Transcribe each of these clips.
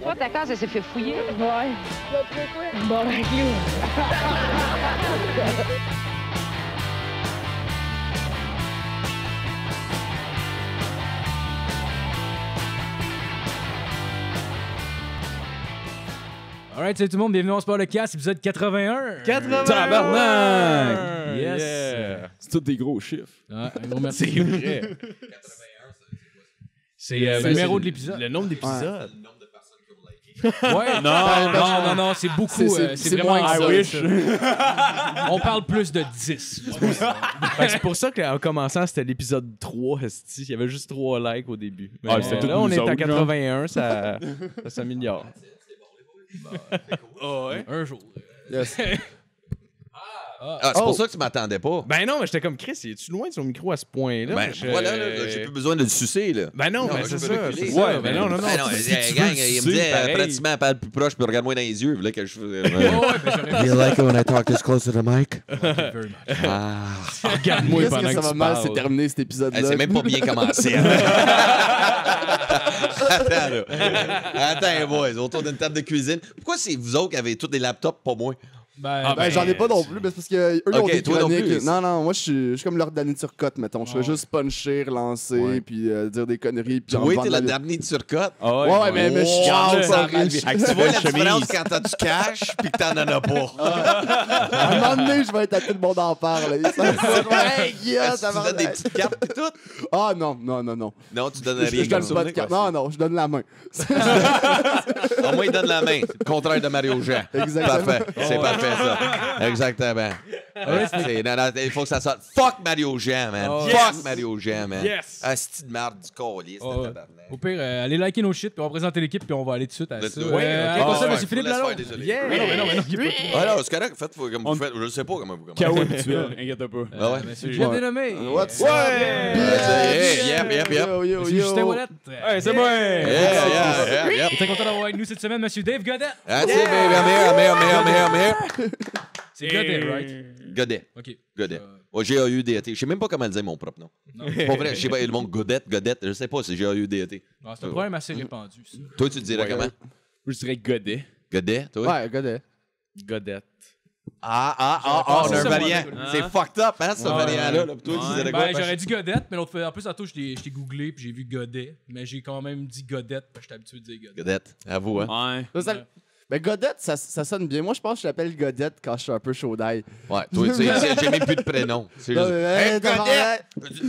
Toi, ta case, elle s'est fait fouiller. Ouais. Tu as trouvé quoi? Bon, ben, Alright, salut tout le monde, bienvenue dans Sport le Cast, épisode 81. 81! Tabarnak! Yes! Yeah. C'est tous des gros chiffres. Ah, un gros merci. C'est vrai. C'est le numéro de l'épisode. Le nombre d'épisodes. Ouais, non, c'est beaucoup. C'est vraiment I wish. On parle plus de 10. C'est pour ça qu'en commençant, c'était l'épisode 3. Il y avait juste 3 likes au début. Ah, c'était tous là, on nous est à autres, 81, ça s'améliore. Oh, ouais. Un jour. Yes. Ah, c'est pour ça que tu m'attendais pas. Ben non, mais j'étais comme Chris, es-tu loin de son micro à ce point-là? Ben voilà, là, j'ai plus besoin de le sucer, là. Ben non, mais je c'est peux ça. reculer. C'est ça. Ouais, Ben non. Ben non, Si tu gang, veux il me sucer, disait pareil. pratiquement parle plus proche, puis regarde-moi dans les yeux, il voulait que je fasse. You like it when I talk this close to the mic? Very much. Ah, Regarde-moi Qu'est-ce pendant que que ça va tu mal, parles. c'est terminé cet épisode-là. c'est même pas bien commencé. Attends, là. Attends, boys, autour d'une table de cuisine. Pourquoi c'est vous autres qui avez tous des laptops, pas moi? Ben, j'en ai pas non plus, mais c'est parce que eux ils ont Ok, des toi non chroniques. plus. Non, moi, je suis comme leur Danny Turcotte, mettons. Je fais juste puncher, relancer, Ouais. puis dire des conneries. Puis Oui, en t'es vendre le la- dernier de surcote. Ouais, mais je suis Wow, ça pas arrive. riche. Tu vois la différence quand t'as du cash puis que t'en as pas. À un moment donné, je vais être à tout le monde en parle. Hey, yeah, Tu ça va. donnes des petites cartes et tout? Ah, non. Non, tu donnes Je rien comme donne pas de carte. Non, je donne la main. Au moins, il donne la main. C'est le contraire de Mario Jean. Exactement. Parfait. C'est parfait, ça. Exactement. Non, il faut que ça sorte. Fuck Mario Jean, man. Fuck Mario Jean, man. Yes. Asti de marde du colis, Oh, c'était ouais. tabarnak. Au pire, allez liker nos shit, puis on va présenter l'équipe, puis on va aller tout de suite à Let's ça. do it. Allez, Ah, comme ça, ouais, monsieur Philippe laisse Lalonde. faire, désolé. Yeah. Mais non, il est pas- Ah non, c'est correct. Faites comme vous faites. Je sais pas comment vous commencez. Chaos habituel, inquiète pas. Ah ouais. Monsieur Jeff Dénommé. What's Ouais. Yep. Yo. Monsieur Justin Wallet. Hey, c'est moi! Yeah. Très content d'avoir avec nous cette semaine, monsieur Dave Godet. That's it, baby. C'est Godet, right? Godet. OK. Godet. G-A-U-D-E-T. Je sais même pas comment le dire, mon propre nom. Pas vrai, je sais pas. Le monde Godet. Je sais pas, c'est G-A-U-D-E-T. Ah, c'est un problème assez répandu, ça. Toi, tu te dirais comment? Je dirais Godet. Godet, toi? Ouais, Godet. Godette. On a un ça, variant. moi, C'est fucked up, hein, ce variant-là. Là. Toi, tu dirais quoi? Ben, j'aurais dit Godette, mais l'autre fois, en plus, tantôt, je t'ai googlé, puis j'ai vu Godet. Mais j'ai quand même dit Godette, parce que j'étais habitué de dire Godet. Godet, avoue, hein? Ouais. Ben, Godette, ça sonne bien. Moi, je pense que je l'appelle Godette quand je suis un peu chaud d'ail. Ouais, toi, tu sais, j'ai même plus de prénom. C'est juste. Hey, Godet! C'est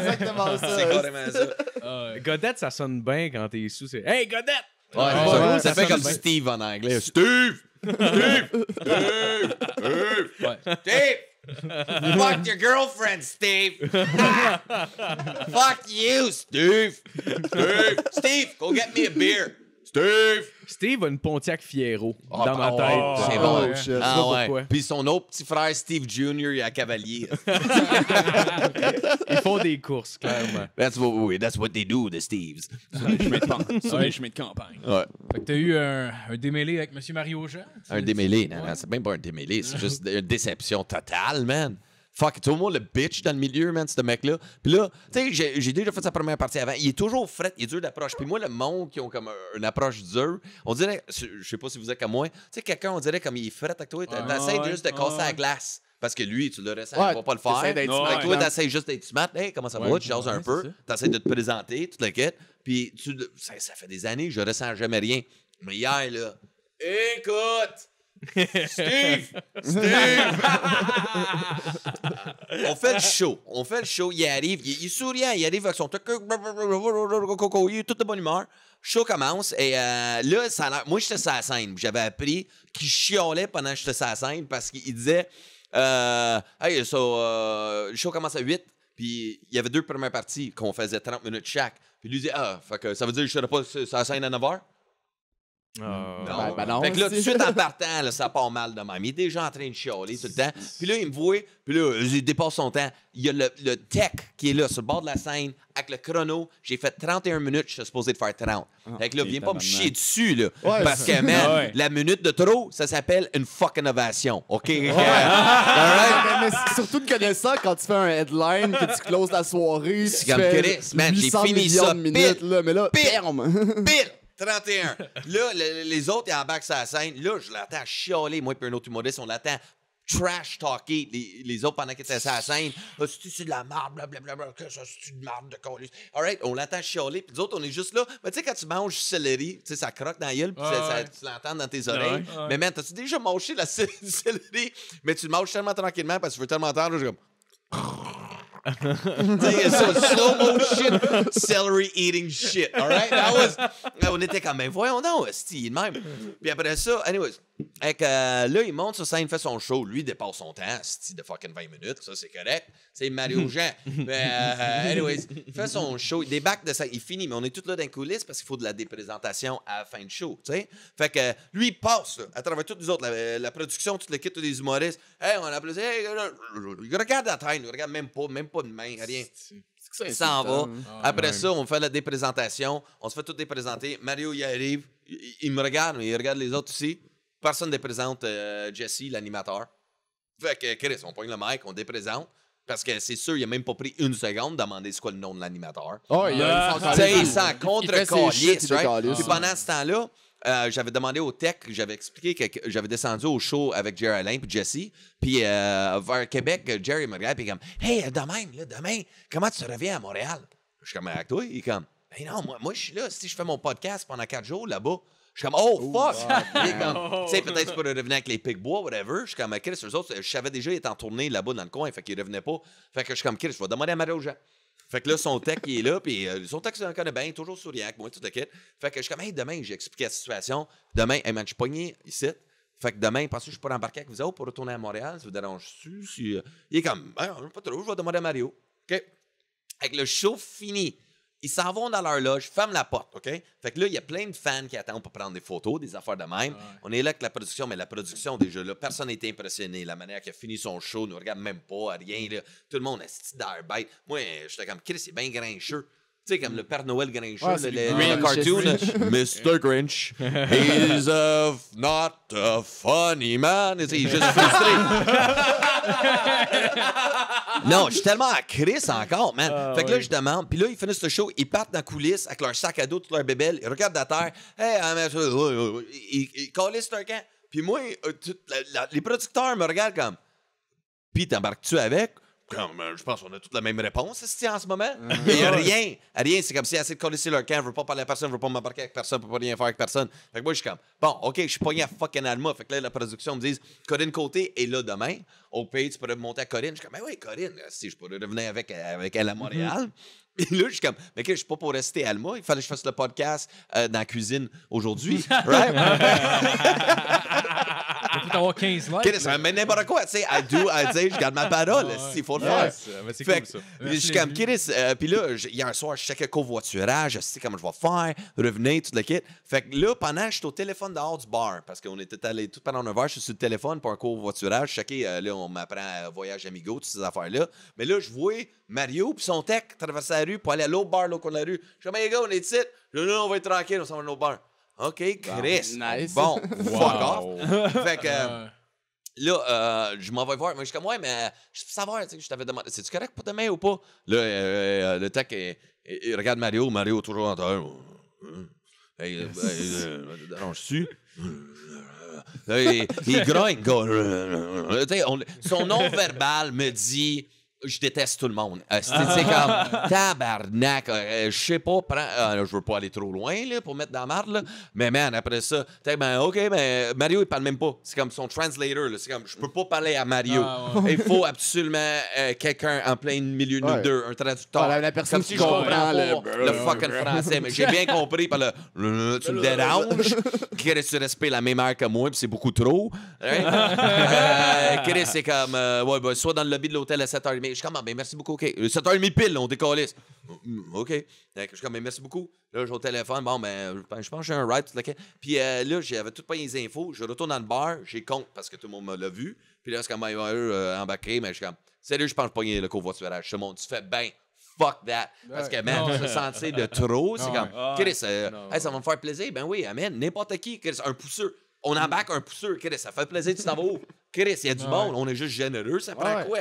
exactement ça. C'est carrément ça. Godette, ça sonne bien quand t'es sous. C'est Hey, Godette! Ouais, ça fait sonne comme bien. Steve en anglais. Steve! Fuck your girlfriend, Steve! Fuck you, Steve! Steve, go get me a beer! Steve! Steve a une Pontiac Fiero Oh, dans ma oh, tête. c'est Oh, bon. shit. Ah pas ouais. pourquoi. Puis son autre petit frère, Steve Jr., il est à Cavalier. Ils font des courses, clairement. That's what they do, the Steves. Sur les chemins de campagne. Ouais. Fait que t'as eu un démêlé avec monsieur Mario Jean. Un démêlé. Non, c'est même pas un démêlé. C'est juste une déception totale, man. Fuck, tout le monde le bitch dans le milieu, man, ce mec-là. Puis là, tu sais, j'ai déjà fait sa première partie avant. Il est toujours fret, il est dur d'approche. Puis moi, le monde qui ont comme une approche dure, on dirait, je sais pas si vous êtes comme moi, tu sais, quelqu'un, on dirait comme il est fret avec toi, t'essaies juste de casser la glace. Parce que lui, tu le ressens, il va pas le faire. t'essaies d'être smart, Fait que toi, là. t'essaies juste d'être smart. Hey, comment ça va? Tu jases un peu, t'essaies de te présenter, tu te quêtes. Puis ça fait des années, je ressens jamais rien. Mais hier, là, écoute! Steve! On fait le show. Il arrive, il est souriant, il arrive avec son truc. Il est tout de bonne humeur. Le show commence et là, ça a l'air. Moi, j'étais sur la scène. J'avais appris qu'il chialait pendant que j'étais sur la scène parce qu'il disait hey, le show commence à 8. Puis il y avait 2 premières parties qu'on faisait 30 minutes chaque. Puis lui dit fait que ça veut dire que je serais pas sur la scène à 9h? Non. Ben non, Fait que là, tout de c'est- suite en partant, là, ça part mal de même. Il est déjà en train de chialer tout le temps. Puis là, il me voit, puis là, il dépasse son temps. Il y a le tech qui est là, sur le bord de la scène, avec le chrono. J'ai fait 31 minutes, je suis supposé de faire 30. Fait que là, viens pas me chier dessus, là. Ouais, parce que, man, ouais. la minute de trop, ça s'appelle une fucking ovation. OK? Mais surtout de connaissant, quand tu fais un headline, que tu closes la soirée, C'est tu comme fais Chris, man, j'ai 800 fini millions ça de minutes, pile, là, mais là, pile. terme. Pile! 31. Là, les autres, ils embarquent sur la scène. Là, je l'attends chialer, moi et un autre humoriste, on l'attend trash-talker les autres pendant qu'ils étaient sur la scène. Ah, c'est de la marde, blablabla, que ça, c'est de marde de colis. All right, on l'attend chialer, puis les autres, on est juste là. Mais tu sais, quand tu manges du céleri, tu sais, ça croque dans la gueule, puis tu l'entends dans tes oreilles. Ouais. Mais man, t'as-tu déjà mangé du céleri? Mais tu le manges tellement tranquillement parce que tu veux tellement entendre, je suis comme... slow motion celery eating shit, all right? On était comme, ben voyons donc, c'est de même. Puis après ça, anyways, là, il monte sur scène, il fait son show. Lui, il dépasse son temps, de fucking 20 minutes, ça, c'est correct. C'est Mario Jean. Mais, anyways, il fait son show, il débarque de ça, il finit, mais on est tous là dans les coulisses parce qu'il faut de la déprésentation à la fin du show, tu sais. Fait que lui, il passe, là, à travers tous les autres, la production, toute l'équipe, tous les humoristes. Hey, on applaudit, hey, il regarde la traîne, il regarde même pas de main, rien. Il s'en va. Après ça, on fait la déprésentation. On se fait tout déprésenter. Mario, il arrive. Il me regarde, mais il regarde les autres aussi. Personne ne déprésente Jesse, l'animateur. Fait que, Chris, on pogne le mic, on déprésente. Parce que c'est sûr, il a même pas pris une seconde de demander c'est quoi le nom de l'animateur. Oh, il y a une Tu sais, il s'en contre-calisse, right? calisse. Puis pendant ce temps-là, j'avais demandé au tech, j'avais expliqué que j'avais descendu au show avec Jerry Alain puis Jesse. Puis vers Québec, Jerry me regarde puis comme « Hey, demain, comment tu reviens à Montréal? » Je suis comme « Avec toi? » Il est comme « Ben non, moi je suis là. Si je fais mon podcast pendant 4 jours là-bas, je suis comme « Oh, fuck! » Il est comme « Tu sais, peut-être tu peux revenir avec les Picbois, whatever. » Je suis comme « Chris, eux autres, je savais déjà, ils étaient en tournée là-bas dans le coin, fait qu'ils revenaient pas. Fait que je suis comme « Chris, je vais demander à Mario Jean. » Fait que là, son tech, il est là, puis son tech, il connaît bien, toujours souriant, moi, tout le kit. Fait que je suis comme, hey, demain, j'ai expliqué la situation. Demain, hey, man, je suis pogné ici. Fait que demain, pensez que je peux embarquer avec vous autres pour retourner à Montréal? Ça vous dérange-tu? Il est comme, ben, pas trop, je vais demander à Mario. OK? Fait que le show fini. Ils s'en vont dans leur loge, ferment la porte, OK? Fait que là, il y a plein de fans qui attendent pour prendre des photos, des affaires de même. Ouais. On est là avec la production, mais la production, déjà là, personne n'a été impressionné. La manière qu'il a fini son show, ne regarde même pas, rien, là. Tout le monde a ce d'air bête. Moi, j'étais comme, Chris, c'est bien grincheux. Tu sais, comme le Père Noël grincheux, le cartoon. Mr. Grinch, he's not a funny man. Il est juste frustré. Non, je suis tellement à Chris encore, man. Fait que là, je demande, puis là, ils finissent le show, ils partent dans la coulisse avec leur sac à dos, toute leur bébelle, ils regardent la terre, hey, ils calissent leur camp. Puis moi, les producteurs me regardent comme, puis t'embarques-tu avec? Je pense qu'on a toute la même réponse en ce moment. Il n'y a rien. C'est comme si essaient de coller leur camp, je veux pas parler à personne, je veux pas m'embarquer avec personne, je veux pas rien faire avec personne. Fait que moi, je suis comme, bon, OK, je suis pogné à fucking Alma. Fait que là, la production me dit, Corinne Côté est là demain. Au pays, tu pourrais monter à Corinne. Je suis comme, ben oui, Corinne, si je pourrais revenir avec elle à Montréal. Et là, je suis comme, mais je suis pas pour rester à Alma. Il fallait que je fasse le podcast dans la cuisine aujourd'hui. Right? Il faut avoir 15 likes. Ça m'amène n'importe quoi. Tu sais, je garde ma parole. Il faut le faire. Mais c'est cool, ça. Je suis comme, puis là, hier soir, je checkais covoiturage. Je sais comment je vais faire, revenir, tout le kit. Fait que là, pendant que j'étais au téléphone dehors du bar, parce qu'on était allés tout pendant 9 heures, je suis sur le téléphone pour un covoiturage. Je checkais, là, on m'apprend voyage amigo, toutes ces affaires-là. Mais là, je vois Mario puis son tech traverser la rue pour aller à l'autre bar, là, au coin de la rue. Je suis comme, hey, les gars, on est ici. Non, on va être tranquille, on s'en va à l'autre bar. OK, Chris. Nice. Bon, fuck off. Fait que là, je m'en vais voir. Mais je suis comme, ouais, mais je peux savoir, tu sais, je t'avais demandé, c'est-tu correct pour demain ou pas? Là, le tech, il regarde Mario toujours en terre. Hey, dérange-tu? Il grogne. Son non-verbal me dit... Je déteste tout le monde. C'est comme tabarnak. Je sais pas, je veux pas aller trop loin là, pour mettre dans la marde, là. Mais man, après ça, OK, mais Mario, il parle même pas. C'est comme son translator. Là. C'est comme, je peux pas parler à Mario. Il faut absolument quelqu'un en plein milieu de nous deux, un traducteur. La personne comme si je comprends le fucking français. Mais j'ai bien compris par le tu me déranges. Chris, tu respectes la même heure que moi, puis c'est beaucoup trop. Chris, c'est comme, soit dans le lobby de l'hôtel à 7h30. Je suis comme, ben merci beaucoup, OK. 7h30 pile, on décalisse. OK. Je suis comme, ben merci beaucoup. Là, j'ai au téléphone, bon, ben, je pense que j'ai un ride. Puis là, j'avais tout pas les infos. Je retourne dans le bar, j'ai compte parce que tout le monde me l'a vu. Puis là, c'est comme, ben, embarqué, mais je suis comme, sérieux, je pense que je pas le covoiturage. Tout le monde, tu fais ben. Fuck that. Parce que, man, se sentir de trop, c'est comme, Chris, hey, ça va me faire plaisir. Ben oui, amen. N'importe qui, Chris, un pousseur. On embarque un pousseur. Chris, ça fait plaisir, tu t'en vas où? Chris, il y a du monde, on est juste généreux, ça prend Ouais. quoi?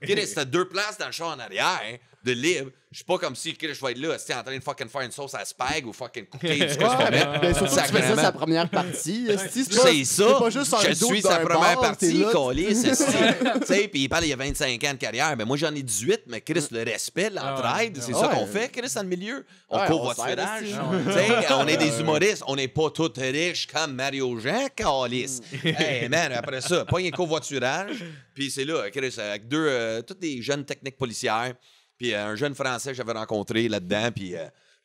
Chris, t'as 2 places dans le char en arrière, hein, de libre. Je suis pas comme si, Chris, je vais être là, si t'es en train de fucking faire une sauce à spag ou fucking cooker du Ben, surtout que tu fais ça sa première partie. C'est ça. C'est pas juste un Je dos suis d'un sa première bar, partie, t'es là, câlisse, esti. Tu sais, puis il parle, il y a 25 ans de carrière. Ben moi, j'en ai 18, mais Chris, le respect, l'entraide, c'est ça Ouais. qu'on fait, Chris, dans le milieu. On Ouais, court on s'aide, voiturage. esti. Tu sais, on est des humoristes. On n'est pas tous riches comme Mario Jean, câlisse. Hey, man, après ça, pas un covoiturage. Puis c'est là, Chris, avec tous des jeunes techniques policières. Puis un jeune Français que j'avais rencontré là-dedans, puis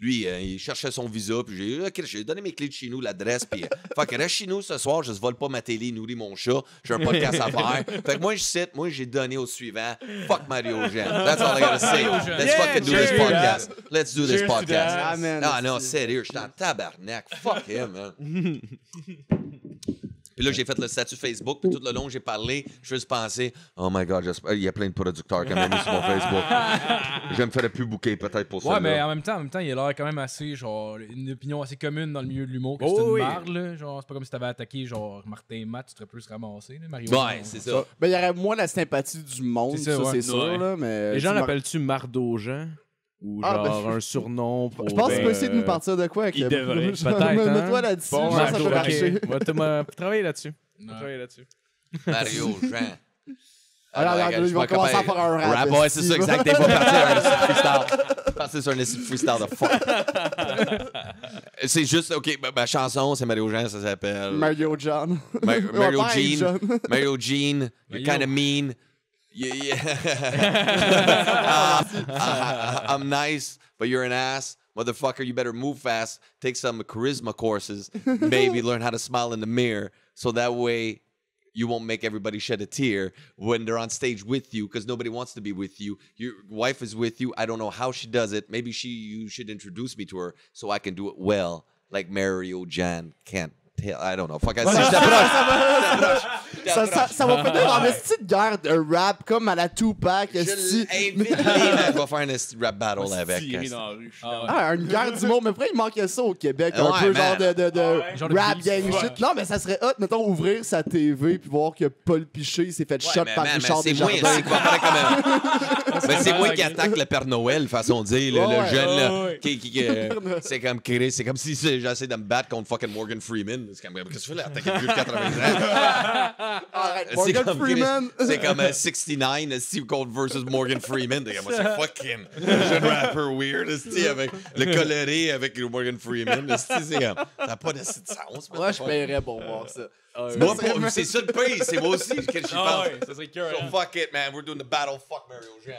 lui, il cherchait son visa, puis j'ai donné mes clés de chez nous, l'adresse, puis fait que reste chez nous ce soir, je ne vole pas ma télé, nourris mon chat, j'ai un podcast à faire. Fait que moi, j'ai donné au suivant, fuck Mario Jean. That's all I gotta say. Let's fucking do this podcast. Let's do this podcast. Ah, man, Non, c'est- sérieux, je suis en tabarnak. Fuck him, man. Puis là, j'ai fait le statut Facebook, puis tout le long, j'ai parlé. Je me suis pensé, oh my God, il y a plein de producteurs qui m'ont mis sur mon Facebook. Je me ferais plus booker peut-être pour ça. Ouais, mais en même temps, il a l'air quand même assez, genre, une opinion assez commune dans le milieu de l'humour, que c'est Oh, une oui. marde, là. Genre, c'est pas comme si t'avais attaqué, genre, Martin et Matt, tu serais plus ramassé, là, Mario. Ouais, c'est ça. Ben, il y aurait moins la sympathie du monde, C'est ça, ça, ouais. c'est sûr. Ouais. Là, mais Les gens tu m'as- l'appellent-tu Mardojean? Ou Ah, genre ben, un surnom pour... Je pense que tu peux essayer de nous partir de quoi avec il devrait. Mets-toi là-dessus, Bon, je pense que ça peut ok. marcher. Moi, t'as travaillé là-dessus. Ouais. Travailler là-dessus. Mario Jean. Alors, ouais, regarde, ils vont commencer à faire un rap. Ouais, c'est esti. ça, exact. T'es pas parti à un freestyle. Parti sur un freestyle de fuck. C'est juste, OK, ma chanson, c'est Mario Jean, ça s'appelle Mario John. Mario Ouais, pas Jean. John. Mario Jean, you're Mario. kind of mean. I'm nice, but you're an ass. Motherfucker, you better move fast. Take some charisma courses. Maybe learn how to smile in the mirror. So that way you won't make everybody shed a tear when they're on stage with you because nobody wants to be with you. Your wife is with you. I don't know how she does it. Maybe you should introduce me to her so I can do it well, like Mario Jan can't. I don't know. Fuck, I Ça va finir dans une petite guerre de rap comme à la Tupac. esti. Je l'invite, on va faire un esti rap battle avec. Tiré dans la rue. Ah, une guerre du monde. Mais après, il manquait ça au Québec. Un Ouais, peu man. genre de Genre de rap beef. gang shit. Non, mais ça serait hot, mettons, ouvrir sa TV puis voir que Paul Piché s'est fait shot par Richard c'est moi, Desjardins. c'est quoi, mais c'est moi qui attaque le Père Noël, façon de dire, le Ouais, jeune, là, ouais. c'est comme Chris, c'est comme si j'essaie de me battre contre fucking Morgan Freeman. C'est comme, qu'est-ce que tu fais là, attaquer le vieux de 80 ans? Arrête, C'est Morgan comme Freeman. C'est comme 69 Steve Cold versus Morgan Freeman. T'es comme, c'est fucking jeune rapper weird, esti, avec le coloré avec Morgan Freeman. Esti, c'est comme, ça n'a pas de sens. man. Moi, je paierais pour voir ça. Moi, c'est ça le pays, c'est moi aussi que j'y pense. ça serait cœur. So fuck it, man. We're doing the battle. Fuck Mario Jean.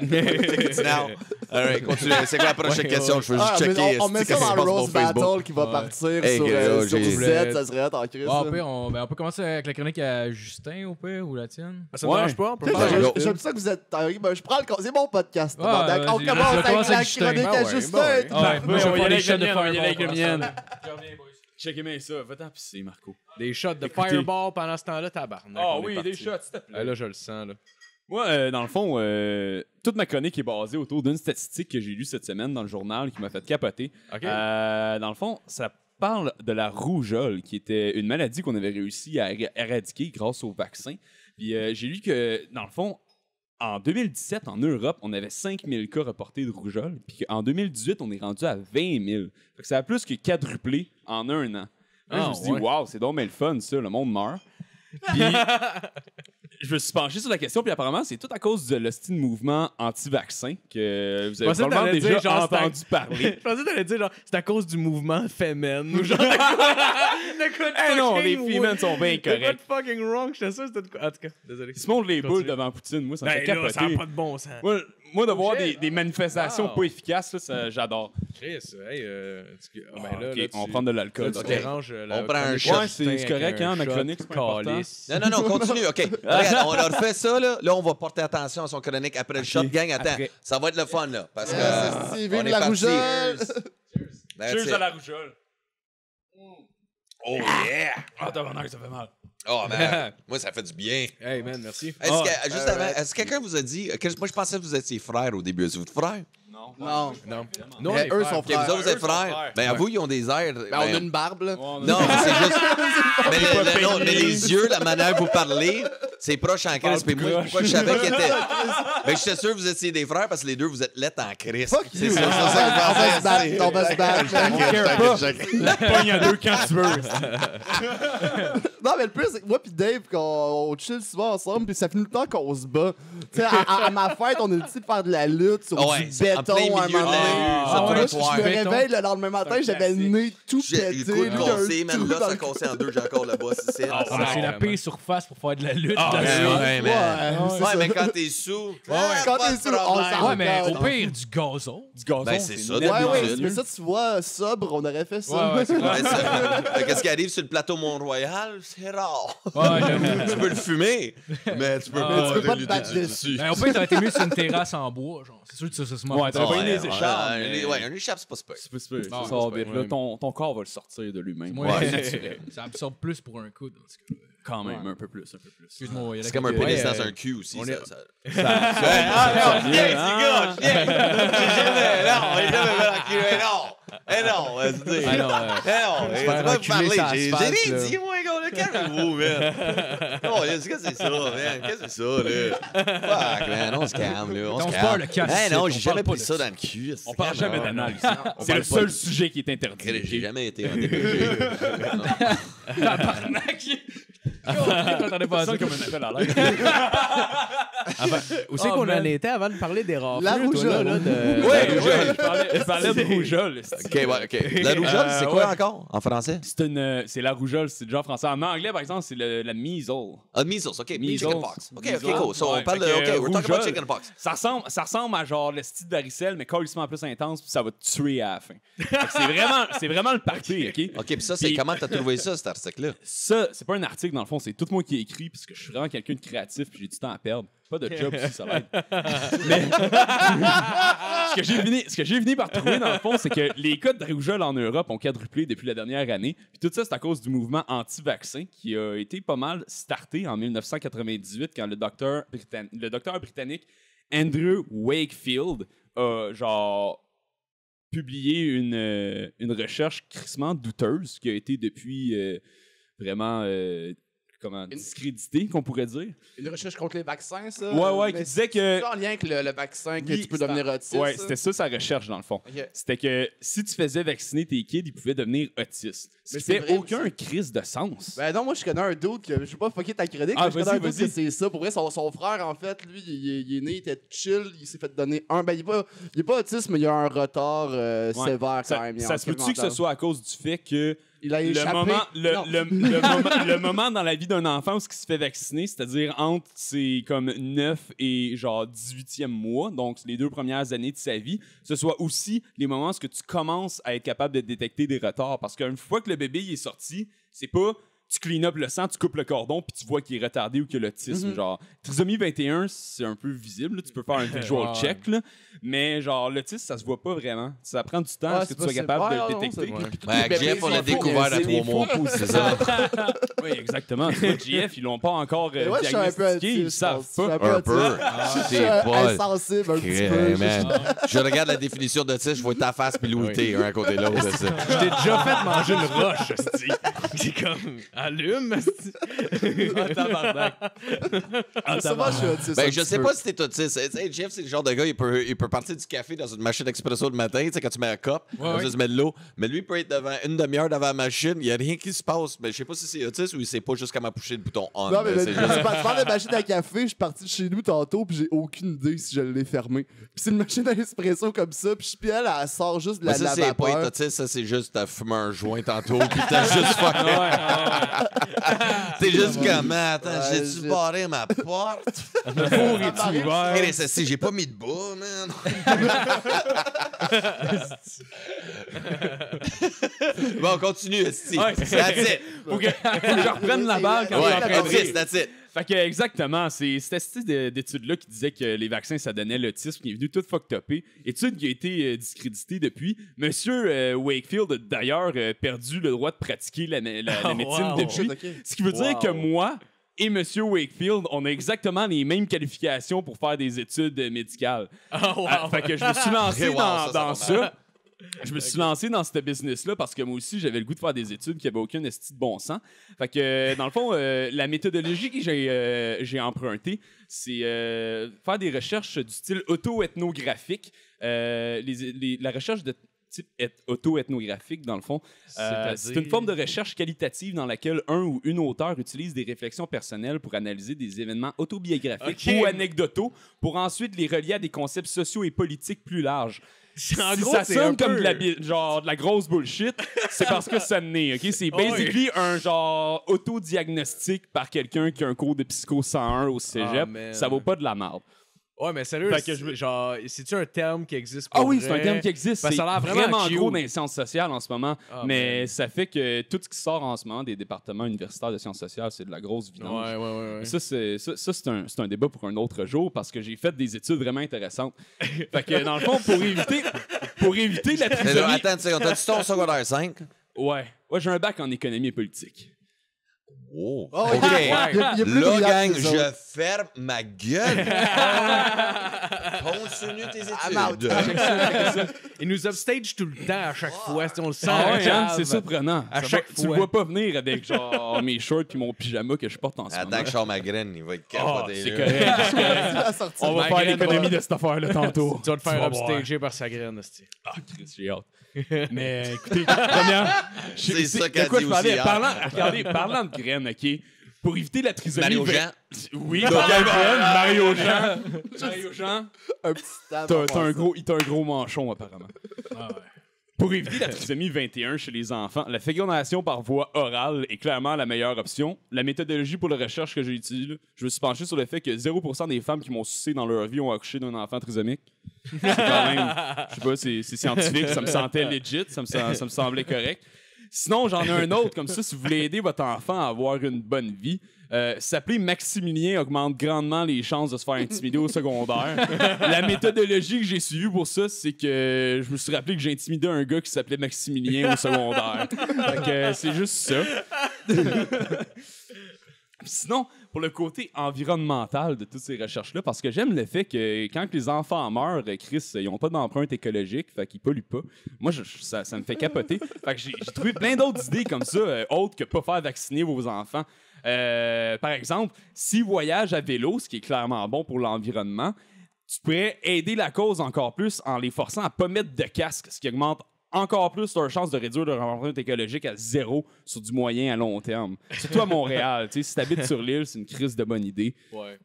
Tickets now. All right, continue. C'est quoi la prochaine question? Je veux juste Ah, mais checker. on met esti, ça qu'est-ce qui se dans le passe sur Rose mon Facebook. Battle qui va partir Hey, sur gars, sur j'ai- Z, ça serait hot en crise. Ah, au pire, on peut commencer avec la chronique à Justin, au pire, ou la tienne. Ça me dérange pas, on peut Tu sais, faire. Ouais. J'aime ça que vous êtes. Ben, je prends le. C'est mon podcast. Ouais, tabarnak. On vas-y, commence je avec commence la avec Justin. chronique Ah à ouais, Justin. bah ouais. Ah ouais, moi, je on va vais y faire aller des shots de avec le mien, on va y aller avec le Fireball. mien. Je reviens, boys. Checkez bien ça. Va-t'en pisser, Marco. Des shots de Écoutez. fireball pendant ce temps-là, tabarnak. Ah on est oui, parti. des shots, s'il te plaît. Ah, là, je le sens, là. Moi, dans le fond, toute ma chronique est basée autour d'une statistique que j'ai lue cette semaine dans le journal qui m'a fait capoter. OK. Dans le fond, ça parle de la rougeole, qui était une maladie qu'on avait réussi à éradiquer grâce au vaccin. Puis j'ai lu que, dans le fond, en 2017, en Europe, on avait 5000 cas reportés de rougeole. Puis en 2018, on est rendu à 20 000. Fait que ça a plus que quadruplé en un an. Là, je me suis dit, ouais. waouh, c'est donc bien le fun, ça, le monde meurt. Puis, je me suis penché sur la question, puis apparemment, c'est tout à cause de l'hostile mouvement anti-vaccin que vous avez pensais que probablement t'allais déjà dire, genre, c'est entendu parler. Je pensais que t'allais dire, genre, c'est à cause du mouvement féminin. Ou genre, de quoi de Eh non, les fucking femmes sont bien de quoi de correctes. fucking wrong, j'étais sûr que c'était de quoi. En tout cas, désolé. Ils se montrent les boules Continue. devant Poutine, moi, ça me fait Ben là, ça n'a capoter. pas de bon sens. Moi, de voir Shit. des manifestations Wow. pas efficaces, là, ça, j'adore. Chris, hey, ben là, Ok, là, on tu- prend de l'alcool. là, tu ok. déranges la On prend un chronique shot. de Ouais, Justin c'est correct, avec un hein, ma shot chronique, c'est pas important. calice. Non, continue, OK. Regarde, on a refait ça, là. Là, on va porter attention à son chronique après le shot. Gang, attends. Après. Ça va être le fun, là. Parce que. Vive on est la parti. rougeole. That's Cheers it. à la rougeole. Oh, yeah! Ah, tabarnak, ça fait mal. Oh, man. Moi, ça fait du bien. Hey, man, merci. Est-ce Ah, que, juste avant, est-ce que quelqu'un vous a dit. Moi, je pensais que vous étiez frères au début. Est-ce que vous êtes frères? Non. Non. Non. Nous, on Mais est eux frères. sont Ok, vous frères. autres, vous êtes eux sont frères. frères. Ben, vous, ils ont des airs. Ben, on a une barbe, là. Non, mais c'est juste. Mais, non, mais les yeux, la manière que vous parlez, C'est proche en crise. Puis moi, pourquoi je savais qu'il était. Ben, j'étais sûr que vous étiez des frères parce que les deux, vous êtes lettres en crise. Fuck C'est you. ça, On va se battre, on va se battre. Pogne à deux quand tu veux. Non, mais le plus, c'est que moi pis Dave, on chill souvent ensemble, puis ça finit le temps qu'on se bat. Tu sais, à ma fête, on a décidé de faire de la lutte sur Ouais, du c'est en plein béton à un milieu de moment la donné. rue, ça Moi, doit je être me béton. réveille le lendemain matin, j'avais le nez tout J'ai pété. le coude lui, cassé, un man. trou Là, dans ça le cassé en deux. J'ai encore le boss ici. C'est la pire surface pour faire de la lutte. Ah, là. ouais, Ouais, mais quand t'es sous. Quand t'es sous, on s'en Ouais, mais regarde. au pire, du gazon. Du gazon, Ben, c'est ça, net Ouais, ouais, d'habitude. mais ça, tu vois, sobre, on aurait fait ça. Ouais, c'est clair. Ouais, ça. Qu'est-ce qui arrive sur le plateau Mont-Royal? C'est rare. Ouais, j'avoue. Tu peux le fumer, mais tu peux Ah, pas tu peux pas te lutter battre dessus. Ben, au pire, t'aurais été mieux sur une terrasse en bois, genre. C'est sûr que ça se mange. Ouais, t'aurais pas Ouais, les écharpes. mais- Ouais, un écharpe, c'est pas super. C'est pas super. Non, Ça c'est sort pas vite. super. Là, ton corps va le sortir de lui-même. Ouais, Ouais, naturel. Ça absorbe plus pour un coude, en tout cas. quand même, un peu plus, un peu plus. Excuse-moi, il y a C'est la comme un qualité. pénis Ouais, dans un cul aussi. on ça- est- ça- Ah, non, viens, non, il est jamais fait en cul, non, vas-y. Ah non, Tu faire vas enculer parler, sur j'ai l'asphalte, rien là. dit, moi, gars, là, calmez-vous, man. Oh, qu'est-ce que c'est ça, man? Qu'est-ce que c'est ça, là? Fuck, man, on se calme, là, on On se se parle calme. le casse Hey, non, ici, j'ai on jamais parle pas pris de ça ça. dans le cul. On parle jamais d'anal ici. C'est parle le pas seul de- sujet qui est interdit. J'ai ok? jamais été en DPG. Tabarnak! Je m'attendais pas à ça. Ça comme un appel à l'aide. Où c'est Oh, qu'on man. en était avant de parler des rafles? La toi, rougeole. là, de... Ouais, Je parlais de rougeole. OK, ouais, OK. La rougeole, c'est quoi encore en français? C'est la rougeole, c'est déjà en français. En anglais, par exemple, c'est la measles. Ah, measles, OK. Measles. Chickenpox. OK, Measles. cool. So, Ouais, on parle de... fait OK, que, we're talking about rougeole. chickenpox. Ça ressemble à genre le style varicelle, mais carrément plus intense, puis ça va te tuer à la fin. Fait que c'est vraiment le party, OK? OK, puis ça, c'est Puis- comment t'as trouvé ça, cet article-là? Ça, c'est pas un article, dans le fond, c'est tout moi qui ai écrit, parce que je suis vraiment quelqu'un de créatif, puis j'ai du temps à perdre. Pas de job aussi, ça l'aide. Mais ce que j'ai fini par trouver, dans le fond, c'est que les cas de rougeole en Europe ont quadruplé depuis la dernière année. Puis tout ça, c'est à cause du mouvement anti-vaccin qui a été pas mal starté en 1998 quand le docteur britannique Andrew Wakefield a genre publié une recherche crissement douteuse qui a été depuis vraiment discréditée, qu'on pourrait dire. Une recherche contre les vaccins, ça? Ouais, qui Mais disait que... c'est en lien avec le vaccin que Oui, tu peux c'est devenir autiste. Ouais, ça? c'était ça sa recherche, dans le fond. Ok. C'était que si tu faisais vacciner tes kids, ils pouvaient devenir autistes. Ce Mais qui c'est fait vrai aucun crise de sens. Ben non, moi je connais un doute que je sais pas fucker ta chronique, Ah, mais je connais un vas-y, doute que vas-y. c'est ça. Pour vrai, son frère, en fait, lui, il est né, il était chill, il s'est fait donner un. Ben il est pas autiste, mais il a un retard sévère quand Ça, même. Il a ça un se peut-tu que mental. ce soit à cause du fait que Il a échappé. le Non. le moment dans la vie d'un enfant où il se fait vacciner, c'est-à-dire entre c'est comme 9 et genre 18e mois, donc les 2 premières années de sa vie, ce soit aussi les moments où tu commences à être capable de détecter des retards. Parce qu'une fois que le bébé il est sorti, c'est pas tu clean up le sang, tu coupes le cordon, puis tu vois qu'il est retardé ou qu'il a l'autisme. Genre, trisomie 21, c'est un peu visible. Là. Tu peux faire un visual Ouais. check, là. Mais genre, l'autisme, ça se voit pas vraiment. Ça prend du temps à Ah, ce que c'est tu sois possible. capable Ouais, de non, le non, détecter. c'est- Puis Ouais, avec Jeff, on l'a découvert à 3 mois. C'est ça. oui, exactement. Tu vois, JF, ils l'ont pas encore Mais ouais, je suis un peu diagnostiqué, ils autiste. savent je suis pas. un peu Un peu. autiste. Je suis C'est pas... insensible un petit Crée, peu. man. Je regarde la définition de ça, je vois ta face puis Louis T, un à côté de l'autre. c'est ça. Je t'ai déjà fait manger une roche, hostie. C'est comme... Allume, hostie. Ah, tabarnak. Souvent, je suis autiste. Ben, un je petit sais peu. pas si t'es autiste. Tu sais, Jeff, c'est le genre de gars, il peut partir du café dans une machine expresso le matin, tu sais, quand tu mets un cup, comme ça, tu mets de l'eau. Mais lui, il peut être devant une demi-heure devant la machine, il y a rien qui se passe. Mais je sais pas si c'est autiste ou il sait pas juste comment pusher le bouton on. Non, mais c'est tu juste... parles de machine à café, je suis parti de chez nous tantôt, puis j'ai aucune idée si je l'ai fermé. Puis c'est une machine à espresso comme ça, puis puis elle sort juste de Mais la, ça, la c'est pas être vapeur. autiste, ça, c'est juste t'as fumé un joint tantôt, puis t'as juste fuck. T'es juste comme, attends, Ouais, j'ai-tu j'ai- barré ma porte? Le four est ouvert. Hey, ça, si, j'ai pas mis de bas, man. Bon, on continue, esti. Ouais, c'est That's it. Faut que je reprenne la balle quand Ouais, je suis en train de that's rire. it, that's it. Fait que, exactement, c'est cette d'étude-là qui disait que les vaccins, ça donnait l'autisme, qui est venu tout fucked upé. Étude qui a été discréditée depuis. Monsieur Wakefield a d'ailleurs perdu le droit de pratiquer la médecine wow. depuis. Ok. Ce qui veut dire que moi et Monsieur Wakefield, on a exactement les mêmes qualifications pour faire des études médicales. Oh, wow. Fait que je me suis lancé Wow, dans ça va ça. Je me suis lancé dans ce business-là parce que moi aussi, j'avais le goût de faire des études qui n'avaient aucun esti de bon sens. Fait que, dans le fond, la méthodologie que j'ai empruntée, c'est faire des recherches du style auto-ethnographique. La recherche de type auto-ethnographique, dans le fond, c'est une forme de recherche qualitative dans laquelle un ou une auteur utilise des réflexions personnelles pour analyser des événements autobiographiques ou anecdotaux pour ensuite les relier à des concepts sociaux et politiques plus larges. En Si gros, ça c'est sonne un comme peu- de la grosse bullshit, c'est parce que ça n'est, OK? C'est basically un genre autodiagnostic par quelqu'un qui a un cours de psycho 101 au cégep. man. Ça vaut pas de la merde. Ouais, mais sérieux, Fait que genre, c'est-tu un terme qui existe pour Ah oui, vrai? c'est un terme qui existe. Parce C'est que ça a l'air vraiment cute. gros dans les sciences sociales en ce moment. Ah, mais man. ça fait que tout ce qui sort en ce moment des départements universitaires de sciences sociales, c'est de la grosse vidange. Ouais. Ça, c'est un débat pour un autre jour parce que j'ai fait des études vraiment intéressantes. Fait que, dans le fond, pour éviter la Mais là, trisomie... attends, tu sais, t'as-tu ton secondaire 5? Ouais, j'ai un bac en économie et politique. Oh. Oh, OK. il y a plus Là, brillant gang, que les autres. je ferme ma gueule. Continue tes études. Il nous upstage tout le temps à chaque fois. On le sent. Ah ouais, calme. c'est surprenant. À Ça chaque va- Tu le fois. vois pas venir avec genre mes shorts puis mon pyjama que je porte en ce moment. Attends que je sors ma graine, il va être Ah, capoté. c'est là. correct. c'est correct. La sortie. On va Ma faire graine l'économie va- de cette affaire-là tantôt. Tu vas te faire vas voir. upstager par sa graine, hostie. Ah, Chris, j'ai hâte. Mais écoutez, première... C'est ça qu'elle de quoi dit je parlais? aussi, hein. Regardez, parlant de graines, OK? Pour éviter la trisomie... Mario Jean. Oui, parlant de graines, Mario Jean. Mario Jean, Un petit stab. t'as un gros manchon, apparemment. Pour éviter la trisomie 21 chez les enfants, la fécondation par voie orale est clairement la meilleure option. La méthodologie pour la recherche que j'ai utilisée, je me suis penché sur le fait que 0% des femmes qui m'ont sucé dans leur vie ont accouché d'un enfant trisomique. C'est quand même, je sais pas, c'est scientifique, ça me sentait legit, ça me semblait correct. Sinon, j'en ai un autre, comme ça, si vous voulez aider votre enfant à avoir une bonne vie, s'appeler Maximilien augmente grandement les chances de se faire intimider au secondaire. La méthodologie que j'ai suivie pour ça, c'est que je me suis rappelé que j'ai intimidé un gars qui s'appelait Maximilien au secondaire. Fait que c'est juste ça. Sinon, pour le côté environnemental de toutes ces recherches-là, parce que j'aime le fait que quand les enfants meurent, Chris, ils n'ont pas d'empreinte écologique, fait qu'ils polluent pas. Moi, ça me fait capoter. Fait que j'ai trouvé plein d'autres idées comme ça, autres que pas faire vacciner vos enfants. Par exemple, s'ils voyagent à vélo, ce qui est clairement bon pour l'environnement, tu pourrais aider la cause encore plus en les forçant à pas mettre de casque, ce qui augmente encore plus leur chance de réduire leur empreinte écologique à 0 sur du moyen à long terme. Surtout à Montréal. Tu sais, si t'habites sur l'île, c'est une crise de bonne idée. Ouais.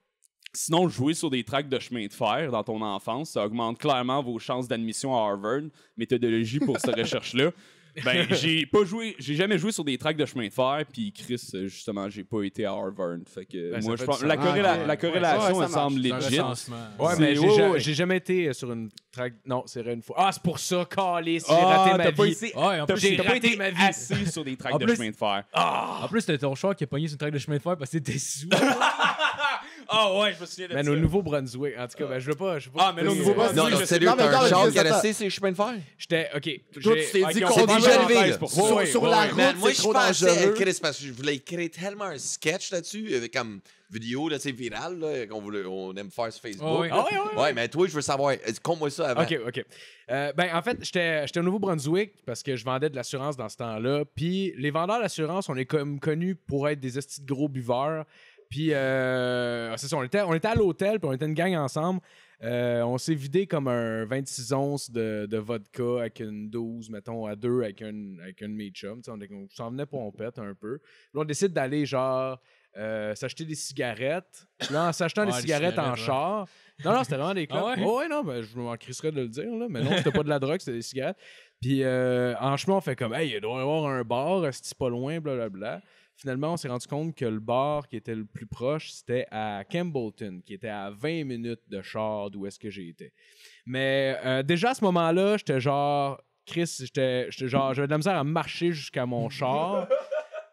Sinon, jouer sur des tracks de chemin de fer dans ton enfance, ça augmente clairement vos chances d'admission à Harvard. Méthodologie pour cette recherche-là. Ben, j'ai jamais joué sur des tracks de chemin de fer, puis Chris, justement, j'ai pas été à Harvard. Fait que Ben, moi, ça je fait pense du la, sens. la corrélation, Ouais, elle ça semble C'est un legit. recensement. Ouais, C'est- mais ouais. j'ai jamais été sur une track. Non, c'est vrai une fois. Ah, c'est pour ça, calice, j'ai Ah, raté ma t'as pas vie. été- Ouais, en T'as plus, j'ai pas raté été ma vie. assez sur des tracks En de plus- chemin de fer. En plus, c'était ton choix qui a pogné sur une traque de chemin de fer parce que t'étais sous. Ah ouais, je me souviens de Man, ça. au Nouveau-Brunswick. En tout cas, ben, je veux pas. Ah, mais là, au Nouveau-Brunswick, Non, je non, sais- sérieux, Non, mais t'as un attends, char mais qui a attends. resté sur les chemins de fer? J'étais. Ok. Toi, tu t'es dit Ok, qu'on on s'est déjà déjà levé. levé. sur la route, Man, moi, c'est je trop pensais, dangereux. Chris, parce que je voulais créer tellement un sketch là-dessus, comme vidéo, là, tu sais, virale, là, on aime faire sur Facebook. Oh, oui. Ah, ouais. Ouais, mais toi, je veux savoir, conte-moi ça avant. OK. Ben, en fait, j'étais au Nouveau-Brunswick parce que je vendais de l'assurance dans ce temps-là. Puis les vendeurs d'assurance, on est comme connus pour être des estis de gros buveurs. Puis, c'est ça, on était à l'hôtel, puis on était une gang ensemble. On s'est vidé comme un 26 onces de vodka avec une 12, mettons, à 2 avec un de mes chums. Tu sais, on s'en venait pompette un peu. Puis là, on décide d'aller, genre, s'acheter des cigarettes. Puis là, en s'achetant des Ouais, les cigarettes en cigarettes, char. Non, c'était vraiment des clopes. Ah ouais? Ouais, non, ben, je m'en crisserais de le dire, là. Mais non, c'était pas de la drogue, c'était des cigarettes. Puis en chemin, on fait comme, hey, il doit y avoir un bar, c'est pas loin, blablabla. Finalement, on s'est rendu compte que le bar qui était le plus proche, c'était à Campbellton, qui était à 20 minutes de char d'où est-ce que j'ai été. Mais déjà à ce moment-là, j'étais genre, Chris, j'avais de la misère à marcher jusqu'à mon char.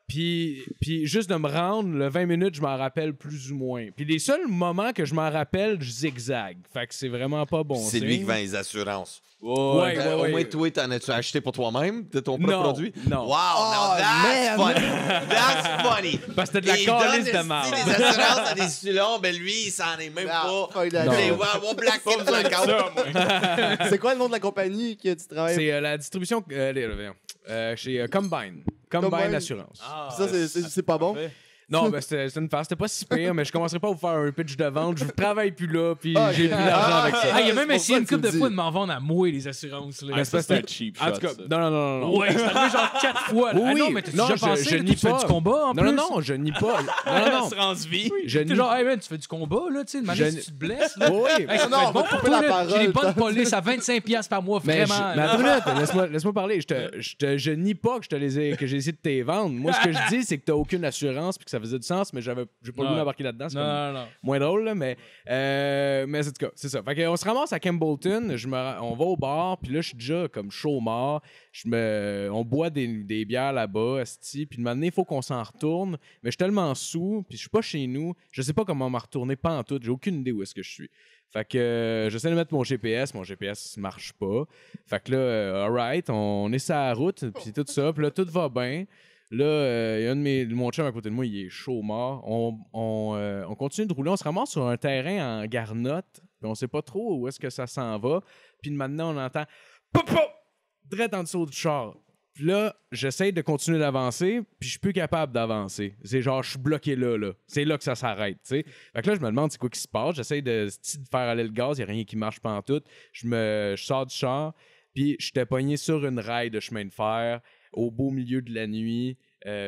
Puis juste de me rendre, le 20 minutes, je m'en rappelle plus ou moins. Puis les seuls moments que je m'en rappelle, je zigzag. Fait que c'est vraiment pas bon. C'est lui qui vend les assurances. Ouais. Au moins, toi, t'en as-tu acheté pour toi-même de ton propre produit? Non. Wow, now that's funny. That's funny. Parce que c'était de la calice de marde. Les assurances à des sulons, ben lui, il s'en est même pas. C'est Black C'est quoi le nom de la compagnie que tu travailles? C'est la distribution chez Combine. Combine Assurance. Ça, c'est pas bon? Non, ben c'était une farce. C'était pas si pire, mais je commencerai pas à vous faire un pitch de vente. Je travaille plus là, puis Ah, j'ai plus d'argent avec ça. Ah, il a même c'est essayé pour une ça que couple de tu le fois dis. de m'en vendre à moi, les assurances. Là. Ça, c'est un cheap shot. En tout cas, ça. non. Ouais, c'est arrivé genre 4 fois. Là. Oui, Ah non, mais t'as non, déjà pensé, je là, nie tu fais pas. du combat en plus? Non, je nie pas. Non. Assurance vie. Je T'es nie genre, hey man, tu fais du combat, là, tu sais, de manière Je- si tu te blesses, là. Oui. Hey, ça Non, fait on bon va pour couper toi, la là. J'ai des parole, bonnes polices à 25$ par mois, Mais vraiment. mais là. attends une minute, laisse-moi parler. Je nie pas que que j'ai essayé de te vendre. Moi, ce que je dis, c'est que t'as aucune assurance puis que ça faisait du sens, mais j'ai pas le goût Ouais. d'embarquer là-dedans. C'est comme Non. moins drôle, là, mais en tout cas, c'est ça. Fait qu'on se ramasse à Campbellton, on va au bar, puis là, je suis déjà comme chaud mort. On boit des bières là-bas, esti, puis de moment donné, il faut qu'on s'en retourne, mais je suis tellement sous, puis je suis pas chez nous, je sais pas comment m'en retourner, pas en tout, j'ai aucune idée où est-ce que je suis. Fait que j'essaie de mettre mon GPS marche pas. Fait que là, alright, on est sur la route, puis tout ça, puis là, tout va bien. Là, il y a mon chum à côté de moi, il est chaud mort. On continue de rouler, on se ramasse sur un terrain en garnotte, puis on sait pas trop où est-ce que ça s'en va. Puis maintenant, on entend pop pop direct en dessous du char. Puis là, j'essaie de continuer d'avancer, puis je suis plus capable d'avancer. C'est genre, je suis bloqué là. C'est là que ça s'arrête, tu sais. Fait que là, je me demande c'est quoi qui se passe. J'essaie de faire aller le gaz, il n'y a rien qui marche pas en tout. Je sors du char, puis j'étais pogné sur une rail de chemin de fer au beau milieu de la nuit,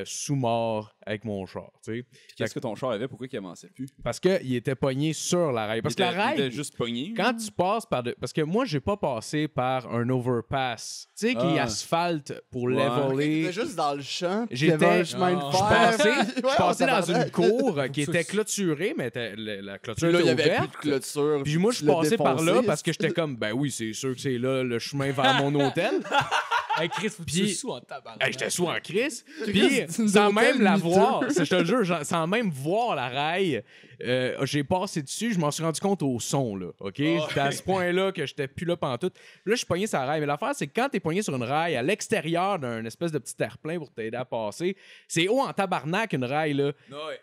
sous-mort avec mon char, tu sais. Qu'est-ce que ton char avait? Pourquoi il avançait plus? Parce qu'il était pogné sur la rail. Parce que la Il rail, était juste pogné. quand tu passes par... Parce que moi, j'ai pas passé par un overpass, tu sais, qui est Ah. asphalte pour Ouais. leveler. T'étais juste dans le champ, puis il y J'étais- avait un chemin de Non, fer. Je passais dans une tabarnak. cour qui était clôturée, mais la clôture Là, il y était avait plus ouverte. de clôture. Puis moi, je tu l'as passais par là défoncé. parce que j'étais comme, ben oui, c'est sûr que c'est là le chemin vers mon hôtel. Hey, Chris, faut que tu Puis- sois sous en tabarnak. Hey, j'étais sous en crise. Chris, Puis, c'est une sans hôtel même la miteux. voir, je te le jure, sans même voir la rail, j'ai passé dessus, je m'en suis rendu compte au son, là, OK? C'était à ce point-là que j'étais plus là pantoute. Là, je suis pogné sur la rail. Mais l'affaire, c'est que quand t'es pogné sur une rail à l'extérieur d'un espèce de petit terre-plein pour t'aider à passer, c'est haut en tabarnak, une rail, là.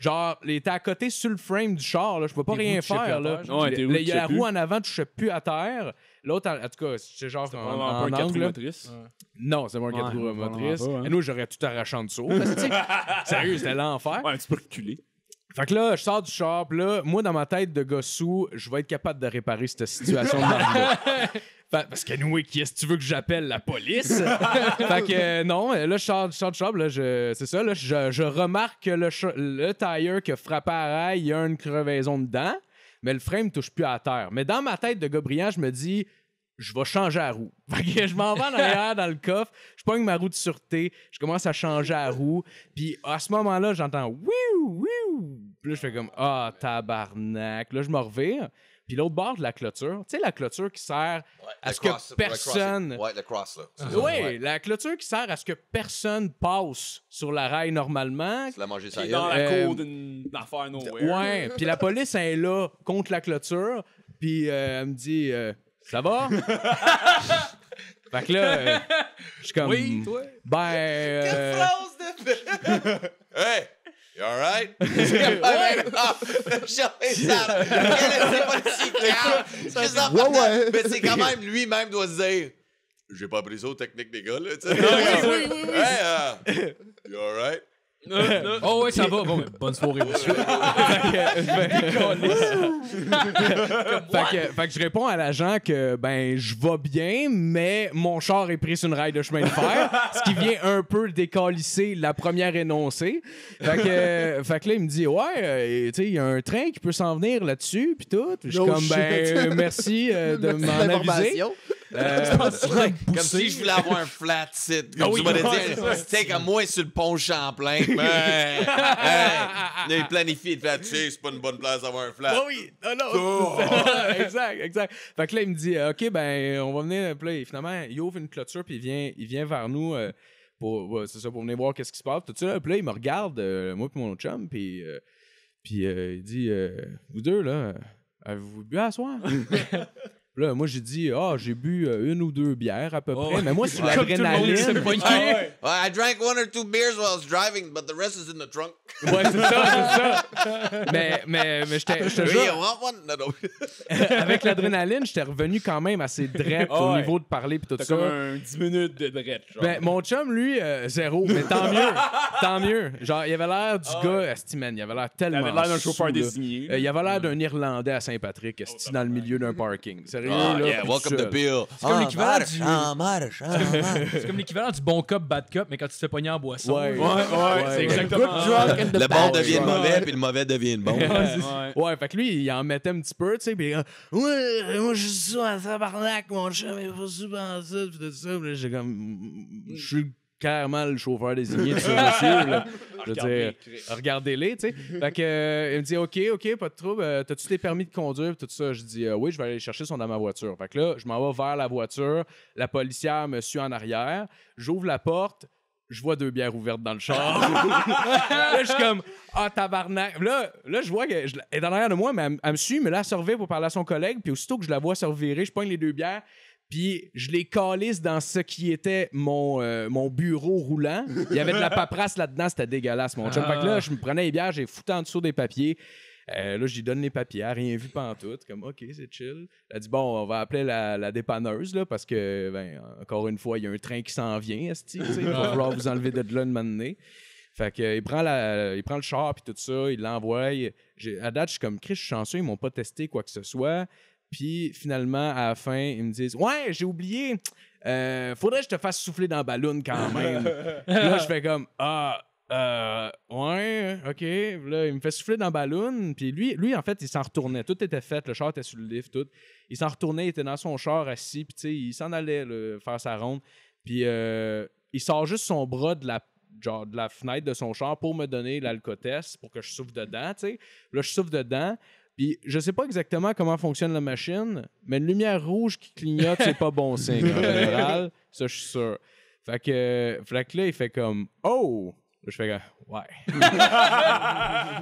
Genre, t'es à côté sur le frame du char, là. Je peux pas Tes rien roues touchaient faire, plus à là. terre, Ouais, tes roues Il y a la touchaient plus. roue en avant, tu touchais plus à terre. L'autre, en tout cas, c'est genre en Probablement pas un 4 angle, roues là. motrices. Non, c'est moi qui ai Ouais, trouvé probablement motrice. pas, hein. Et nous, j'aurais tout arraché en dessous. Parce que, tu sais, sérieux, c'était l'enfer. Ouais, un petit peu reculé. Fait que là, je sors du char, pis là, moi, dans ma tête de gars sous, je vais être capable de réparer cette situation de merde-là. Parce que nous, qui est-ce que tu veux que j'appelle la police? Fait que non, là, je sors du char, pis là, c'est ça, là, je remarque que le tire qui a frappé à la rail, il y a une crevaison dedans, mais le frame touche plus à terre. Mais dans ma tête de gars brillant, je me dis, je vais changer la roue. Fait que je m'en vais en arrière dans le coffre, je pogne ma roue de sûreté, je commence à changer la roue, puis à ce moment-là, j'entends « Wiou, wiou ». Puis là, je fais comme « Ah, tabarnak ». Là, je me revire, puis l'autre bord de la clôture, tu sais, la clôture qui sert à ce que personne... Ouais, le cross, là. Oui, la clôture qui sert à ce que personne passe sur la rail normalement. Tu l'as mangé ça Qui est dans ailleurs. la cour d'une affaire nowhere. Ouais, puis la police elle est là contre la clôture, puis elle me dit ça va? Fait que là, je suis comme Oui, toi. ben Hey! You alright? C'est quand même. Ouais. Mais c'est quand même lui-même doit se dire. J'ai pas appris ça aux techniques des gars, là, tu sais. oui. Hey, you alright? Oh, ouais, ça va. Bon, ben, bonne soirée, monsieur. Fait que je réponds à l'agent que ben je vais bien, mais mon char est pris sur une rail de chemin de fer, ce qui vient un peu décalisser la première énoncée. Fait que là il me dit ouais, tu sais il y a un train qui peut s'en venir là-dessus puis tout. Puis je suis No comme shit. ben merci de m'en aviser. L'information. Comme si je voulais avoir un flat site. Comme tu m'aurais dit, tu sais, comme moi sur le pont Champlain. Mais, il a planifié. Tu sais, c'est pas une bonne place d'avoir un flat. Ah oui, non. exact. Fait que là, il me dit, OK, ben, on va venir. Puis là, finalement, il ouvre une clôture, puis il vient vers nous c'est ça, pour venir voir qu'est-ce qui se passe. Tout ça, puis là, il me regarde, moi et mon autre chum, puis il dit vous deux, là, avez-vous bu à soir? Là, moi, j'ai dit, j'ai bu 1 ou 2 bières à peu près. Mais moi, c'est l'adrénaline. I drank 1 or 2 beers while I was driving, but the rest is in the trunk. Ouais, c'est ça. Mais je te jure, You want one? No. avec l'adrénaline, j'étais revenu quand même assez drette au niveau de parler pis tout T'as ça. comme un 10 minutes de drette, genre. Ben, mon chum, lui, 0. Mais tant mieux. Genre, il avait l'air du gars, esti, man, il avait l'air tellement T'avais l'air d'un sous, chauffeur là. désigné. Il avait l'air d'un Irlandais à Saint-Patrick, esti, dans le milieu d'un parking. Sérieux, là. Yeah, puis welcome tout to seul. Bill. C'est comme l'équivalent du... du... C'est comme l'équivalent du bon cop, bad cop, mais quand tu te fais pogner en boisson. Ouais. C'est exactement ça. Drunk and the Le bon bad devient drunk. mauvais, puis le mauvais devient bon. Ouais, fait que lui, il en mettait un petit peu, tu sais, pis moi, je suis ça à tabarnak, mon chum, il est pas super ça, pis tout ça, pis là, j'ai comme, je suis clairement le chauffeur désigné de ce monsieur, là. Je veux dire, regardez-les, tu sais. Fait que, il me dit, OK, pas de trouble, t'as-tu tes permis de conduire, pis tout ça? Je dis, oui, je vais aller chercher, sont dans ma voiture. Fait que là, je m'en vais vers la voiture, la policière me suit en arrière, j'ouvre la porte, je vois 2 bières ouvertes dans le char. Là, je suis comme, tabarnak. Là, je vois qu'elle est en arrière de moi, mais elle me suit, mais là, elle se revient pour parler à son collègue. Puis aussitôt que je la vois se revirer, je pogne les 2 bières, puis je les calisse dans ce qui était mon bureau roulant. Il y avait de la paperasse là-dedans, c'était dégueulasse, mon chum. Fait que là, je me prenais les bières, j'ai foutu en dessous des papiers. Là, je lui donne les papiers, elle a rien vu pantoute. Comme, OK, c'est chill. Elle a dit, bon, on va appeler la dépanneuse, là, parce que, ben, encore une fois, il y a un train qui s'en vient, esti, tu sais, il va falloir vous enlever de là une matinée. Fait que, il prend le char, puis tout ça, il l'envoie. À date, je suis comme, Chris, je suis chanceux, ils m'ont pas testé quoi que ce soit. Puis, finalement, à la fin, ils me disent, ouais, j'ai oublié, faudrait que je te fasse souffler dans le ballon quand même. Là, je fais comme, ouais, OK. Là, il me fait souffler dans le ballon. Puis lui, en fait, il s'en retournait. Tout était fait. Le char était sur le lift, tout. Il s'en retournait, il était dans son char assis. Puis, tu sais, il s'en allait là, faire sa ronde. Puis, il sort juste son bras de la fenêtre de son char pour me donner l'alcotest pour que je souffle dedans, tu sais. Là, je souffle dedans. Puis, je sais pas exactement comment fonctionne la machine, mais une lumière rouge qui clignote, c'est pas bon signe, en général. Ça, je suis sûr. Fait que là, il fait comme « Oh! » Je fais comme, ouais.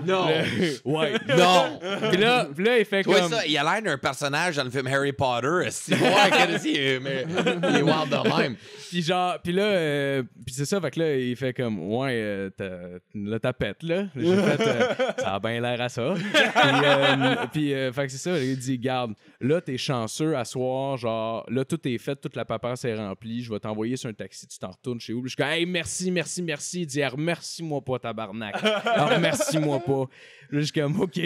Non. Ouais. Non. Puis là, il fait Tu vois comme. ça, il a l'air d'un personnage dans le film Harry Potter. C'est mais il est wild de même. Puis genre, puis là, puis c'est ça, fait que là, il fait comme, ouais, là, t'as pète, là. J'ai fait, ça a bien l'air à ça. Puis, fait que c'est ça, il dit, garde, là, t'es chanceux à soir, genre, là, tout est fait, toute la paperasse est remplie, je vais t'envoyer sur un taxi, tu t'en retournes chez où? Je suis comme, hey, merci. Il dit, remercie-moi pas, tabarnak. Remercie-moi pas. Là, je suis comme, OK,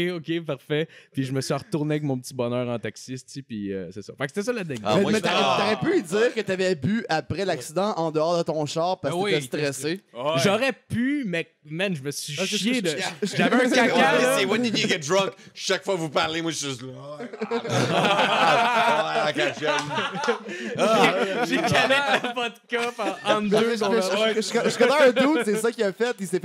parfait. Puis je me suis retourné avec mon petit bonheur en taxi, puis c'est ça. Fait que c'était ça la dingue. Mais t'aurais pu lui dire que t'avais bu après l'accident en dehors de ton char parce que t'étais stressé. J'aurais pu, mais man, je me suis chié de. J'avais un caca. Là. C'est when you get drunk. Chaque fois que vous parlez, moi, je suis juste là. J'ai calé la vodka en deux. Je connais un dude, c'est ça qu'il a fait. Il se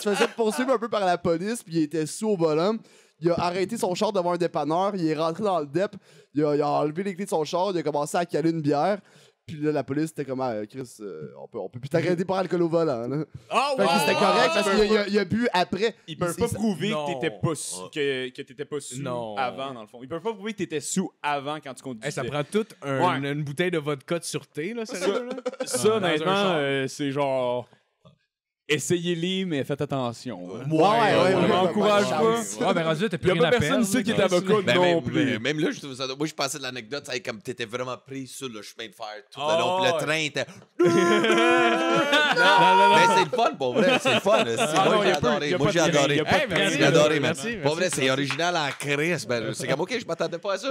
faisait poursuivre un peu par la police, puis il était sous au volant. Il a arrêté son char devant un dépanneur, il est rentré dans le dep, il a enlevé les clés de son char, il a commencé à caler une bière. Puis là, la police était comme, Chris, on peut plus t'arrêter par alcool au volant. Là. Fait que c'était correct parce qu'il a bu après. Ils peuvent pas prouver que t'étais pas sous avant, dans le fond. Ils peuvent pas prouver que t'étais sous avant quand tu conduisais. Hey, ça prend toute une bouteille de vodka de sûreté, là, sérieux, là? Ça, honnêtement, c'est genre... Essayez-les, mais faites attention. Ouais, on m'encourage pas. Ouais, ben rendu là, t'as plus Il y a rien à pas perdre. personne ici qui est avocat non plus. Même là, je trouve ça. Moi, je pensais de l'anecdote, ça, comme t'étais vraiment pris sur le chemin de fer tout le long, puis le train était. Mais c'est le fun, pour vrai, c'est le fun. Moi, j'ai adoré. J'ai adoré, man. Pour vrai, c'est original en Chris. C'est comme, OK, je m'attendais pas à ça.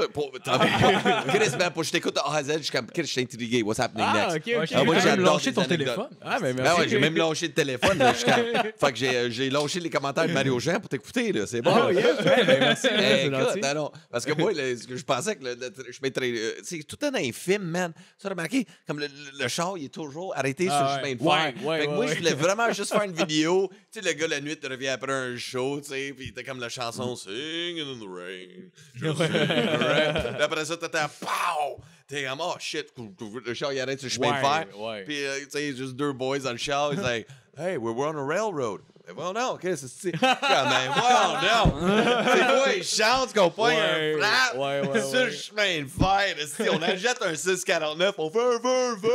Chris, pour que je t'écoute de A à Z, je suis comme, Chris, je suis intrigué. What's happening next? OK. J'ai même lâché ton téléphone. Ah, mais merci. Ouais, j'ai même lâché le téléphone. fun. Là. Fait que j'ai lâché les commentaires de Mario Jean pour t'écouter. Là. C'est bon. Oh, yes, ouais, ben, merci. Hey, c'est écoute, gentil. non, parce que moi, ce que je pensais que je mettrais. C'est tout un film, man. Tu as remarqué, comme le char, il est toujours arrêté sur le chemin de fer. Ouais, Fait que moi, ouais. je voulais vraiment juste faire une vidéo. Tu sais, le gars, la nuit, il revient après un show, tu sais, puis il était comme la chanson Sing in the rain. Just sing in the rain. Puis après ça, t'étais pow! T'es comme, oh shit, le char, il arrête sur le chemin de fer. Ouais. Puis, tu sais, juste deux boys dans le char. Ils disent, like, hey, we're on a railroad. Mais bon, non, qu'est-ce que c'est? Comme, ben, wow, non! C'est quoi, ils chantent qu'on pogne un flat sur le chemin de fer. Si on achète un 649, on fait un feu. Puis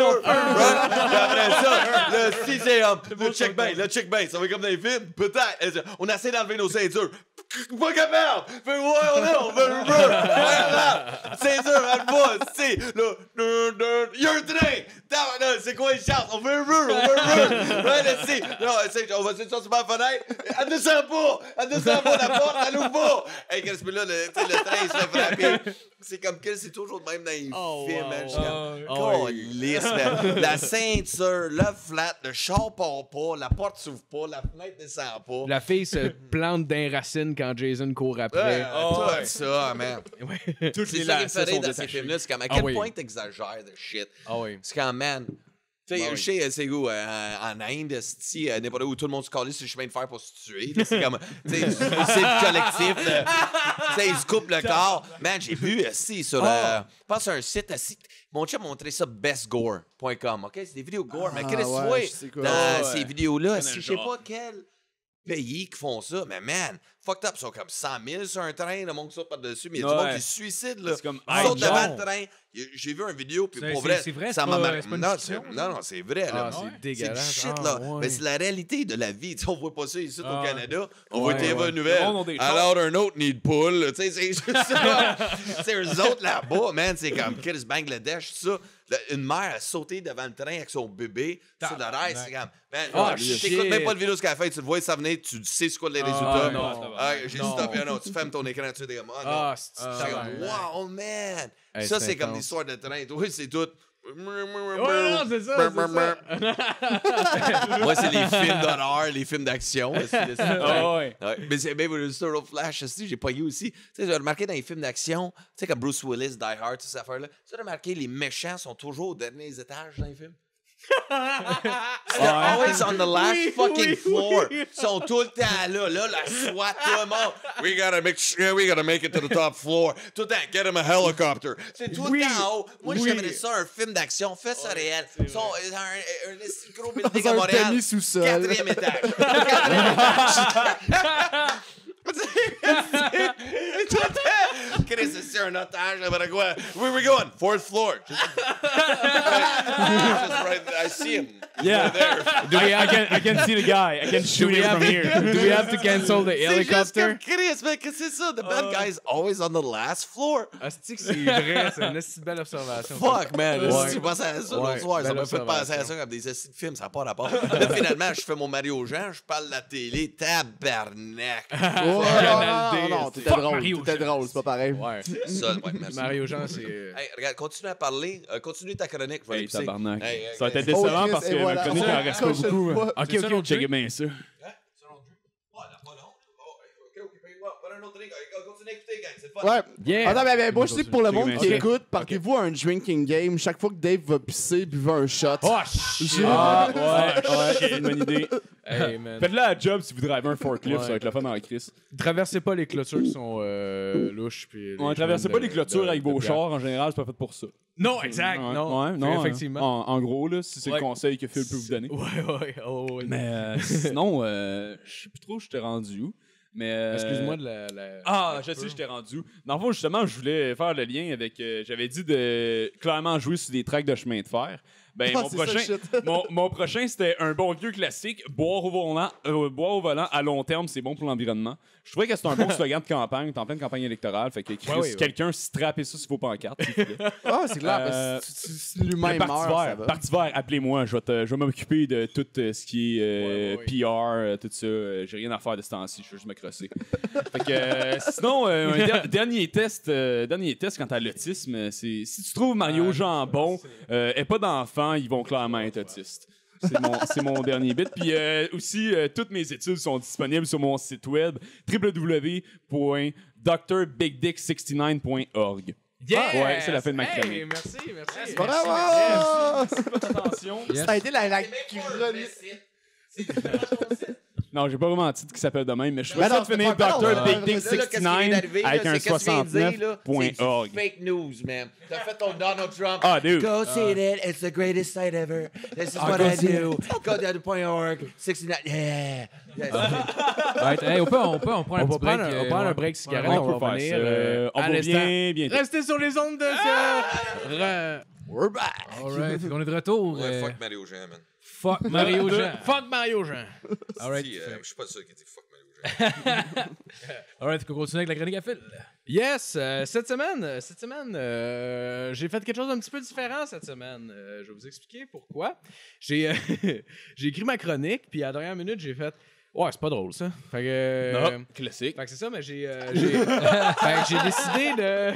après ça, si c'est le check bain, ça va comme dans les films, peut-être. On essaie d'enlever nos ceintures. Pas capable! Fait, on fait un feu! Ceinture, elle pas, c'est là, il y a un train! C'est quoi les chances? On fait un feu! Ouais, on va essayer de sortir par la fenêtre. Elle descend pas, la porte, elle ouvre pas. Hey, qu'est-ce que là, le train, il se fait frapper. C'est comme que c'est toujours le même dans les films, man. Je suis comme, lisse, man. La ceinture, le flat, le char part pas, la porte s'ouvre pas, la fenêtre descend pas. La fille se plante d'un racine quand Jason court après. Tout ça, man. Toutes C'est les ça qui me fait lacets rire sont dans ces détachés. films-là. C'est comme à Ah quel oui. point t'exagères de shit. Ah oui. C'est quand, man. Tu sais, Ah oui. je sais, c'est où, en Inde, n'importe où tout le monde se calisse sur le chemin de fer pour se tuer. là, C'est comme, tu sais, c'est le collectif. Tu sais, ils se coupent le corps. Man, j'ai vu, sur, je pense sur un site, mon chum m'a montré ça, bestgore.com. OK? C'est des vidéos gore. Mais qu'est-ce que ouais, tu je sais quoi. vois dans Ouais. ces vidéos-là? Connais Si le je sais genre. pas quel pays qui font ça, mais man, fucked up, ils sont comme 100 000 sur un train, le monde saute par-dessus, mais il y a du Ouais. monde qui se suicide, là. C'est comme, Ils sautent ah, devant non. le train. J'ai vu une vidéo, puis C'est- pour c'est- vrai, c'est vrai, ça c'est m'a pas- marqué. c'est pas une Non, fiction, non, c'est vrai, là. Ah, ouais. c'est C'est dégueulasse. du shit, Ah, là. ouais. Mais c'est la réalité de la vie. Tu sais, on voit pas ça ici Ah, au ouais. Canada. On Ouais, voit TV ouais. Nouvelles. Le monde ont des chars. Alors, un autre nid de poule. Tu sais, c'est juste ça. C'est eux autres là-bas, man. C'est comme Chris Bangladesh, ça. Une mère a sauté devant le train avec son bébé sur le reste. C'est comme, man, Ah, tu shit. t'écoutes même pas le vidéo ce qu'elle a fait. Tu le vois, ça venait, tu sais c'est quoi les résultats. non. J'ai Non. stoppé. Non, tu fermes ton écran, tu es comme, ah, non. Ah, C'est comme, wow, man! Hey, ça, c'est c'est comme intense. l'histoire de train. Oui, c'est tout. Ouais, non, c'est ça. Moi, c'est les films d'horreur, les films d'action. Ah ouais. Ouais. Mais c'est même le Star of Flash aussi, j'ai pogné aussi. Tu sais, j'ai remarqué dans les films d'action, tu sais, comme Bruce Willis, Die Hard, toutes ces affaires-là. Tu as remarqué, les méchants sont toujours aux derniers étages dans les films? They're always on the last fucking floor. Ils sont tout le temps là, la SWAT, tout le monde. We gotta make it to the top floor. Tout le temps, get him a helicopter. C'est tout le temps en haut. Moi, j'aimerais ça, un film d'action. Fais ça réel. Ils sont un gros building Dans à un Montréal. demi-sous-sol. 4e étage. Chris, c'est un otage, n'importe quoi. Where are we going? 4th floor. Just right, I see him. Yeah. There. I can see the guy. I can shoot him from here. Do we have to cancel the C'est juste helicopter? comme Chris, mais qu'est-ce que c'est ça? The bad guy's always on the last floor. Asti que c'est vrai, c'est une si belle observation. Fuck, man. Ouais. Si tu penses à ça Ouais, l'autre soir, ça belle m'a fait penser à observation. ça comme des essais de films, ça n'a pas rapport. Là, finalement, je fais mon Mario Jean, je parle de la télé, tabarnak. Non, t'étais Fuck drôle. Mario T'étais Jean. drôle, c'est pas pareil. Ouais. Ça, ouais, merci. Mario Jean, c'est. Hey, regarde, continue à parler. Continue ta chronique. Je vais aller Hey, pisser. tabarnak. Hey, Ça va être Oh, décevant Chris, parce et que voilà. ma chronique en reste pas Prochaine beaucoup. fois. Ok, checkez bien ça. Continue à écouter, gang. C'est le fun. Ouais. Yeah. Attends, mais moi, je sais que pour le monde qui Ok. écoute, partez-vous à un drinking game. Chaque fois que Dave va pisser, buvez un shot. Oh, shit. Ah, ouais, c'est une bonne idée. Hey, man. Faites-le à la job si vous drivez un forklift, Ouais. ça va être la fun dans la crise. Traversez pas les clôtures qui sont louches. Puis On traversez pas les clôtures avec vos chars, en général, c'est pas fait pour ça. Non, exact. Ouais, non, ouais, non, effectivement. En gros, là, si c'est Ouais. le conseil que Phil peut vous donner. Ouais. Oh, ouais. Mais sinon, je sais plus trop où je t'ai rendu où. Mais Excuse-moi de la. Ah, je sais, je t'ai rendu. Dans le fond, justement, je voulais faire le lien avec. J'avais dit de clairement jouer sur des tracks de chemin de fer. Ben, Ah, mon c'est ça, prochain, shit. mon prochain, c'était un bon vieux classique. Boire au volant à long terme, c'est bon pour l'environnement. Je trouvais que c'était un bon slogan de campagne. T'es en pleine campagne électorale. Fait que Chris, Ouais, ouais. quelqu'un strappez ça sur vos pancartes. s'il vous plaît. Ah, c'est clair. parce que si l'humain Le meurt, Parti ça vert, va. Parti vert, appelez-moi. Je vais m'occuper de tout ce qui est Ouais. PR, tout ça. J'ai rien à faire de ce temps-ci. Je veux juste me crosser. Fait que, sinon, un dernier test quant à l'autisme, c'est si tu trouves Mario Jambon et pas d'enfant, ils vont clairement être autistes. C'est mon dernier bit. Puis aussi, toutes mes études sont disponibles sur mon site web www.drbigdick69.org. Yeah! Ouais, c'est la fin de ma Hey, chronique. merci. Bravo! Attention. Ça a été la chronique. Non, j'ai pas vraiment un titre qui s'appelle de même, mais je Ben trouvais ça non, de finir c'est pas grave. Dr. Big Là, Dick qu'est-ce qui vient 69 d'arriver, là, avec un c'est qu'est-ce que tu viens de dire, là, c'est 69.org. fake news, man. T'as fait ton Donald Trump. Ah, dude. Go see it, it's the greatest site ever. This is what go I see do. Go to .org, 69, yeah. Ouais, hey, on prend un petit break. On prend un break cigarette, On on peut va faire revenir. ça. On à va l'instant. bien. Restez sur les ondes de ça. We're back! Alright, on est de retour. Ouais, fuck Mario Jean, man. Fuck Mario Jean. Fuck Mario Jean. Alright, Je suis pas sûr qu'il dit fuck Mario Jean. alright, on continue avec la chronique à fil. Yes, cette semaine, j'ai fait quelque chose d'un petit peu différent cette semaine. Je vais vous expliquer pourquoi. J'ai j'ai écrit ma chronique, puis à la dernière minute, j'ai fait ouais, c'est pas drôle ça. Fait que Non, classique. fait que c'est ça, mais j'ai fait que j'ai décidé de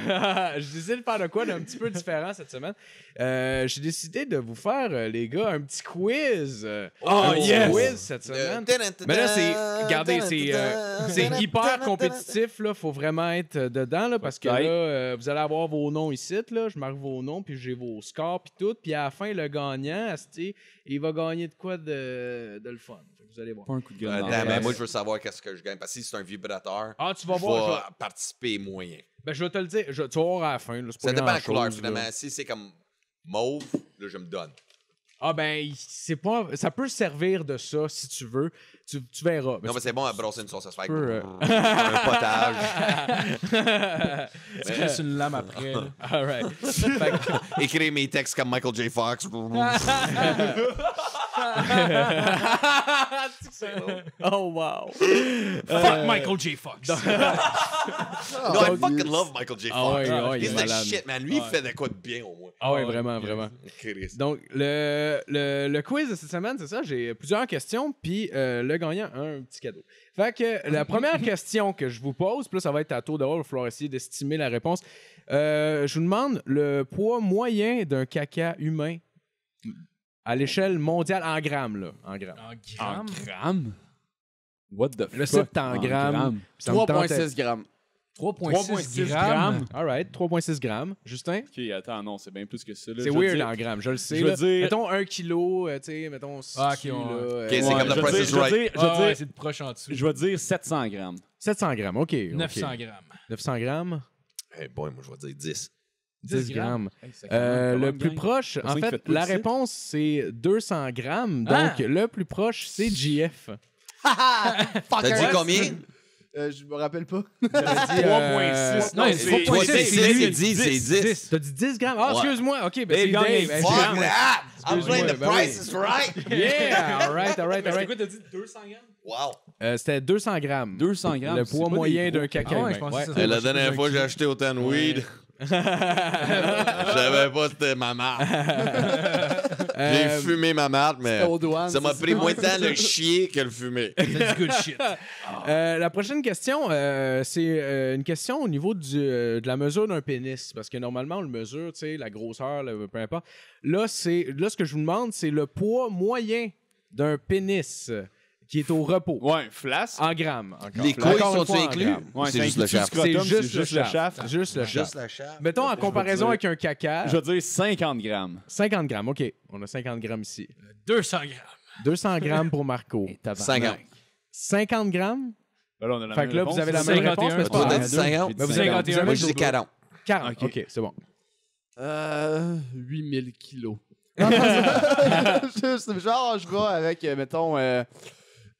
j'ai décidé de faire de quoi d'un petit peu différent cette semaine. J'ai décidé de vous faire les gars un petit quiz. Un petit yes! quiz cette semaine. Mais là, regardez, c'est hyper compétitif, là. Faut vraiment être dedans, là, parce que là, vous allez avoir vos noms ici, là. Je marque vos noms, puis j'ai vos scores, puis tout. Puis à la fin, le gagnant, asti, il va gagner de quoi de le fun. Fait que vous allez voir. Pas un coup de gueule. Mais moi, je veux savoir qu'est-ce que je gagne. Parce que si c'est un vibrateur, Ah, tu vas je voir. vais participer moyen. Ben, je vais te le dire. Tu vas voir à la fin, là. C'est pas Ça dépend de la grand-chose, couleur, là. finalement. Si c'est comme mauve, là, je me donne. Ah, ben, c'est pas. Ça peut servir de ça, si tu veux. Tu verras. Non, mais c'est bon à brosser une sauce à se faire. peux, Un potage. Tu crisses une lame après. là. All right. Fait que- Écrire mes textes comme Michael J. Fox. Oh, wow. Fuck Michael J. Fox. No, I fucking love Michael J. Fox. Ah ouais, il est He's the malade. shit, man. Lui, il fait de quoi de bien, au moins. Ah, ouais, vraiment, vraiment. Chris. Donc, le quiz de cette semaine, c'est ça. J'ai plusieurs questions, puis le gagnant a un petit cadeau. Fait que la première question que je vous pose, puis là, ça va être à tour de rôle, il va falloir essayer d'estimer la réponse. Je vous demande le poids moyen d'un caca humain à l'échelle mondiale en grammes, là. En grammes. En En grammes. grammes? What the fuck? Le site est en grammes. Puis ça me tentait- 3,6 grammes. 3,6 grammes. All right, 3,6 grammes. Justin? Ok, attends, non, c'est bien plus que ça. là. C'est Je veux weird dire- en grammes, je le sais. je veux là. dire- Mettons 1 kilo, tu sais, mettons. Ah, ok, si, ouais. là, Ok, c'est Ouais, comme The je veux Price dire- is je veux Right. dire- je veux Ah, ouais, dire- c'est de proche en dessous. Je vais dire 700 grammes. 700 grammes, OK. 900 grammes. 900 grammes, Hey boy, moi, je vais dire 10. 10 grammes. Hey, ça commence Le quand plus même, proche, Pour en ça qu'il fait, fait pas la ici. réponse, c'est 200 grammes. Ah! Donc, le plus proche, c'est GF. T'as dit combien? Je me rappelle pas. 3,6. Non, Non, c'est c'est 3,6, c'est lui. 10, c'est 10. T'as dit 10 grammes? Ah, Ouais. excuse-moi. OK, ben Eh, c'est gagne, Dave. fuck Fuck Excuse-moi. that! I'm playing The ben Price oui. is Right! Yeah! All right, all right, all right. t'as dit 200 grammes? Wow. C'était 200 grammes. 200 grammes. Le c'est poids pas moyen des d'un gros- caca Ah ouais, humain. je pensais Ouais. que c'était- La dernière fois que j'ai acheté autant de weed, je savais pas c'était ma marque. J'ai fumé ma marque, mais Aux douanes, ça m'a c'est pris moins de temps le chier que le fumer. C'est du good shit. La prochaine question, c'est une question au niveau de la mesure d'un pénis. Parce que normalement, on le mesure, tu sais, la grosseur, peu importe. Là, ce que je vous demande, c'est le poids moyen d'un pénis qui est au repos. Ouais, flasque. En grammes. Encore. Les couilles Encore une sont-tu fois, en inclus? grammes. Ouais, C'est juste le shaft. C'est scrotum, juste le shaft. shaft. Juste le Juste shaft. la chair. Mettons en comparaison avec un caca, Je vais dire 50 grammes. 50 grammes. OK, on a 50 grammes ici. 200 grammes. 200 grammes pour Marco. 50. 50 grammes? Ben là, on a la Fait même que là, réponse. vous avez la même 51. réponse, mais c'est Toi, pas t'as grave. dit 50? J'ai dit Ben, vous 50. avez- Moi, je dis 40. 40. Ok. OK, c'est bon. 8000 kilos. Genre, je vais avec, mettons,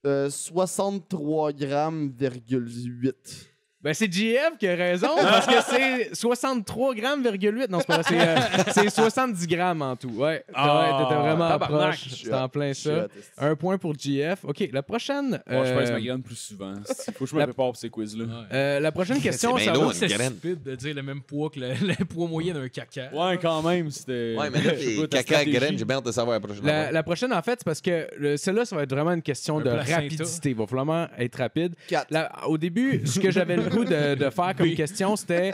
63 grammes,8. Ben, c'est GF qui a raison, parce que c'est 63 grammes,8. Non, c'est pas vrai, c'est 70 grammes en tout. Ouais, t'étais vraiment tabarnak. proche. C'était en plein ça. Un point pour GF. OK, la prochaine... Bon, je pèse ma graine plus souvent. Il faut que je me prépare pour ces quiz-là. la prochaine question, bien ça lourd, va... une C'est graine. stupide de dire le même poids que le poids moyen d'un caca. Ouais, quand même, c'était... Ouais, mais là, Je sais les pas, ta caca stratégie. graines, j'ai bien hâte de savoir la prochaine La, fois. la prochaine, en fait, c'est parce que celle-là, ça va être vraiment une question Un de placenta. rapidité. Il va vraiment être rapide. 4. Au début, ce que j'avais goût de faire comme question, c'était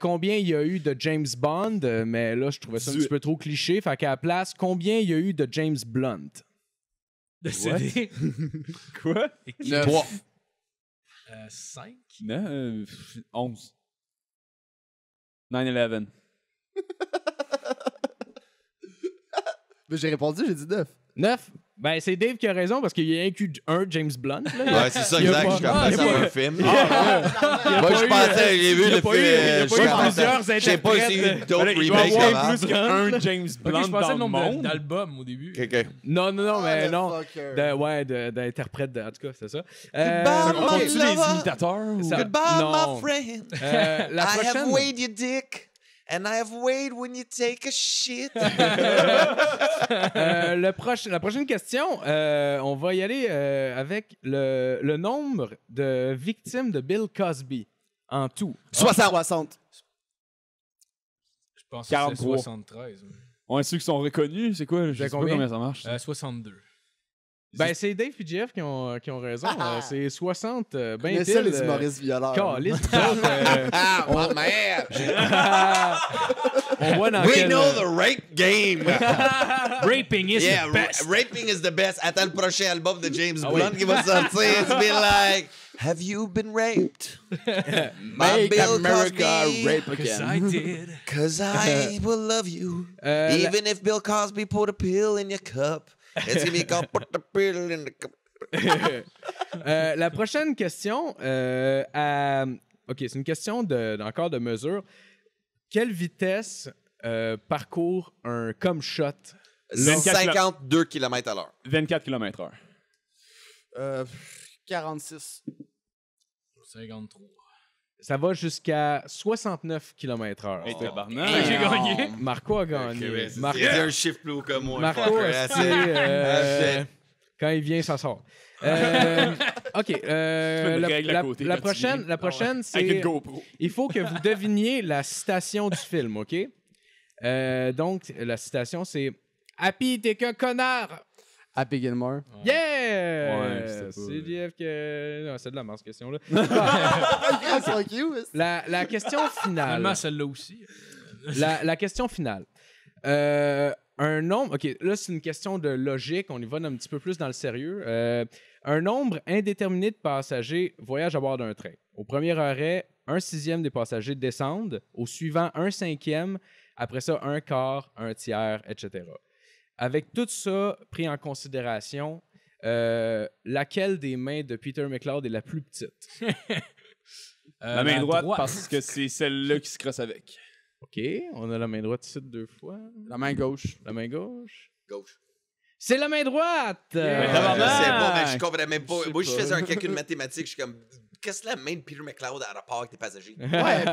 combien il y a eu de James Bond, mais là, je trouvais ça un petit peu trop cliché. Fait qu'à la place, combien il y a eu de James Blunt? Décédé. Quoi? 3. 5. Non, 11. 9/11. Mais j'ai répondu, j'ai dit 9. 9? Ben, c'est Dave qui a raison parce qu'il y a inclus un James Blunt. Là. Ouais, c'est ça, Il y a exact. pas- Je suis comme il y a ça, pas- un film. Il y a Moi, pas je eu, pensais, j'ai vu il y a le pas eu- il y a film. pas eu plusieurs J'ai pas essayé interprètes. d'autres Il doit y remakes avoir avant. plus qu'un James Ok, Blunt je pensais dans le le nombre monde. d'albums au début. OK. Non, mais le non. fucker. D'interprètes, en tout cas, c'est ça. Goodbye, On my continue lover. les imitateurs? Ou... Ça- Goodbye, non. my friend. La I have prochaine. weighed your dick. And I have weighed when you take a shit. La prochaine question, on va y aller avec le nombre de victimes de Bill Cosby en tout. 60. Je pense que c'est 43. 73. On est ceux qui sont reconnus, c'est quoi? Je sais pas combien? combien ça marche. 62. Ben, c'est Dave et Jeff qui ont raison. C'est 60. Ben, Mais ça, les humoristes violeurs. Caliste, nous autres, Ah, my man. on voit dans We quel... know the rape game. Raping is Yeah, the best. raping is the best. Attends le prochain album de James Ah oui. Blunt qui va sortir. It's been like, have you been raped? By Make Bill America Cosby. rape Because again. I did. Cause I will love you. Even if Bill Cosby put a pill in your cup. It's gonna be called put the pill in the cup. La prochaine question, OK, c'est une question encore de mesure. Quelle vitesse parcourt un cum shot? 52 km à l'heure. 24 km/h. 46. 53. Ça va jusqu'à 69 km/h. Hey, tabarnak. J'ai gagné. Marco a gagné. Marco, C'est un chiffre plus haut que moi. Marco, fucker. c'est, quand il vient, ça sort. OK. une règle à côté La quand tu viens. prochaine, Avec c'est... une GoPro. Il faut que vous deviniez la citation du film, OK? Donc, la citation, c'est « Happy, t'es qu'un connard! Happy Gilmore. Yeah! Ouais, c'était pas- C'est Jeff que... Non, c'est de la marche, cette question-là. Fuck you. La question finale. Finalement, celle-là aussi. La question finale. Un nombre... OK, là, c'est une question de logique. On y va un petit peu plus dans le sérieux. Un nombre indéterminé de passagers voyagent à bord d'un train. Au premier arrêt, 1/6 des passagers descendent. Au suivant, 1/5. Après ça, 1/4, 1/3, etc. Avec tout ça pris en considération, laquelle des mains de Peter McLeod est la plus petite? La main droite, parce que c'est celle-là qui se crosse avec. OK, on a la main droite ici 2 fois. La main gauche. La main gauche. Gauche. C'est la main droite! Je tabarnak! sais pas, mais je comprends même pas. Je sais Moi, je pas. faisais un calcul mathématique. Je suis comme, qu'est-ce que la main de Peter McLeod a rapport avec tes passagers? Ouais,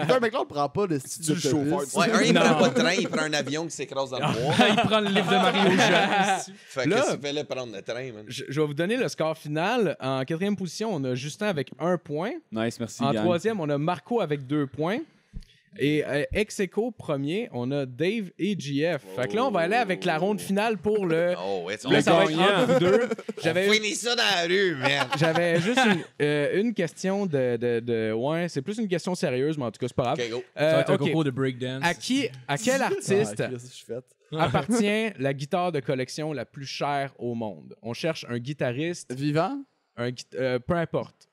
Peter McLeod prend pas le style C'est de le chauffeur du- Ouais, un, il Non. prend pas de train, il prend un avion qui s'écrase dans le bois. Il prend le livre de Mario Jean. Fait que Là- qu'est-ce qu'il fait là, prendre le train, man? Je vais vous donner le score final. En 4e position, on a Justin avec 1 point. Nice, merci. En gang. 3e, on a Marco avec 2 points. Et ex aequo, premier, on a Dave et JF. Fait que là, on va aller avec la ronde finale pour le... Oh, ouais, Là, ça va être gagnant. entre vous deux. On finit ça dans la rue, man. J'avais juste une question de... Ouais, c'est plus une question sérieuse, mais en tout cas, c'est pas grave. OK, go. Ça va être un OK. concours de breakdance. À quel artiste Ah, Chris, je suis fait. appartient la guitare de collection la plus chère au monde? On cherche un guitariste, Vivant? peu importe.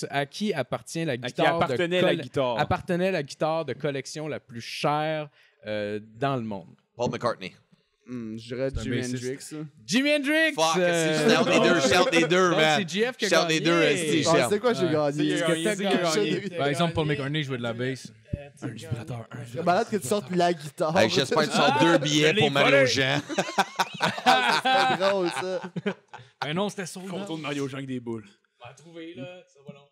À qui appartient la À qui guitare appartenait la guitare. appartenait la guitare de collection la plus chère dans le monde? Paul McCartney. Je dirais C'est un Jimi bassiste. Hendrix. ça. Jimi Hendrix! Fuck, je shout les deux, je shout les deux, Donc, man. c'est JF qui a Shout les gagné. deux, esti, Ah, c'est quoi, j'ai gagné? C'est gagné, c'est gagné. Par exemple, Paul McCartney jouait de la bass. C'est malade que tu sortes la guitare. Hey, j'espère que tu sors 2 billets pour Mario Jean. C'est drôle, ça. Ben non, c'était son Contour de Mario Jean avec des boules. On va trouver, là. Ça va long.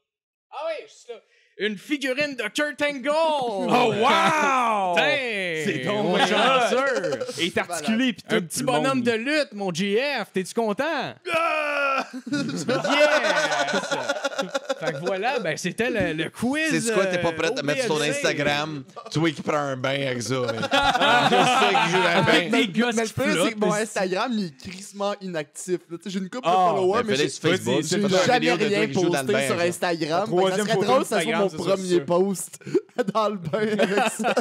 Ah oui, juste là. Une figurine de Kurt Angle! Oh, wow! C'est donc mon bien chanceux! Et est articulé, pis tout. Un petit bonhomme de lutte, mon GF! T'es-tu content? Yes! Fait que voilà, ben c'était le quiz. C'est quoi, t'es pas prête à mettre sur ton OBLC. Instagram? Toi qui prends un bain avec ça. Man. Je sais que j'ai un bain. Des gosses Mais le qui pire, c'est flottent. que mon Instagram, il est crissement inactif. là. Tu sais, j'ai une couple de Ah, followers, mais fais-les j'ai sur Facebook. j'ai pas une jamais vidéo de toi rien qui joue dans le posté bain, sur genre. Instagram. Ta troisième Ça serait photo drôle que ça soit Instagram, mon c'est ça, premier c'est sûr. post dans le bain avec ça.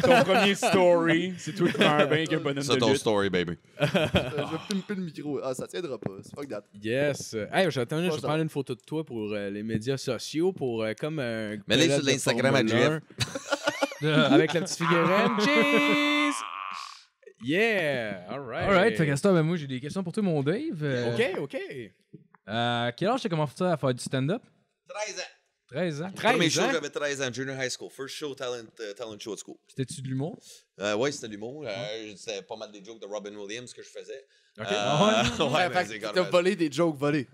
Ton premier story, c'est toi qui prends un bain avec un bonhomme C'est de ton lutte. story, baby. Je vais pimper le micro. Ah, ça tiendra pas. C'est fuck that. Yes. Hey, j'attends, je vais ça. prendre une photo de toi pour les médias sociaux, pour comme un. Mais là, pilote sur de l'Instagram à Formule Jeff. 1, Avec la petite figurine. Cheese! Yeah! Alright. Alright, fait qu'à ce temps, ben, moi, j'ai des questions pour toi, mon Dave. OK. À quel âge t'as commencé à faire du stand-up? 13 ans. 13 ans. Premier show, ans? j'avais 13 ans, junior high school. First show, talent show at school. C'était-tu de l'humour? Ouais, c'était l'humour. C'était pas mal des jokes de Robin Williams que je faisais. OK. Ouais, mais Fait c'est que quand t'as même. volé des jokes volés.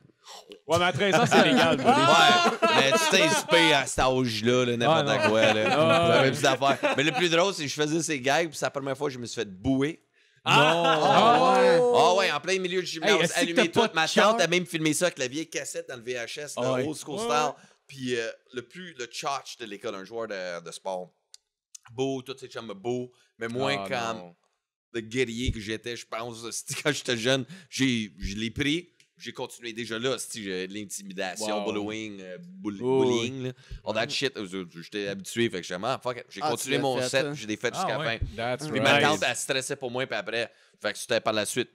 Ouais, mais à 13 ans, c'est légal. Ouais, mais tu t'inspires à cet âge-là, là, n'importe Ah, non. quoi. Là. Ah, J'avais ouais. plus d'affaires. Mais le plus drôle, c'est que je faisais ces gags, puis c'est la première fois que je me suis fait bouer. Ah ouais. Ah ouais, en plein milieu du gymnase, Hey, est-ce que allumé t'as pas tout. de Ma cœur? tante a même filmé ça avec la vieille cassette dans le VHS, Ah ouais. le old school style. Puis le tchatch de l'école, un joueur de sport. Beau, tous ces chums beaux, mais moins Ah, comme non. le guerrier que j'étais, je pense. C'était quand j'étais jeune, je l'ai pris. J'ai continué déjà là, j'ai de l'intimidation, Wow. bullying, Oh, bullying, là. All that shit. J'étais habitué, fait que j'étais fuck it. J'ai Ah, continué tu l'as mon fait, set, hein. puis j'ai des fait Ah, jusqu'à la ouais. fin. That's Puis right. ma tante, elle stressait pour moi, puis après, fait que c'était par la suite.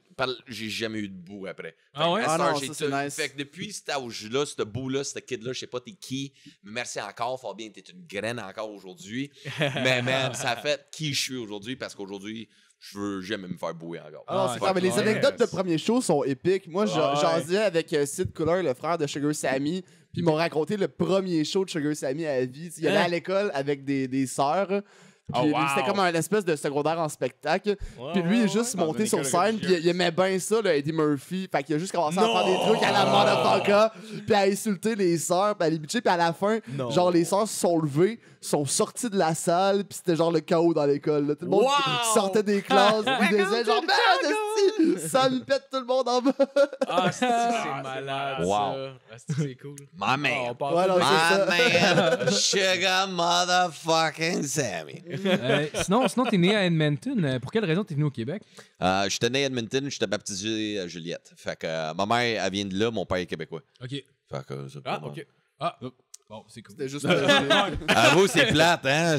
J'ai jamais eu de bout après. Fait Ah que ouais? à Ah cette heure, non, j'ai ça, c'est tout- nice. Fait que depuis cet âge-là, ce bout-là, ce kid-là, je sais pas t'es qui, mais merci encore, Fabien, t'es une graine encore aujourd'hui. Mais man, ça a fait qui je suis aujourd'hui, parce qu'aujourd'hui, je veux jamais me faire bouer encore. Ah non, c'est ouais. clair, mais les Ouais. anecdotes de premier show sont épiques. Moi, j'en Ouais. disais avec Sid Cooler, le frère de Sugar Sammy, puis ils m'ont raconté le premier show de Sugar Sammy à la vie. Il allait à l'école avec des sœurs. Puis Oh, lui, wow. c'était comme un espèce de secondaire en spectacle. Puis lui, il est juste monté sur scène, puis il aimait bien ça, là, Eddie Murphy. Fait qu'il a juste commencé à faire des trucs à la motherfucker, puis à insulter les sœurs, puis à les bitcher, puis à la fin, Non. genre, les sœurs se sont levées, sont sorties de la salle, puis c'était genre le chaos dans l'école. là. Tout le monde sortait des classes, puis disait genre, merde, esti, ça me pète tout le monde en bas. Ah, c'est malade. Wow. Ça. Ah, c'est cool. My Ah, man. on parle Ouais, pas non, de- My man. Sugar motherfucking Sammy. Sinon, t'es né à Edmonton. Pour quelle raison t'es venu au Québec? J'étais né à Edmonton, j'étais baptisé à Juliette. Fait que ma mère, elle vient de là, mon père est québécois. OK. Fait que c'est Ah, pas mal. OK. Ah, bon, c'est cool. C'était juste. À vous, c'est plate, hein?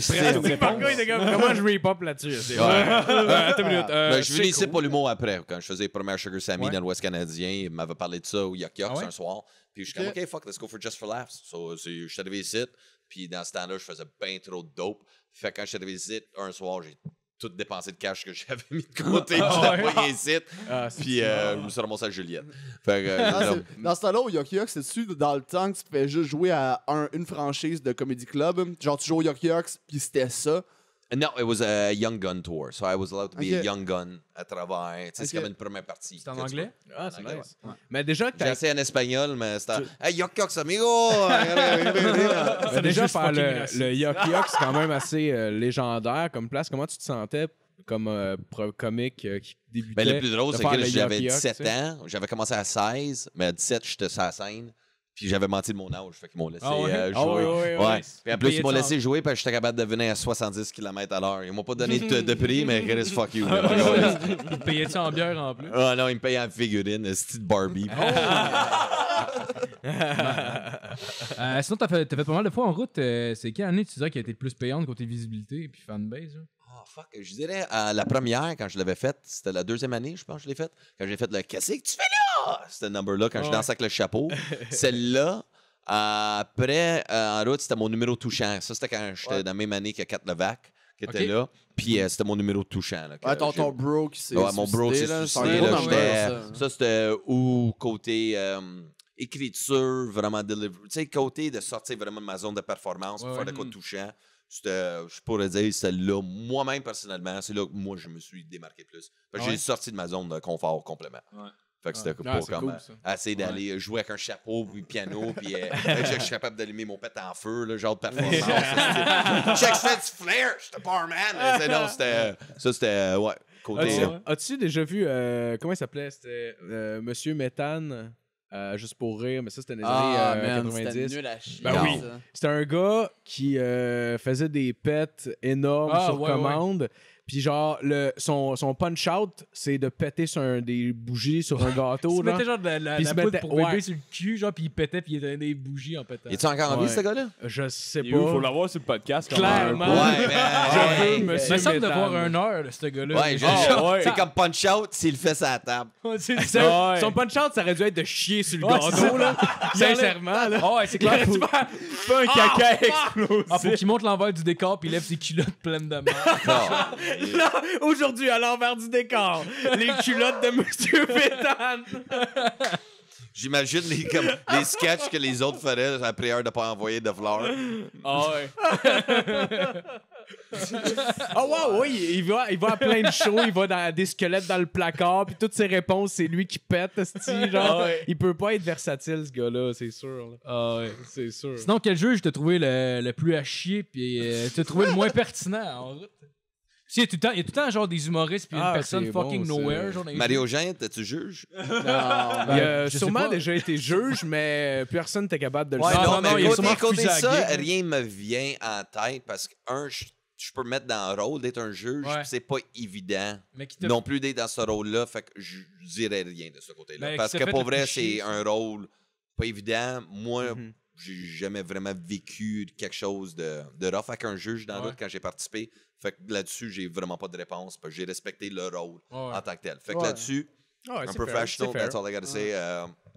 Marco, il était comme, comment je re-pop là-dessus? C'est Ouais. Attends une minute. Ben, je suis venu c'est ici cool. pour l'humour après. Quand je faisais les premières Sugar Sammy Ouais. dans l'Ouest canadien, il m'avait parlé de ça au Yuck Yucks Ah ouais? un soir. Puis je suis comme, OK, fuck, let's go for Just for Laughs. So, je suis arrivé ici. Puis dans ce temps-là, je faisais bien trop de dope. Fait que quand je suis arrivé ici, un soir, j'ai tout dépensé de cash que j'avais mis de côté. Puis je l'ai envoyé ici. Ah, c'est- Puis je me suis ramassé à Juliette. Fait que, Ah, dans ce temps-là, au Yuck Yucks, c'est-tu dans le temps que tu pouvais juste jouer à une franchise de Comedy Club? Genre, tu joues au Yuck Yucks, puis c'était ça. No, it was a Young Gun tour. So I was allowed to be a Ok. Young Gun à travers. Tu sais, c'est Ok. comme une première partie. C'est en que tu anglais? peux- Ah, c'est anglais, nice. Mais déjà que J'ai t'as essayé en espagnol, mais c'était. Hey, Yuck Yucks, amigo! mais déjà juste faire fucking le raciste. Yuck Yuck, c'est quand même assez légendaire comme place. Comment tu te sentais comme comique qui débutait? Ben, le plus drôle, de c'est faire que le j'avais Yuck Yuck, 17 tu sais? ans. J'avais commencé à 16, mais à 17, j'étais sur la scène. Puis j'avais menti de mon âge. Fait qu'ils m'ont laissé Ah ouais? jouer. Ah ouais. Puis en plus, ils m'ont Payais-tu laissé jouer parce que j'étais capable de venir à 70 km/h. Ils m'ont pas donné de prix, mais Chris, fuck you. Il payait-tu en bière en plus? Ah non, ils me payaient en figurine, un style Barbie. Sinon, t'as fait pas mal de fois en route. C'est quelle année tu dirais qui a été le plus payante côté visibilité et puis fanbase? Là? Oh, fuck. Je dirais, la première, quand je l'avais faite, c'était la deuxième année, je pense que je l'ai faite. Quand j'ai fait le Qu'est-ce que tu fais là? C'était le number-là, quand je dansais avec le chapeau. Celle-là, après, en route, c'était mon numéro touchant. Ça, c'était quand j'étais dans la même année que Kat Levac, qui était Ok. là. Puis c'était mon numéro touchant. Là, que Ouais, ton j'ai- bro qui s'est Ouais, mon bro s'est là, c'est un suicidé. gros Là, number, j'étais- ça. ça, c'était ou côté écriture, vraiment delivery. Tu sais, côté de sortir vraiment de ma zone de performance pour Ouais, faire de quoi de touchant. C'était, je pourrais dire, c'est là, moi-même personnellement, c'est là que moi, je me suis démarqué plus. Fait que Ouais. j'ai sorti de ma zone de confort complètement. Ouais. Fait que c'était Ah, pas c'est comme cool, ça. essayer d'aller jouer avec un chapeau, puis piano, puis je suis capable d'allumer mon pet en feu, le genre de performance. Check cette flair, j'étais pas un man. Non, c'était, ça c'était, ouais, côté. As-tu déjà vu, comment il s'appelait? C'était Monsieur Méthane. Juste pour rire, mais ça, c'était dans les Ah, années man, 90. c'était nul à chier. Ben oui. ça. C'était un gars qui faisait des pets énormes sur commande. Puis genre, son punch-out, c'est de péter sur des bougies sur un gâteau. Il se genre. mettait genre de la Puis il se poudre mettait- pour bébé ouais. sur le cul, genre, puis il pétait, puis il donnait des bougies en pétant. Es-tu encore en vie, Ouais. ce gars-là? Je sais Il faut pas. l'avoir sur le podcast. comme Clairement. un- Ouais, mais. Je veux, Il monsieur me semble de Méthane. voir un heure, là, ce gars-là. Ouais, Ah, ouais. c'est comme punch-out s'il le fait sur la table. C'est Ça, Ouais. Son punch-out, ça aurait dû être de chier sur le Ouais, gâteau, c'est ça. là. Sincèrement, là. Ah ouais, c'est clair. Faut... Pas un caca explosif. Ah, faut qu'il monte l'envers du décor, puis il lève ses culottes pleines de merde. Là, aujourd'hui, à l'envers du décor, les culottes de Monsieur Pétane. J'imagine les sketchs que les autres feraient à la prière de ne pas envoyer de fleurs. Ah ouais. Ah wow, oui, il va à plein de shows, il va dans des squelettes dans le placard, puis toutes ses réponses, c'est lui qui pète, esti, genre. Ah ouais. Il peut pas être versatile, ce gars-là, c'est sûr. là. Ah ouais. C'est sûr. Sinon, quel juge t'as trouvé le plus à chier, puis t'as trouvé le moins pertinent en route? Tu sais, il y a tout le temps genre des humoristes, puis une Ah, personne c'est fucking bon, nowhere. c'est- Genre, dans les Mario Jean, tu juges? Non, Il a je sais sûrement pas. déjà été juge, mais personne n'était capable de le Ouais, faire. non, mais il a côté, sûrement côté refusé ça, la gig, là. rien me vient en tête parce que, je peux me mettre dans le rôle d'être un juge, Ouais. puis c'est pas évident Mais qui t'a- non plus d'être dans ce rôle-là, fait que je dirais rien de ce côté-là. Ben, parce qui que t'a fait pour le vrai, plus chier, c'est un rôle pas évident. Moi, Mhm. j'ai jamais vraiment vécu quelque chose de rough avec un juge dans la Ouais. route quand j'ai participé. Fait que là-dessus, j'ai vraiment pas de réponse, parce que j'ai respecté le rôle Ouais. en tant que tel. Fait que Ouais. là-dessus, Ah ouais, un c'est professional, fair, that's all I gotta say.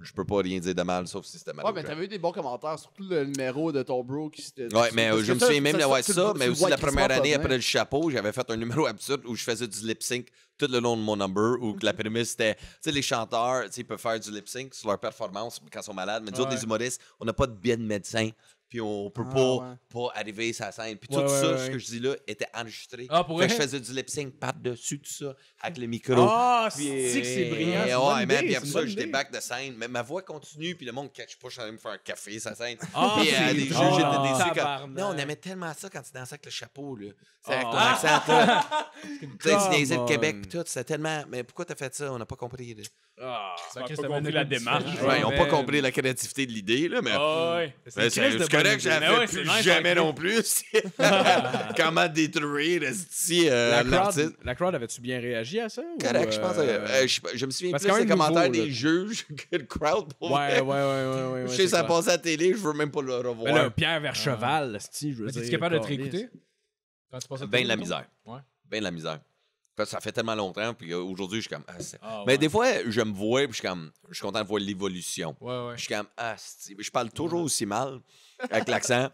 Je peux pas rien dire de mal, sauf si c'était mal. Ouais, mais t'avais eu des bons commentaires, surtout le numéro de ton bro qui s'était. Ouais, mais parce je que me souviens même d'avoir tu ça, le mais vois aussi la crissement première pas année bien. après le chapeau, j'avais fait un numéro absurde où je faisais du lip sync tout le long de mon number, où que la prémisse c'était, tu sais, les chanteurs, tu sais, ils peuvent faire du lip sync sur leur performance quand ils sont malades, mais nous autres, Ouais. les humoristes, on n'a pas de billet de médecin, puis on peut pas arriver sur la scène. Puis tout Ouais, ça, ouais, ce ouais. que je dis là, était enregistré. Ah, pour Fait que vrai? je faisais du lip sync par-dessus tout ça, avec le micro. Ah, Puis, c'est que c'est brillant. ouais, c'est une bonne man, idée, puis c'est après une ça, bonne j'étais idée. back de scène, mais ma voix continue, puis le monde catch pas, je suis allé me faire un café, sa scène. Ah, puis c'est des juges drôle. étaient déçus. Tabarnak. Non, on aimait tellement ça quand tu dansais avec le chapeau, là. C'est avec ton Ah. accent, toi. Tu sais, tu niaisais Come le Québec, on. puis tout, c'était tellement. Mais pourquoi t'as fait ça? On n'a pas compris. Là. Ah, On a Chris, pas t'avais compris une la écoute démarche. différente. Ouais, ils n'ont man. pas compris la créativité de l'idée, là, mais. Ah ouais. Mais une crise de c'est correct, bonne j'avais idée. Mais ouais, fait c'est plus nice, jamais avec non plus. Comment détruire ici l'artiste? la crowd avait-tu bien réagi à ça? Correct, je pense. Je me souviens parce plus que des quand même commentaires nouveau, là. des juges que le crowd. Pour Ouais, vrai. ouais. Je sais, ça passe à la télé, je veux même pas le revoir. Mais là, Pierre Vercheval, je veux Mais dire. t'es capable de te câlisse. réécouter? Quand tu passes à Ben de la télé, misère. Ouais. Ben de la misère. Parce que ça fait tellement longtemps, puis aujourd'hui, je suis comme. Ah, Mais ouais. des fois, je me vois, puis je suis content de voir l'évolution. Ouais, ouais. Je suis comme, je parle toujours aussi mal, avec l'accent.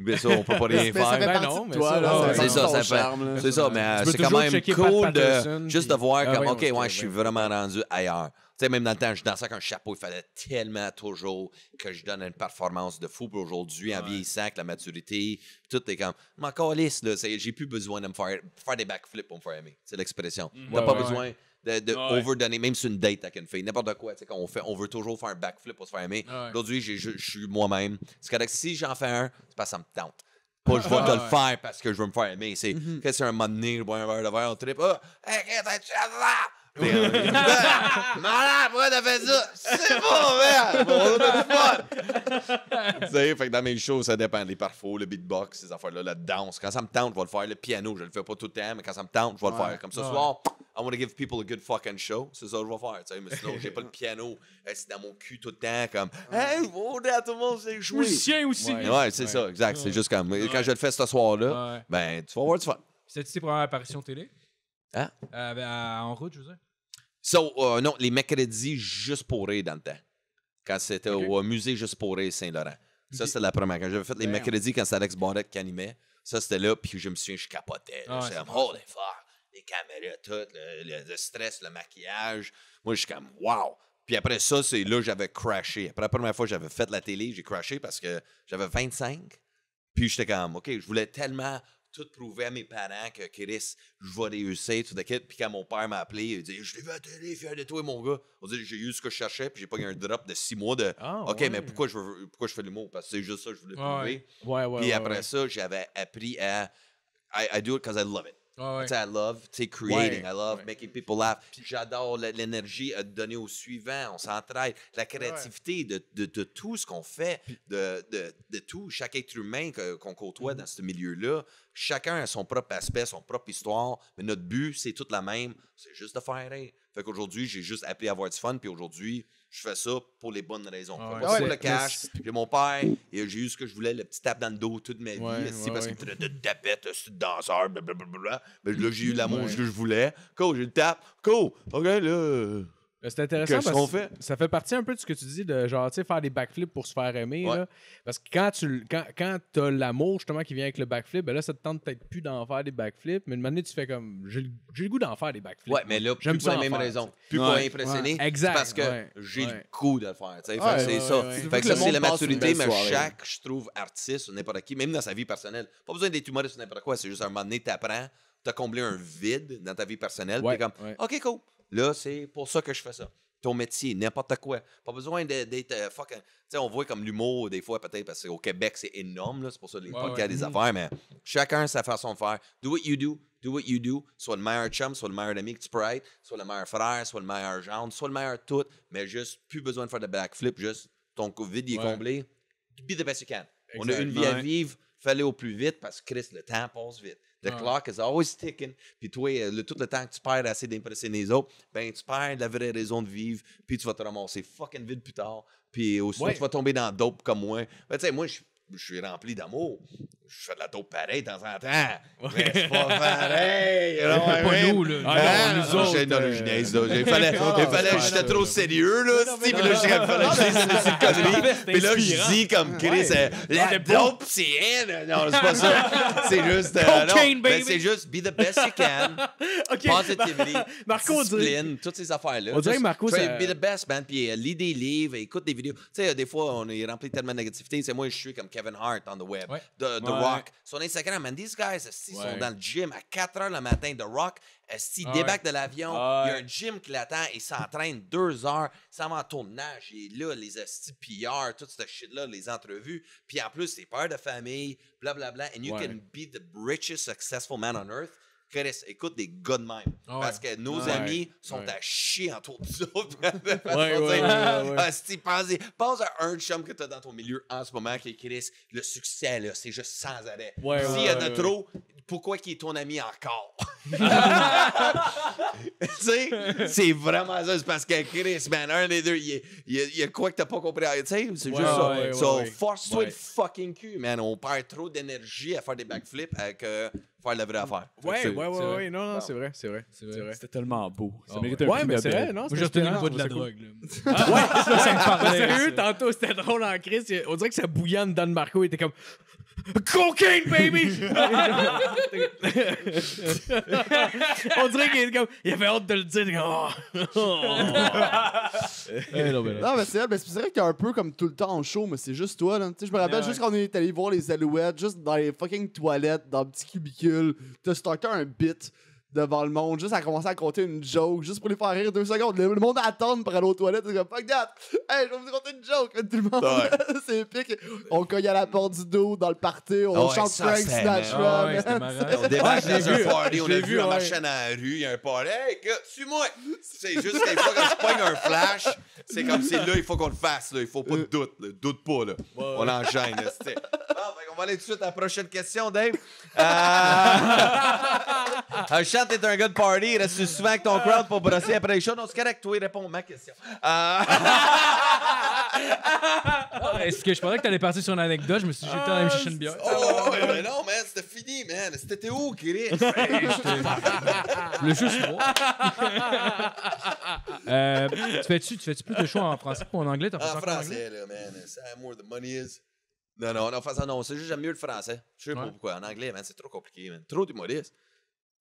Mais ça, on peut pas rien Mais ça fait faire. Ben partie non, de mais toi, ça, là. ouais, fait C'est partie ça, de ton ça fait- charme, là. C'est ça, mais Tu peux c'est quand toujours même checker cool Pat Patterson, juste de puis- voir Ah comme, ouais, OK, non, ouais, c'est je suis vrai. vraiment rendu ailleurs. Tu sais, même dans le temps, je dansais avec un chapeau, il fallait tellement toujours que je donne une performance de fou. Puis aujourd'hui, en vieillissant, avec la maturité, tout est comme, m'en calisse, là, j'ai plus besoin de me faire des backflips pour me faire aimer. C'est l'expression. T'as Ouais, pas ouais, besoin de Ouais. overdonner, même sur une date avec une fille, n'importe quoi. Tu sais, on veut toujours faire un backflip pour se faire aimer. Ouais. Aujourd'hui, je suis moi-même. C'est correct. Si j'en fais un, c'est parce que ça me tente. Pas je vais te le faire parce que je veux me faire aimer. C'est que c'est un moment donné, je bois un verre de verre, on trippe. Ah, hey, malade, pourquoi t'as fait ça? C'est bon, merde! On a du fun! Tu sais, fait que dans mes shows, ça dépend. Les parfums, le beatbox, ces affaires-là, la danse. Quand ça me tente, je vais le faire. Le piano, je le fais pas tout le temps, mais quand ça me tente, je vais le faire. Comme ce soir, I want to give people a good fucking show. C'est ça que je vais faire. Tu sais, mais sinon, j'ai pas le piano. C'est dans mon cul tout le temps, comme, hey, oh, tout le monde sait jouer. Musicien aussi. Ouais, c'est ça, exact. C'est juste comme, quand je le fais ce soir-là, Ouais. ben, tu vas avoir du fun. C'était tes premières apparitions télé? Hein? En route, je veux dire. So, non, les mercredis juste pour rire dans le temps. Quand c'était Ok. au musée juste pour rire Saint-Laurent. Ça, Ok. c'était la première. Quand j'avais fait les Damn. mercredis, quand c'était Alex Barrett qui animait, ça, c'était là, puis je me souviens, je capotais. Ah ouais, J'étais c'est comme, holy fuck, les caméras, tout, le stress, le maquillage. Moi, je suis comme, wow. Puis après ça, c'est là que j'avais crashé. Après la première fois que j'avais fait la télé, j'ai crashé parce que j'avais 25. Puis j'étais comme, OK, je voulais tellement tout prouver à mes parents que Chris, je vais réussir, tout de suite. Puis quand mon père m'a appelé, il dit, je l'ai vu à la télé, fier de toi, mon gars. On dit, j'ai eu ce que je cherchais, puis j'ai pas eu un drop de 6 mois de, Ah, OK, ouais. mais pourquoi je fais l'humour? Parce que c'est juste ça que je voulais Ouais. prouver. Ouais, Puis après ça, j'avais appris à I do it because I love it. Ouais. Tu sais, I love creating, Ouais. I love making people laugh. J'adore l'énergie à donner au suivant, on s'entraide, la créativité de tout ce qu'on fait, de tout, chaque être humain qu'on côtoie dans ce milieu-là. Chacun a son propre aspect, son propre histoire, mais notre but, c'est tout la même, c'est juste de faire rire. Fait qu'aujourd'hui, j'ai juste appris à avoir du fun, puis aujourd'hui, je fais ça pour les bonnes raisons. Ah Fait ouais. que moi, pour Ouais, le cash, j'ai mon père, et j'ai eu ce que je voulais, le petit tape dans le dos toute ma vie, parce qu'il me traitait de tapette, de danseur, blablabla. Mais là, j'ai eu l'amour que je voulais. Cool, j'ai le tape. Cool, OK, là... C'est intéressant Qu'est-ce parce qu'on que fait? ça fait partie un peu de ce que tu dis de genre, tu sais, faire des backflips pour se faire aimer. Ouais. Là. Parce que quand t'as l'amour justement qui vient avec le backflip, ben là, ça te tente peut-être plus d'en faire des backflips, mais une manière, tu fais comme, j'ai le goût d'en faire des backflips. Ouais, mais là, plus J'aime pour ça la en même faire, raison. tu sais. Plus pour Ouais. impressionner. Ouais, exact, C'est parce que ouais, j'ai ouais. le goût de le faire. Tu sais. Ouais, Fait que c'est ouais, ça. ouais. Fait Tu que veux que ça, le c'est monde la passe maturité, une mais belle soirée. chaque, je trouve, artiste ou n'importe qui, même dans sa vie personnelle, pas besoin d'être humoriste ou n'importe quoi. C'est juste à un moment donné, t'apprends, t'as comblé un vide dans ta vie personnelle. Ouais, T'es comme, ouais. OK, cool. Là, c'est pour ça que je fais ça. Ton métier, n'importe quoi. Pas besoin d'être fucking. Tu sais, on voit comme l'humour, des fois, peut-être, parce qu'au Québec, c'est énorme. Là, c'est pour ça que les podcasts, des affaires, mais chacun a sa façon de faire. Do what you do. Do what you do. Soit le meilleur chum, soit le meilleur ami que tu peux être, soit le meilleur frère, soit le meilleur gendre, soit le meilleur tout, mais juste plus besoin de faire de backflip, juste ton vide il est comblé. Be the best you can. On a une vie à vivre, fais-le au plus vite parce que Chris, le temps passe vite. The clock is always ticking. Puis toi, tout le temps que tu perds assez d'impressionner les autres, ben tu perds la vraie raison de vivre, puis tu vas te ramasser fucking vite plus tard. Puis aussi, tu vas tomber dans le dope comme moi. Ben, tu sais, moi, je suis rempli d'amour. Je fais de la dope pareil de temps en temps. Mais c'est pas pareil. Pas nous, là. Ah non, nous autres, Il fallait, j'étais trop sérieux, là. Puis là, il fallait que je dise une connerie. Puis là, je dis comme Chris, la dope, c'est elle. Non, c'est pas ça. C'est juste. Cocaine, baby. C'est juste be the best you can. Positivity. Marco, discipline, toutes ces affaires-là. On dirait que Marco, Try ça- be the best, man. Puis lis des livres, écoute des vidéos. Tu sais, des fois, on est rempli tellement de négativité. C'est moi, je suis comme Kevin Hart on the web. Ouais. The Rock. Sur Instagram, man, these guys, ils sont dans le gym à 4 h le matin. The Rock, s'il débarque de l'avion, il y a un gym qui l'attend, il s'entraîne 2 heures, il s'en va en tournage, il est là, les astis PR, tout ce shit-là, les entrevues. Puis en plus, c'est père de famille, blablabla. And you can be the richest successful man on earth. Chris, écoute des gars de même. Parce que nos amis sont à chier autour des autres. Pense à un chum que tu as dans ton milieu en ce moment qui est Chris. Le succès, là, c'est juste sans arrêt. S'il y en a trop, pourquoi qu'il est ton ami encore? Tu sais, c'est vraiment ça. C'est parce que Chris, man, un des deux, il y a quoi que t'as pas compris? Tu sais, c'est juste ça. So, force-toi le fucking cul, man. On perd trop d'énergie à faire des backflips avec faire la vraie affaire. Ouais. Non, c'est vrai. C'était tellement beau. Ça Ouais, méritait un prix mais c'est Nobel. vrai, non? Moi, j'ai retenu le inspirant, bout de la je trouve ça drogue, là. Ça me parlait. ça. Sérieux, tantôt, c'était drôle en crise. On dirait que ça bouillonne dans Marco. Il était comme cocaine, baby! On dirait qu'il était comme. Il avait hâte de le dire. Il était comme, Non, mais c'est vrai qu'il y a un peu comme tout le temps en show, mais c'est juste toi, là. Tu sais, je me rappelle juste quand on est allé voir les Alouettes, juste dans les fucking toilettes, dans le petit cubicule, t'as starté un bit devant le monde, juste à commencer à compter une joke, juste pour les faire rire 2 secondes. Le monde attend pour aller aux toilettes, c'est comme fuck that! Hey, je vais vous raconter une joke, tout le monde! C'est épique. On cogne à la porte du dos dans le party, on chante ça, Frank c'est, Sinatra. Ouais, c'était man. marrant. On débarque dans un party, on je a l'ai vu vu, en ouais. marchant dans la rue, il y a un party. Hey, gars, suis-moi! C'est juste des fois quand je pogne un flash, c'est comme c'est là, il faut qu'on le fasse, là. Il faut pas de doute, là. Doute pas, là. On enchaîne, là. On va aller tout de suite à la prochaine question, Dave. Un chat, t'es un gars de party, il reste souvent avec ton crowd pour brosser après les shows. Non, c'est correct, toi, réponds à ma question. Est-ce que je pensais que t'allais partir sur une anecdote? Je me suis dit, j'étais allé me chercher une bière. Oh, mais non, man, c'était fini, man. C'était où, Chris? Le juste voir. Tu fais-tu plus de choix en français ou en anglais? T'as fait ça En encore en anglais? français, là, man. Ça, more the money is. Non, français, non. C'est juste j'aime mieux le français. Je sais pas pourquoi. En anglais, man, c'est trop compliqué, man. Trop d'humoristes.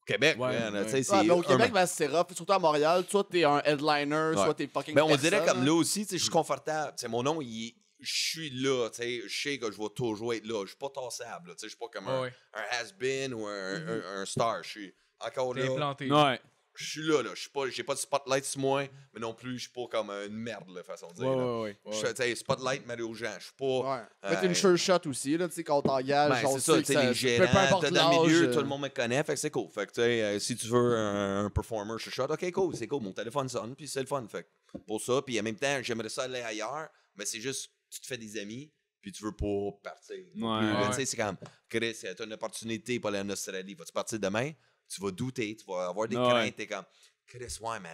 Au Québec, man, tu sais, c'est... Ouais, mais au Québec, ben, c'est rough, surtout à Montréal. Soit t'es un headliner, soit t'es fucking Ben, on personne, dirait comme hein. là aussi, tu sais, je suis confortable. Tu sais, mon nom, je suis là, tu sais, je sais que je vais toujours être là. Je suis pas tassable, tu sais, je suis pas comme un has-been ou un star. Je suis encore là. T'es implanté. Ouais. Je suis là. J'ai pas de spotlight sur moi, mais non plus, je suis pas comme une merde, la façon de dire. Ouais. Je suis, tu sais, spotlight, Mario Jean. Je suis pas. Ouais. Faites une sure shot aussi, là, tu sais, quand on t'engage. Ben, on c'est ça, sait tu sais, que les peu gérants, importe t'as dans le milieu, l'âge, tout le monde me connaît, fait que c'est cool. Fait que, tu sais, si tu veux un performer sure shot, ok, cool, c'est cool, mon téléphone sonne, puis c'est le fun. Fait que pour ça, puis en même temps, j'aimerais ça aller ailleurs, mais c'est juste, tu te fais des amis, puis tu veux pas partir. non plus, là. Tu sais, c'est comme, Chris, t'as une opportunité pour aller en Australie, vas-tu partir demain? Tu vas douter, tu vas avoir des craintes, t'es comme, Chris, ouais, mais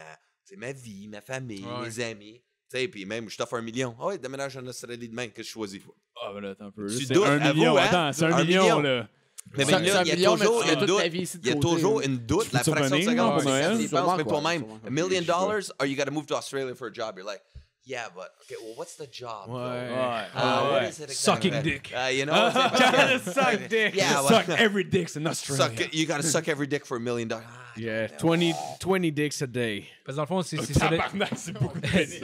c'est ma vie, ma famille, mes amis. Tu sais, puis même, je t'offre 1 million. Ah ouais, déménage en Australie demain, qu'est-ce que je choisis? Ah, ben là, attends un peu. Tu C'est doutes, 1 million. avoue, hein? Attends, c'est 1 1 million, million. là. Mais Ça- même là, ça il y a million, mais toujours tu fais une toute doute. ta vie ici de Il y a côté, toujours là. une doute, la peux fraction de revenir, seconde, pour c'est Noël? quand tu y penses, Sûrement mais quoi, pour même, sûrement. $1 million, or you gotta move to Australia for a job. You're like, yeah, but, okay, well, what's the job? though? What is it exactly? Sucking dick. You know? Gotta suck dick. Yeah, well, Suck every dick in Australia. you gotta suck every dick for $1 million. Yeah, 20 dicks a day. Parce que dans le fond, ça. Tabarnak, c'est beaucoup de pénis.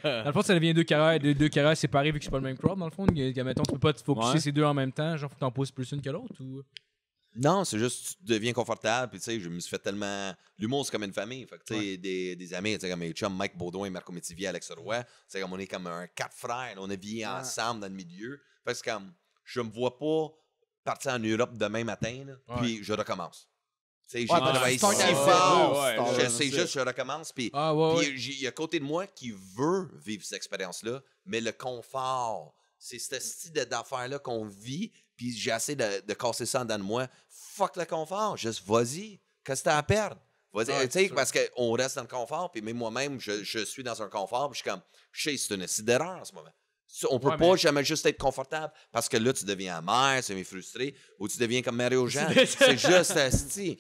Dans le fond, ça devient deux carrières séparées vu que c'est pas le même crowd. Dans le fond, mettons, tu peux pas te focuser Ouais. ces deux en même temps. Genre, faut que t'en poses plus une que l'autre ou. Non, c'est juste, tu deviens confortable. Puis, tu sais, je me suis fait tellement. L'humour, c'est comme une famille. Fait que, tu sais, des amis, tu sais, comme mes chums, Mike Baudouin, Marco Métivier, Alex Roy. Tu sais, comme on est comme un 4 frères. On a vécu ensemble dans le milieu. Fait que c'est comme, je me vois pas partir en Europe demain matin, là, puis je recommence. Tu sais, j'ai travaillé start si à fort. zéro, ouais, Je ouais, sais c'est juste, je recommence. Puis, Ah, ouais. puis il y a un côté de moi qui veut vivre cette expérience-là, mais le confort, c'est ce style d'affaires-là qu'on vit, puis j'ai essayé de casser ça en dedans de moi. Fuck le confort, juste vas-y. Qu'est-ce que t'as à perdre? Vas-y, tu sais, parce qu'on reste dans le confort, puis même moi-même, je suis dans un confort, puis je suis comme, je sais, c'est une acide d'erreur en ce moment. On peut pas jamais juste être confortable parce que là, tu deviens amer, tu deviens frustré, ou tu deviens comme Mario Jean. C'est juste asti.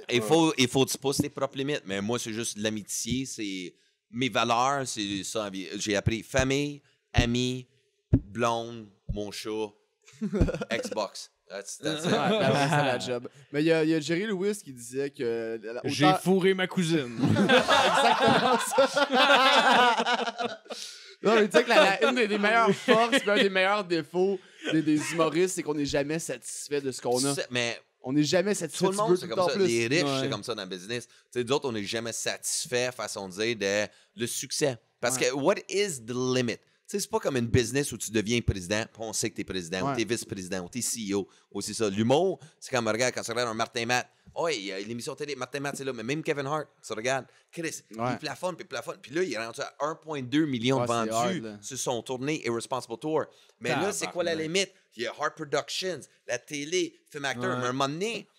Il faut que tu pousses tes propres limites. Mais moi, c'est juste l'amitié, c'est mes valeurs, c'est ça. J'ai appris famille, amis, blonde, mon chat, Xbox. That's Ouais, it. c'est la job. Mais il y a Jerry Lewis qui disait que. J'ai fourré ma cousine. Exactement ça. Non, mais tu sais que une des meilleures forces, puis un des meilleurs défauts des humoristes, c'est qu'on n'est jamais satisfait de ce qu'on a. Mais On n'est jamais satisfait. tout le monde, c'est tout comme ça. plus. Les riches, Ouais. c'est comme ça dans le business. Tu sais, d'autres, on n'est jamais satisfait, façon de dire, de le succès. Parce que, what is the limit? Tu sais, c'est pas comme une business où tu deviens président, puis on sait que t'es président, ou t'es vice-président, ou t'es CEO, ou c'est ça. L'humour, c'est comme, regarde, quand tu regardes un Martin Matt, oh, il y a l'émission télé, Martin Matt, c'est là, mais même Kevin Hart, tu regardes, Chris, il plafonne, puis plafonne. Puis là, il est rendu à 1,2 million de Ouais, c'est vendus hard, là. sur son tournée Irresponsible Tour. Mais là, c'est quoi la limite? Il y a Hart Productions, la télé, film acteur, mais à un moment donné,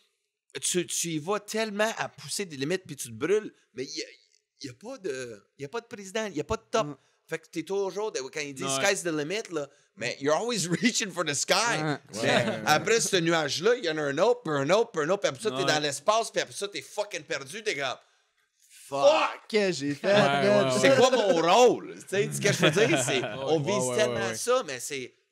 tu y vas tellement à pousser des limites, puis tu te brûles, mais il n'y a pas de président, il n'y a pas de top. Fait que t'es toujours, quand il dit sky's the limit, là, mais you're always reaching for the sky. Mais après ce nuage-là, il y en a un autre, puis un autre, puis un autre, puis après ça, t'es dans l'espace, puis après ça, t'es fucking perdu, t'es comme, Fuck, que j'ai fait. c'est quoi mon rôle? Tu sais, ce que je veux dire, c'est, on vise ouais, tellement ouais. ça, mais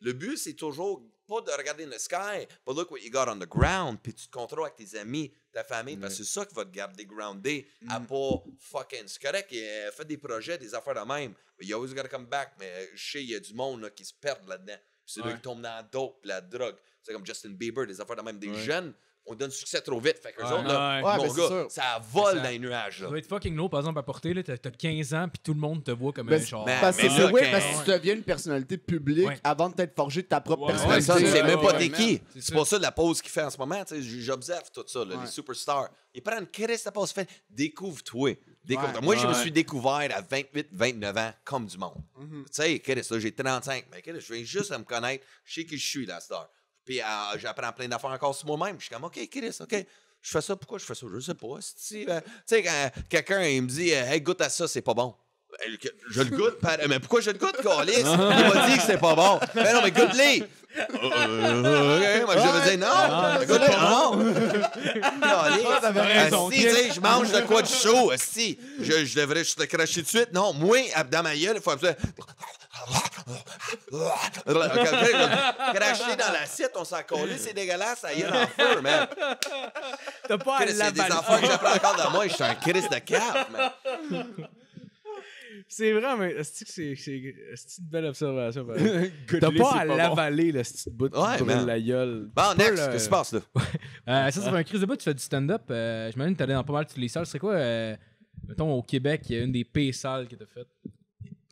le but, c'est toujours pas de regarder le sky, but look what you got on the ground, puis tu te contrôles avec tes amis, ta famille, parce que c'est ça qui va te garder groundé, à pas fucking, c'est correct, fais des projets, des affaires de même, but you always gotta come back, mais je sais, il y a du monde là, qui se perd là-dedans, puis c'est là qu'ils tombent dans la dope, la drogue, c'est comme Justin Bieber, des affaires de même, des jeunes, on donne succès trop vite, fait que eux autres, là, Ouais, mon ben, c'est gars, sûr. ça vole dans les nuages, Ça là. doit être fucking lourd, par exemple, à porter. Là, t'as 15 ans, puis tout le monde te voit comme Ben, un genre. Parce que mais là, oui, quand- parce que tu deviens une personnalité publique Ouais. avant de t'être forgé de ta propre Personne, personnalité. c'est même pas ouais, t'es qui. c'est C'est ça. pour ça la pause qu'il fait en ce moment. Tu sais, j'observe tout ça, là, les superstars. Ils prennent Chris, la pause fait. Découvre-toi. Découvre-toi. Moi, je me suis découvert à 28, 29 ans comme du monde. Tu sais, Chris, là, j'ai 35. Mais Chris, je viens juste à me connaître. Je sais qui je suis, la star. Puis j'apprends plein d'affaires encore sur moi-même. Je suis comme, OK, Chris, OK. Je fais ça, pourquoi je fais ça? Je sais pas. Tu sais, quand quelqu'un il me dit, hey, goûte à ça, c'est pas bon. Je le goûte, mais pourquoi je le goûte, Calis? Il m'a dit que c'est pas bon. Mais non, mais goûte-les! Moi, je veux dire non! Goûte-les, non! t'avais raison, Si, tu sais, je mange de quoi de chaud, si. Je devrais juste le cracher tout de suite. Non, moi, dans ma gueule, il faut absolument. Cracher dans l'assiette, on s'en colle, c'est dégueulasse, ça y est en feu, man. T'as pas à C'est des l'avaler. enfants que j'apprends encore dans moi, je suis un Chris de cap, man. C'est vrai, mais c'est une belle observation. pareil. T'as Goodley, pas c'est à bon. l'avaler, le petit bout qui Ouais, brûle man. la gueule. Bon, Pas next, le- qu'est-ce qui se passe, là? Ça fait un crise de bout, tu fais du stand-up. J'imagine que t'allais dans pas mal toutes les salles. C'est quoi, mettons, au Québec, il y a une des pires salles que t'as faites?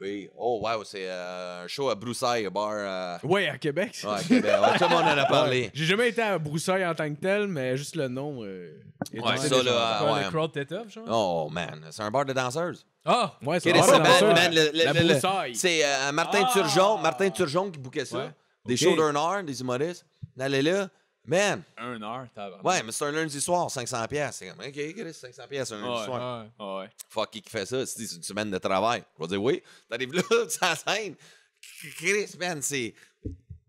Oui. Oh, wow, c'est un show à Broussailles, bar. Ouais, à Québec. Ouais, Québec. Ouais, tout le monde en a parlé. J'ai jamais été à Broussailles en tant que tel, mais juste le nom. est Ouais, assez ça, légendaire. là, Quoi, ouais. le crowd t'est up, genre? Oh, man, c'est un bar de danseuses. Ah! Ouais, Okay, c'est c'est vraiment ça. la La Broussaille. C'est Martin Turgeon qui bouquait ça. Ouais. Des Ok. shows d'un heure, des humoristes. Allez là. Man, 1 heure, tabarnak. ouais, mais c'est un lundi soir, 500$. C'est comme, OK, Chris, 500$ un lundi Ouais. soir. Ouais. Ah ouais. Fuck, qui fait ça? C'est une semaine de travail. Je vais dire oui. T'arrives là, tu es en scène. Chris, man, c'est.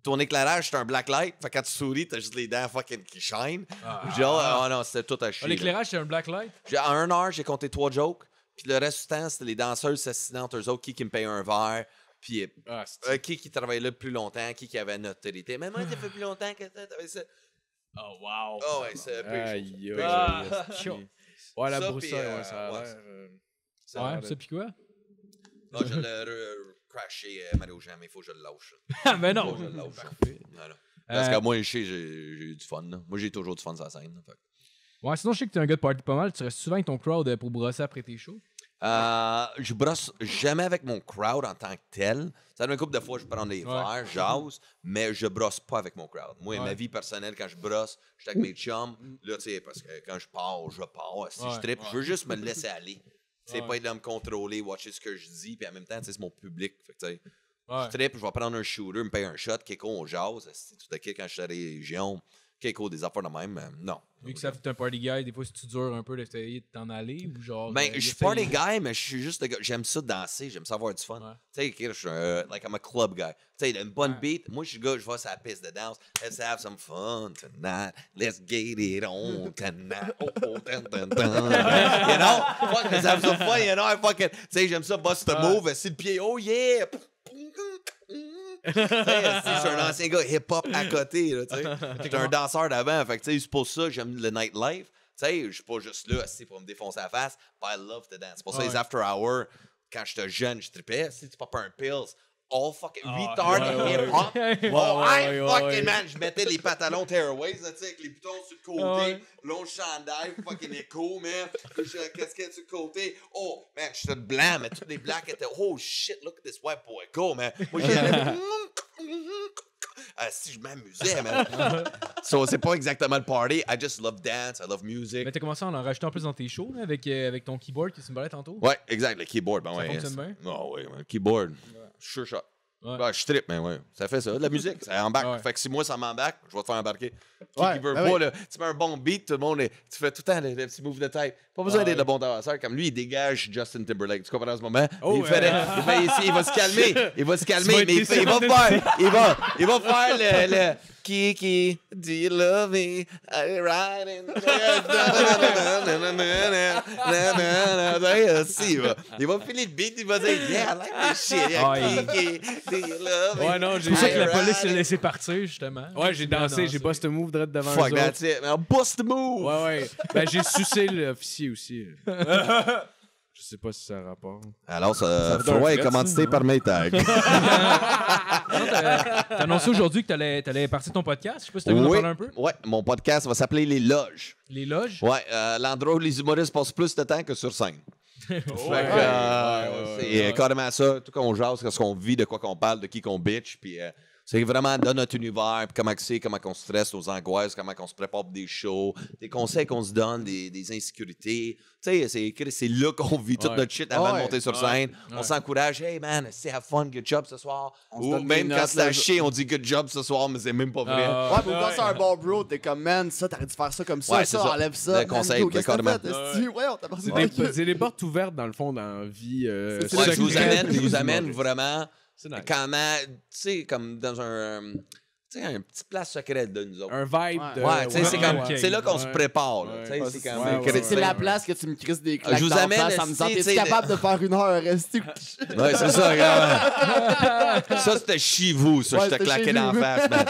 Ton éclairage, c'est un black light. Fait que quand tu souris, t'as juste les dents fucking qui shine. Oh non, c'était tout à chier. là. L'éclairage, c'est un black light? En 1 heure, j'ai compté 3 jokes. Puis le reste du temps, c'était les danseuses s'assinant eux autres, qui me payait un verre. Puis qui travaillait là plus longtemment, qui avait une autorité. Mais moi, t'as fait plus longtemps que t'avais ça. Oh, wow. Oh, ouais, c'est pire. Aïe, Pire aïe, chose. aïe. Ouais, la Ça, Broussaille, puis, ouais, ça a ouais, l'air. Ça a Ouais, l'air ça de- pis quoi? Non, je l'ai crashé Mario Jam, il faut que je le lâche. Ah, ben Faut non! que je le lâche. Voilà. Parce que moi, je sais, j'ai eu du fun. Là. Moi, j'ai toujours du fun sur la scène. Là. Fait que- Ouais, sinon, je sais que t'es un gars de party pas mal. Tu restes souvent avec ton crowd pour brosser après tes shows. Je brosse jamais avec mon crowd en tant que tel. Ça donne une couple de fois, je prends des verres, jase, mais je brosse pas avec mon crowd. Moi, ma vie personnelle, quand je brosse, je suis avec mes chums. Là, tu sais, parce que quand je pars. Si je trippe, je veux juste me laisser aller. C'est pas être là à me contrôler, watcher ce que je dis, puis en même temps, tu sais, c'est mon public. Fait que, tu sais, je trippe, je vais prendre un shooter, me payer un shot, Keko, on jase. C'est tout à fait quand je suis à la région. Keko, des affaires de même, non. Vu que ça fait un party guy, des fois, si tu dures un peu d'essayer de t'en aller ou genre. Ben, je suis pas des gars, mais je suis juste le gars. J'aime ça danser, j'aime ça avoir du fun. Ouais. Tu sais, je suis like I'm a club guy. Tu sais, une bonne beat. Moi, je suis le gars, je vais sur la piste de danse. Let's have some fun tonight. Let's get it on tonight. Oh, oh, dun, dun, dun. You know? Fuck, let's have some fun, you know? I fucking, tu sais, j'aime ça, bust the move, c'est le pied. Oh yeah! Tu sais, je suis un ancien gars hip-hop à côté, là, tu sais. J'étais un danseur d'avant, fait que, tu sais, c'est pour ça que j'aime le nightlife. Tu sais, je suis pas juste là assis pour me défoncer la face, but I love to dance. C'est pour ça, les after hours, quand j'étais jeune, je trippais. Si tu popes un pills, all fucking retard hip-hop. Fucking man, je mettais les pantalons Tearaways, tu sais, avec les boutons sur le côté, long chandail, fucking écho, man. Casquette sur le côté. Oh, man, j'étais blanc, mais tous les blacks étaient, oh shit, look at this white boy go, man. Moi, j'allais. Si je m'amusais, man. So, c'est pas exactement le party. I just love dance, I love music. Mais t'as commencé à en rajouter en plus dans tes shows, là, avec ton keyboard qui se me parlait tantôt. Ouais, exact, le keyboard. Ben, ouais, fonctionne bien? Non, ouais, le keyboard. Sure shot. Ouais. Ben, je trippe, mais ouais. Ça fait ça, de la musique. Ça embarque. Ouais. Fait que si moi, ça m'embarque, je vais te faire embarquer. Qui Ouais, veut ben pas, oui. là, tu mets un bon beat, tout le monde, tu fais tout le temps le petit move de tête. Pas besoin d'être le bon danseur. Comme lui, il dégage Justin Timberlake. Tu comprends en ce moment? Oh, il va se calmer. Il va se calmer, vas mais être il déçu. va faire le Kiki, do you love me? I ride in il va filer le beat, il va dire yeah, I like this shit. Yeah, Kiki, do you love me? Ouais, non, C'est pour ça que la I police l'a ride laissé partir, justement. Ouais, j'ai dansé, j'ai bossé move direct devant Fuck, eux autres. that's it. Man, bust the move. Ouais, ouais. Ben, j'ai sucé l'officier aussi. Je sais pas si ça a rapport. Alors, fait un Froid est fret, commandité ça, par Maytag. T'as annoncé aujourd'hui que t'allais partir ton podcast. Je sais pas si t'as voulu en parler un peu. Ouais, mon podcast va s'appeler Les Loges. Les loges. Ouais, l'endroit où les humoristes passent plus de temps que sur scène. Fait que, c'est carrément ça. Tout qu'on jase, ce qu'on vit, de quoi qu'on parle, de qui qu'on bitch. Puis c'est vraiment dans notre univers, puis comment on stresse, nos angoisses, comment on se prépare pour des shows, des conseils qu'on se donne, des insécurités. Tu sais, c'est là qu'on vit toute notre shit avant de monter sur scène. On s'encourage. Hey man, have fun, good job ce soir. On se Ou donne même des quand notes, c'est à là. chier, on dit good job ce soir, mais c'est même pas vrai. Ouais, mais quand c'est un bon bro, t'es comme, man, ça, t'aurais dû faire ça comme ça, Ouais, c'est ça, ça. enlève ça. Le man, conseil, yo, qu'est-ce que carrément. t'as fait, esti? Ouais, on t'a pas C'est des portes ouvertes, dans le fond, dans la vie. C'est Ouais, ça je vous amène vraiment C'est nice. comment, tu sais, comme dans un. Tu tu sais, un petit place secrète de nous autres. Un vibe de. Ouais, tu sais, c'est comme. ouais. C'est là qu'on se Ouais. prépare, là. Ouais. Tu sais, Ouais, c'est comme. ouais, C'est ouais. la place que tu me crises des claques Je vous d'en amène face le en me disant, style, t'es-tu tu sais, capable de faire 1 heure rester? Ouais, c'est ça, regarde. Ça, c'était chez vous, ça, Ouais, je te c'était claquais chez dans vous. la face, man.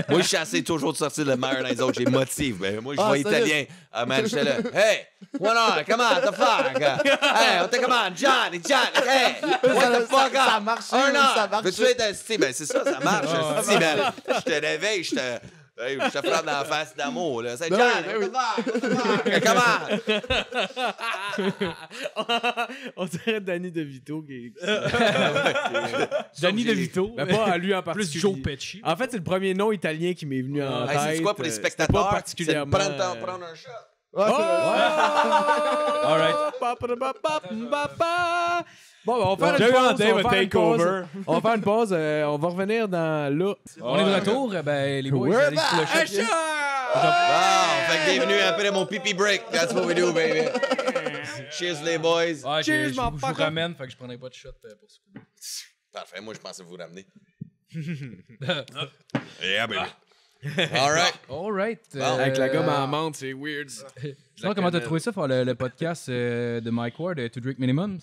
Moi, je suis assez toujours de sortir le meilleur dans les autres. J'ai motive, ben. Moi, je Ah, vois sérieux? italien. Ah, man, j'étais là. Hey, what on? Come on, the fuck? Hey, come on, Johnny, hey, what the fuck? Ça marchait, Un oui, an. ça marchait. Veux-tu être assisté? Ben, c'est ça, ça marche. assisté, man. Je te réveille, je te. Hey, je te frappe dans la face d'amour, là. C'est Ben Johnny, oui, what the fuck? Come on. On dirait Danny DeVito qui est. Danny DeVito. Mais pas à lui en Plus particulier. Joe Pesci. En fait, c'est le premier nom italien qui m'est venu en Hey, tête. c'est quoi pour les C'était spectateurs? Pas particulièrement. C'est de prendre un shot. Ouais, c'est vrai. All right. Bon, ben, on va faire J'ai une eu en pause. tête On un va faire une takeover. pause. On va faire une pause. On va revenir dans là. On est de retour. Ben, les boys, We're allez back. clocher. Bon, fait que bienvenue après mon pipi break. That's what we do, baby. Cheers, les boys. Ouais, Cheers, je vous motherfucker. ramène, fait que je prendrai pas de shot pour ce coup. Parfait, moi, je pensais vous ramener. Yeah, baby. All right. All right. Avec la gomme à menthe, c'est weird. Sinon, comment t'as trouvé ça, faire le podcast de Mike Ward, To Drink Minimum?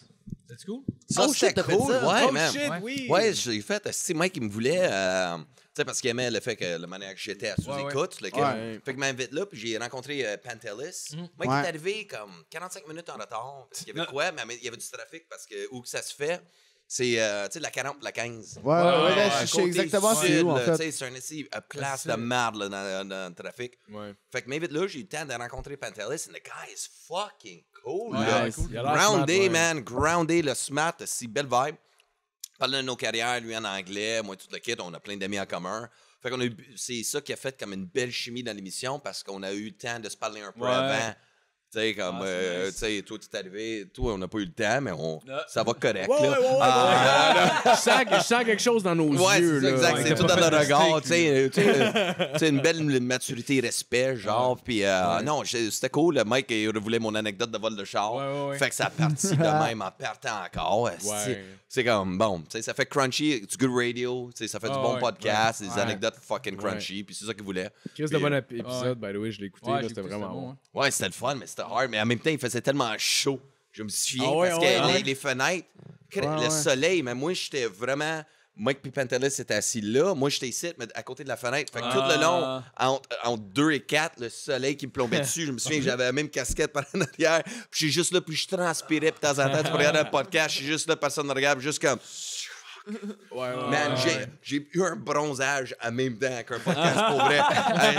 C'est cool? Ça, Oh, c'était shit, t'as fait cool. ça? Ouais, Oh man. shit, Ouais. oui. Ouais, j'ai fait. C'est Mike qui me voulait. Tu sais, parce qu'il aimait le fait que le manière que j'étais à sous-écoute. Ouais. Fait qu'il m'invite là, puis j'ai rencontré Pantelis. Mike Ouais. est arrivé comme 45 minutes en retard. Parce qu'il y avait quoi? Mais il y avait du trafic parce que où que ça se fait, c'est tu sais, la 40 la 15. Ouais, là, je sais Côté exactement c'est sud, où, en là, fait. tu sais, c'est un essai place de merde là, dans le trafic. Ouais. Fait que m'invite là, j'ai eu le temps de rencontrer Pantelis, and the guy is fucking cool. Ouais, là. nice. Il a l'air Grounded, smart, ouais. man. Grounded, le smart, si belle vibe. Parle de nos carrières, lui en anglais, moi tout le kit, on a plein d'amis en commun. Fait qu'on a eu, c'est ça qui a fait comme une belle chimie dans l'émission parce qu'on a eu le temps de se parler un peu Ouais. avant. Tu sais, comme, c'est nice. tu sais, toi, tu es arrivé, toi, on n'a pas eu le temps, mais ça va correct, Ouais, là. ouais, ouais, Ah, Je sens quelque chose dans nos Ouais, yeux. c'est ça, là. exact. Ouais. C'est tout pas dans fait le de regard, steak, tu sais, une belle maturité, respect, genre. Puis, non, c'était cool. Mike, il voulait mon anecdote de vol de char. Ouais. Fait que ça a parti de même en partant encore. Ouais. C'est comme, bon, tu sais, ça fait crunchy, du good radio, tu sais, ça fait du Ah, bon ouais, podcast, des ouais. anecdotes fucking crunchy, puis c'est ça qu'il voulait. Chris de Puis, bon épisode, by the way, je l'ai écouté. Ouais, là, j'ai c'était écouté, vraiment c'était bon. hein. Ouais, c'était le fun, mais c'était hard. Mais en même temps, il faisait tellement chaud. Je me souviens, Ah ouais, parce que ouais. les fenêtres, le ouais. soleil, mais moi, j'étais vraiment... Mike puis Pantelis était assis là. Moi, j'étais ici, mais à côté de la fenêtre. Fait que tout le long, entre 2 et 4, le soleil qui me plombait dessus. Je me souviens que j'avais la même casquette par en arrière. Puis je suis juste là, puis je transpirais. Puis de temps en temps, tu peux regarder un podcast. Je suis juste là, personne ne regarde. Juste comme... Ouais, Man, j'ai eu un bronzage en même temps qu'un podcast pour vrai.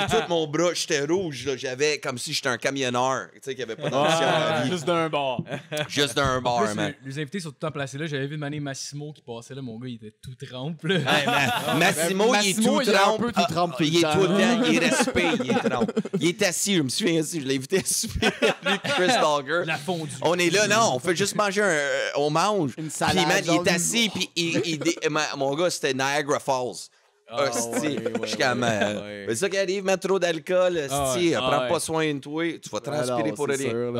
Tout mon bras, j'étais rouge. là. J'avais comme si j'étais un camionneur. Tu sais, qui avait pas d'ambition dans la vie. Juste d'un bar. Juste d'un En bar, plus, man. les invités sont tout le temps placés là. J'avais vu Mané Massimo qui passait là. Mon gars, il était tout trempe. Là. Hey, man. Massimo, il est Massimo, tout il est un trempe. peu tout trempe tout Il le est temps. tout le temps. Il est respect, il est trempe. Il est assis, je me souviens assis. Je l'ai invité à souper. Lui, Chris Dogger. La fondue. On est là, non, on fait juste manger on mange. Une Puis, salade, man, il genre, est assis, puis mon gars, c'était Niagara Falls. Hostie. Je suis comme, c'est ça qui arrive, mettre trop d'alcool, hostie, prends pas soin de toi, tu vas transpirer pour rien.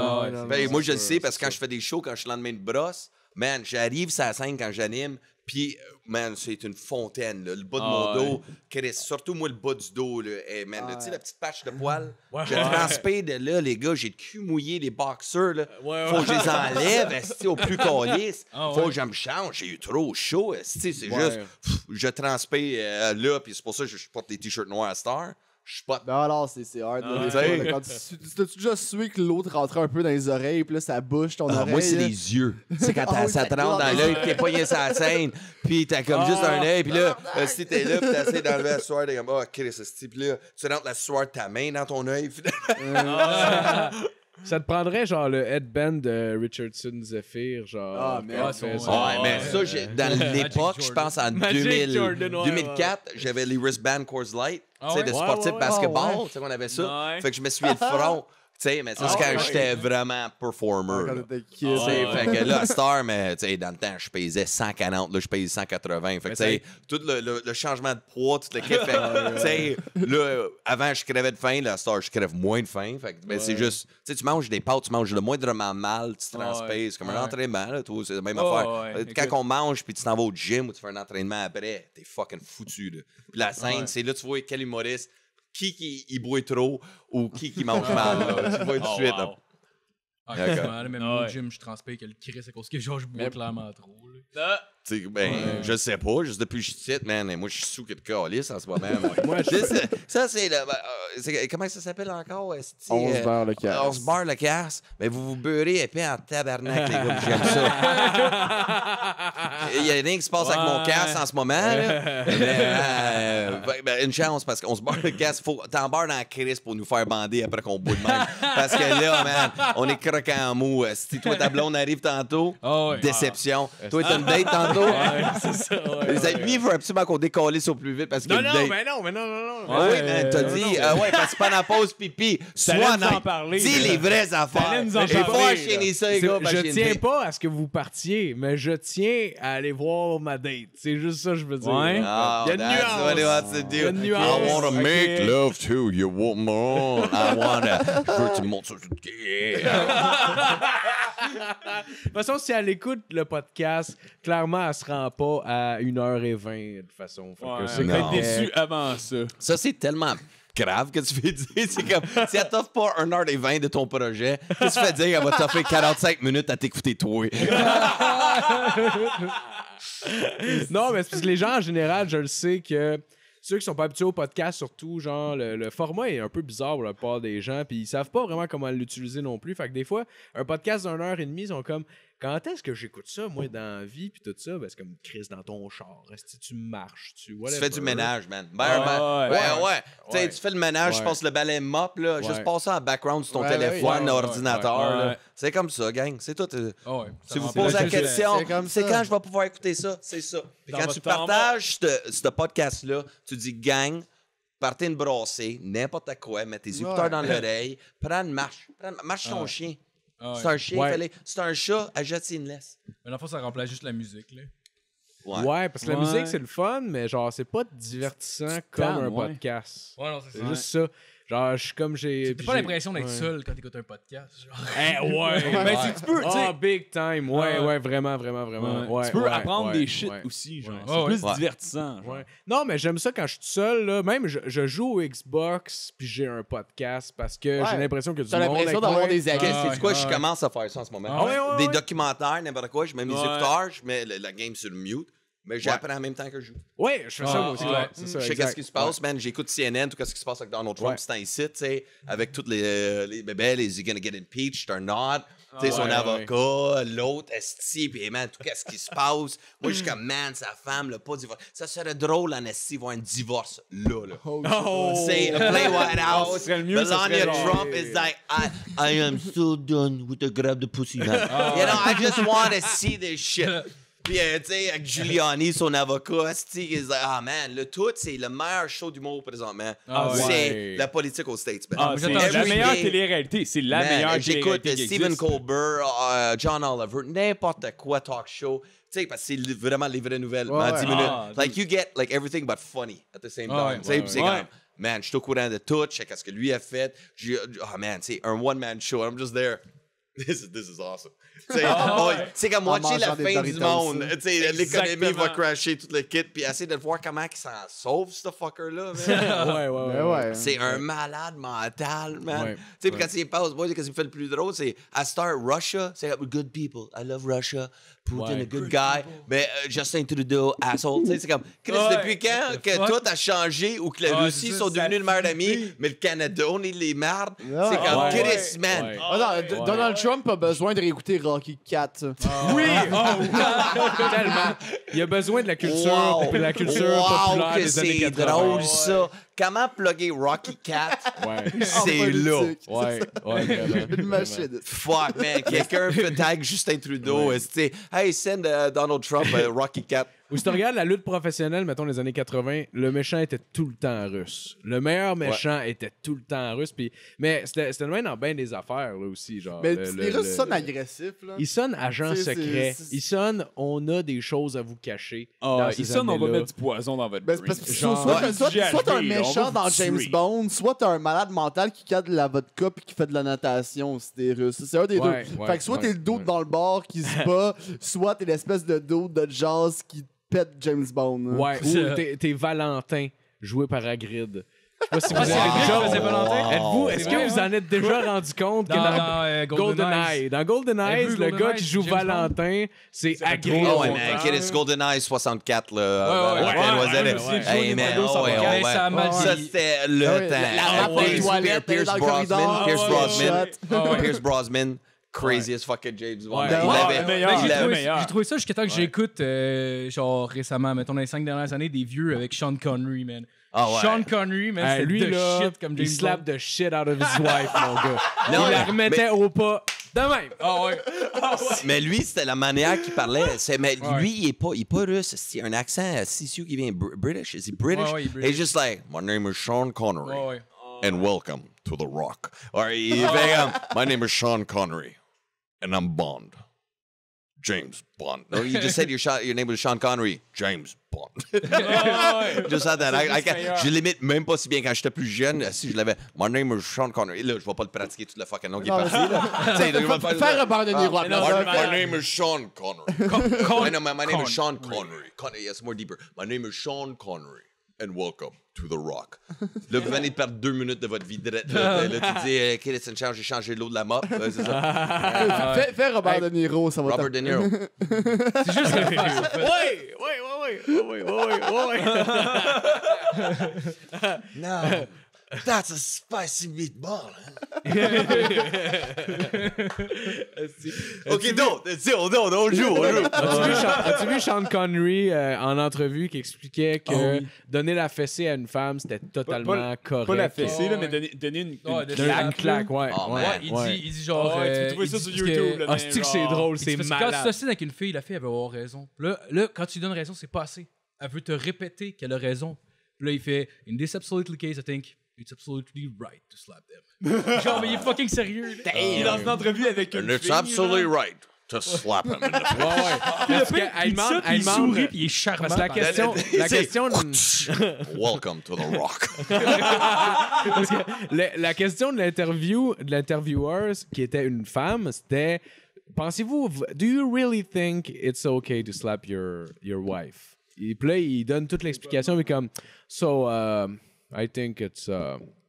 Ben, moi, je le sais parce que quand je fais des shows, quand je suis le lendemain de brosse, man, j'arrive sur la scène quand j'anime, puis, man, c'est une fontaine, là, le bas de mon dos. Chris, surtout moi, le bas du dos, là. Hey, man, tu sais, la petite patch de poil. Je transpire de là, les gars, j'ai le cul mouillé, les boxers, là. Faut que je les enlève, esti, au plus calice. Faut que je me change, j'ai eu trop chaud, esti, c'est juste, je transpire là, puis c'est pour ça que je porte des t-shirts noirs à Star. Je suis pas... Non, non, c'est hard. là, des t'sais. fois, là, quand t'as-tu déjà sué que l'autre rentrait un peu dans les oreilles, puis là, ça bouche ton oreille? moi, c'est là? les yeux. C'est quand Ah oui, ça te rentre dans l'œil, puis t'es pogné sur la scène, puis t'as comme juste un œil, puis là, si t'es là, puis t'essaies d'enlever la sueur, t'es comme, oh, Chris, ce puis là, tu rentres la sueur de ta main dans ton œil. Ça te prendrait genre le headband de Richardson Zephyr, genre. Ah, merde, fait son- ça. Ouais, mais ça, dans l'époque, je pense en Magic 2000, Jordan, ouais, 2004, j'avais les wristbands Coors Light, tu sais, ouais? de Ouais, sportif ouais, basketball, ouais. tu sais qu'on avait ça. Ouais. Fait que je me suis le front. sais, mais ça, c'est quand j'étais vraiment performer. Quand là. t'étais kid. Tu sais, fait que là, Star, mais tu sais, dans le temps, je pesais 140, là, je pèse 180. Fait que, tu sais, tout le changement de poids, tout le kit. Fait que, tu sais, là, avant, je crevais de faim, là, Star, je crève moins de faim. Fait que, ben, c'est juste, tu sais, tu manges des pâtes, tu manges le moindrement mal, tu transpires. C'est comme un entraînement, là, toi, c'est la même affaire. Quand on mange, puis tu t'en vas au gym ou tu fais un entraînement après, t'es fucking foutu, là. Puis la scène, c'est là, tu vois quel humoriste, qui il boit trop ou qui mange mal, là. Tu vois tout de suite, là. Ah, quasiment, là, même au gym, je transpire que le Chris à cause que genre, je bois clairement trop. Là. Tu sais, ben, je sais pas, juste depuis que je suis man, et moi, je suis sous que de calice en ce moment. Moi, ça, c'est le. Comment ça s'appelle encore? 11 beurre le casse. 11 beurre le casse. Ben, vous beurrez épais en tabarnak, les gars, j'aime ça. Il y a rien qui se passe avec mon casse en ce moment. Là. Ben, une chance, parce qu'on se beurre le casse. T'en beurres dans la crise pour nous faire bander après qu'on boit de même. Parce que là, man, on est croquant en mou. Si toi, ta blonde arrive tantôt, déception. Toi, t'as une date tantôt. C'est ça, Lui, il veut absolument qu'on décalisse au plus vite parce qu'il y a une date. mais non. Oui, mais t'as dit, parce que pas dans la pause pipi. Sois honnête. Dis les vraies affaires. J'ai pas enchaîné ça, les gars. Je tiens pas à ce que vous partiez, mais je tiens à aller voir ma date. C'est juste ça que je veux dire. Ouais. Il y a une nuance. Il y a une nuance. I want to make love to you, woman. I want to... Je veux que tu me montres ça. De toute façon, si elle écoute le podcast, clairement, elle se rend pas à 1h20 de toute façon. C'est Non. être déçu avant ça. Ça, c'est tellement grave que tu fais dire. C'est comme, si elle t'offre pas 1h20 de ton projet, qu'est-ce que tu fais dire? Elle va t'offrir 45 minutes à t'écouter toi. Non, mais c'est parce que les gens, en général, je le sais que ceux qui sont pas habitués au podcast, surtout, genre, le format est un peu bizarre pour la plupart des gens, puis ils savent pas vraiment comment l'utiliser non plus. Fait que des fois, un podcast d'1h30, ils sont comme, quand est-ce que j'écoute ça, moi, dans la vie, puis tout ça? Ben, c'est comme Chris dans ton char. Est-ce que tu marches, tu fais du ménage, man. Ouais. Tu sais, tu fais le ménage, je passe le balai mop, là. Juste passe ça en background sur ton téléphone, ordinateur. Là. C'est comme ça, gang. C'est tout. Si vous posez la question, c'est quand je vais pouvoir écouter ça? C'est ça. Puis quand tu partages ce podcast-là, tu dis, gang, partez une brassée, n'importe quoi, mets tes écouteurs dans l'oreille, prends une marche. Marche ton chien. C'est un chien, c'est un chat, achète une laisse. Mais la fois, ça remplace juste la musique, là. Ouais, parce que la musique, c'est le fun, mais genre, c'est pas divertissant comme un podcast. Ouais, non, C'est juste ça. Genre, j'ai. T'as pas l'impression d'être seul quand t'écoutes un podcast. Genre. Ben, si tu peux, tu sais. Big time. Ouais, vraiment. Ouais, tu peux apprendre des shit aussi, genre. C'est plus divertissant. Ouais. Non, mais j'aime ça quand je suis tout seul, là. Même, je joue au Xbox, puis j'ai un podcast parce que j'ai l'impression que du monde. T'as l'impression d'avoir des amis. C'est quoi, je commence à faire ça en ce moment. Des documentaires, n'importe quoi, je mets mes écouteurs, je mets la game sur le mute. Mais j'apprends en même temps que je joue. Ouais, je fais ça moi aussi. Je sais qu'est-ce qui se passe, man. J'écoute CNN, tout ce qui se passe avec Donald Trump, c'est ici, tu sais, avec toutes les bébés, les gonna get impeached or not, tu sais, son avocat, l'autre, esti, puis man, tout ce qui se passe. Moi, je suis comme, man, sa femme, là, pas divorce. Ça serait drôle en esti, voir un divorce là. C'est Play White House. Melania Trump is like, I am so done with the grab the pussy, man. You know, I just want to see this shit. Puis, tu sais, avec Giuliani, son avocat, il dit, man, le tout, c'est le meilleur show d'humour présentement. C'est la politique aux States, man. C'est la meilleure télé-réalité. C'est la meilleure télé-réalité. J'écoute Stephen Colbert, John Oliver, n'importe quoi talk show. Tu sais, parce que c'est vraiment les vraies nouvelles. En 10 minutes. Like, you get like everything but funny at the same time. Tu sais, c'est comme, man, je suis au courant de tout, je sais qu'est-ce que lui a fait. Man, c'est un one-man show. I'm just there. This is awesome. C'est comme moitié la fin du monde. L'économie va crasher tout le kit, puis essayer de voir comment il s'en sauve, ce fucker-là. Ouais. C'est un malade mental, man. Tu sais, quand il passe, moi, ce qui me fait le plus drôle, c'est I start Russia, c'est good people. I love Russia. Putin, a good guy. Mais Justin Trudeau, asshole. Tu sais, c'est comme, Chris, depuis quand que tout a changé ou que la Russie sont devenus le meilleur ami, mais le Canada, on est les merdes. C'est comme, Chris, man. Donald Trump a besoin de réécouter Rocky 4. Oui! Tellement. Il a besoin de la culture, la culture populaire des années 80. C'est drôle, ça. Comment plugger Rocky 4? C'est là. Ouais, vraiment. Une machine. Fuck, man. Quelqu'un peut tag Justin Trudeau. Hey, send Donald Trump Rocky 4. Ou si tu regardes la lutte professionnelle, mettons les années 80, le méchant était tout le temps russe. Le meilleur méchant était tout le temps russe. Mais c'était le même dans bien des affaires là, aussi. Genre, Mais les Russes sonnent agressifs, là. Ils sonnent agent C'est- secret. c'est- Ils sonnent on a des choses à vous cacher. Ah, dans il ces sonne, on va années-là. mettre du poison dans votre Ben, c'est drink. parce que Genre, soit t'as un GHB, méchant on va dans vous James tuer. Bond, soit t'as un malade mental qui cadre la vodka puis qui fait de la natation aussi des Russes. C'est un des Ouais, deux. ouais, Fait que soit ouais, t'es le doute ouais. dans le bar qui se bat, soit t'es l'espèce de doute de jazz qui pète James Bond. hein. Ouais, Ça. ou t'es Valentin, joué par Hagrid. Je sais pas si Ah, vous c'est avez Hagrid déjà... qui faisait Valentin? Êtes-vous, C'est est-ce vrai, que vous hein? en êtes déjà rendu compte que Dans GoldenEye. Dans GoldenEye, Avez-vous le gars GoldenEye, qui joue James Bond? Valentin, c'est fait Hagrid. trop Oh, ouais, longtemps. man. Chris, GoldenEye 64, là. Ouais, avec ouais, Mademoiselle. ouais, Hey, man. Jaune et Oh, ouais, Bordeaux, oh, mais ça a ouais. mal Ça, vieilli. c'était le Ah ouais, temps. la rap Pierce- des toilettes, Pierce dans le Brosnan. corridor. Pierce Ah ouais, Brosnan. shot. Pierce Brosnan. Crazy as fucking James Bond. Ouais. Il Ouais, avait- meilleur, il J'ai avait- trouvé, meilleur. j'ai trouvé ça jusqu'à temps que j'écoute, genre récemment, mettons dans les 5 dernières années, des vieux avec Sean Connery, man. Ah ouais. Sean Connery, man, Hey, c'est lui, de là, shit comme James il slap Bond. the shit out of his wife, mon gars. Non, Il la mais- remettait au pas de même. Ah ouais. Mais lui, c'était la manière qu'il parlait. Mais Ouais. lui, il est pas russe. C'est un accent sisu qui vient British. Is he British? Ouais, ouais, il est British. He's just like, my name is Sean Connery. Ouais, ouais. And welcome to The Rock. Or il fait my name is Sean Connery. And I'm Bond. James Bond. No, you just said your name was Sean Connery. James Bond. Just had that. Je l'imite même pas si bien quand j'étais plus jeune. Si je l'avais, my name is Sean Connery. Là, je vais pas le pratiquer toute la fucking long qui est Non, parti. là. Tu sais, il va Faire abandonner Rock. My name is Sean Connery. My name is Sean Connery. Yes, more deeper. My name is Sean Connery. And welcome to The Rock. Là, vous venez de perdre 2 minutes de votre vie. Là, tu dis, OK, c'est une chance, j'ai changé l'eau de la mop. C'est ça. Fais Robert De Niro, ça va Robert De Niro. C'est juste que No, that's a spicy meatball. OK, on joue. As-tu vu Sean Connery en entrevue qui expliquait que donner la fessée à une femme, c'était totalement correct? Pas la fessée, Ouais, là, ouais. mais donner une Ouais, de Donner claque, une claque, ouais. Oh, ouais, man. Ouais, il dit genre. Oh, tu peux trouver il ça dit sur que- YouTube, là. Ah, c'est que c'est drôle, c'est Parce que quand tu malade. t'ostines avec une fille, la fille, elle va avoir raison. Là, quand tu lui donnes raison, c'est pas assez. Elle veut te répéter qu'elle a raison. Puis là, il fait In this absolutely case, I think it's absolutely right to slap them. Genre, mais il est fucking sérieux. là. Il est dans une entrevue avec une And it's fille, absolutely là. right to slap him in the face. Ouais, ouais. Parce Puis qu'elle il dit ça, demande, puis il sourit, puis il est charmant. parce que la question, la question, Welcome to The Rock. parce que la question de l'interviewer, qui était une femme, c'était pensez-vous, do you really think it's okay to slap your wife? Et puis là, il donne toute l'explication, mais comme, so, I think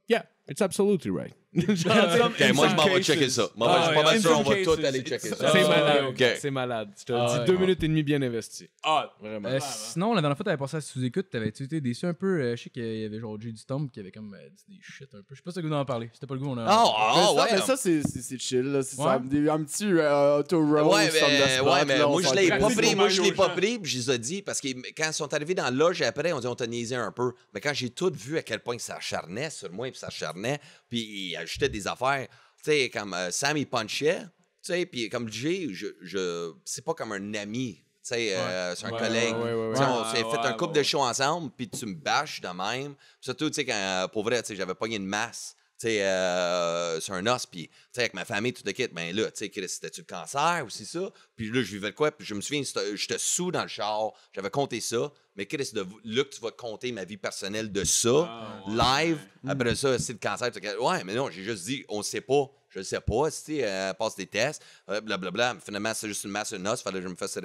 yeah, it's absolutely right. OK, moi, je m'en vais checker ça. Moi, je suis pas mal sûr, on va tous aller checker ça. C'est malade. OK. C'est malade. Je te Ah, dis ouais. 2 minutes et demie bien investies. Ah, Vraiment. Sinon, la dernière fois, t'avais passé à sous-écoute, t'avais-tu été déçu un peu? Je sais qu'il y avait genre Jay du Storm qui avait comme dit des shit un peu. Je sais pas si t'as le goût d'en parler. C'était pas le goût, on a. Ouais. Mais ça, c'est chill. Là. C'est Ouais. ça, un petit auto-roll. Ouais, mais moi, je l'ai pas pratique pris. au Moi, je l'ai maillot pas jaune. pris, puis je les ai dit, parce que quand ils sont arrivés dans la loge, après, on dit, on t'a niaisé un peu. Mais quand j'ai tout vu à quel point ça acharnait sur moi, puis ça acharnait, puis il ajoutait des affaires, tu sais, comme Sam, il punchait, tu sais, puis comme Jay, c'est pas comme un ami. Tu sais, c'est un collègue. ouais. Tu sais, on s'est Ouais, fait un ouais, couple de shows ensemble, puis tu me bâches de même. Surtout, tu sais, quand, pour vrai, tu sais, j'avais pogné une masse. Tu sais, sur un os, puis, tu sais, avec ma famille, tout de suite, ben là, tu sais, Chris, c'était-tu le cancer ou c'est ça? Puis là, je vivais de quoi? Puis je me souviens, j'étais sous dans le char, j'avais compté ça, mais Chris, là que tu vas compter ma vie personnelle de ça, live, après ça, c'est le cancer. Ouais, mais non, j'ai juste dit, on sait pas. Je le sais pas, si passe des tests, blablabla. Finalement, c'est juste une masse sur l'os. Fallait que je me fasse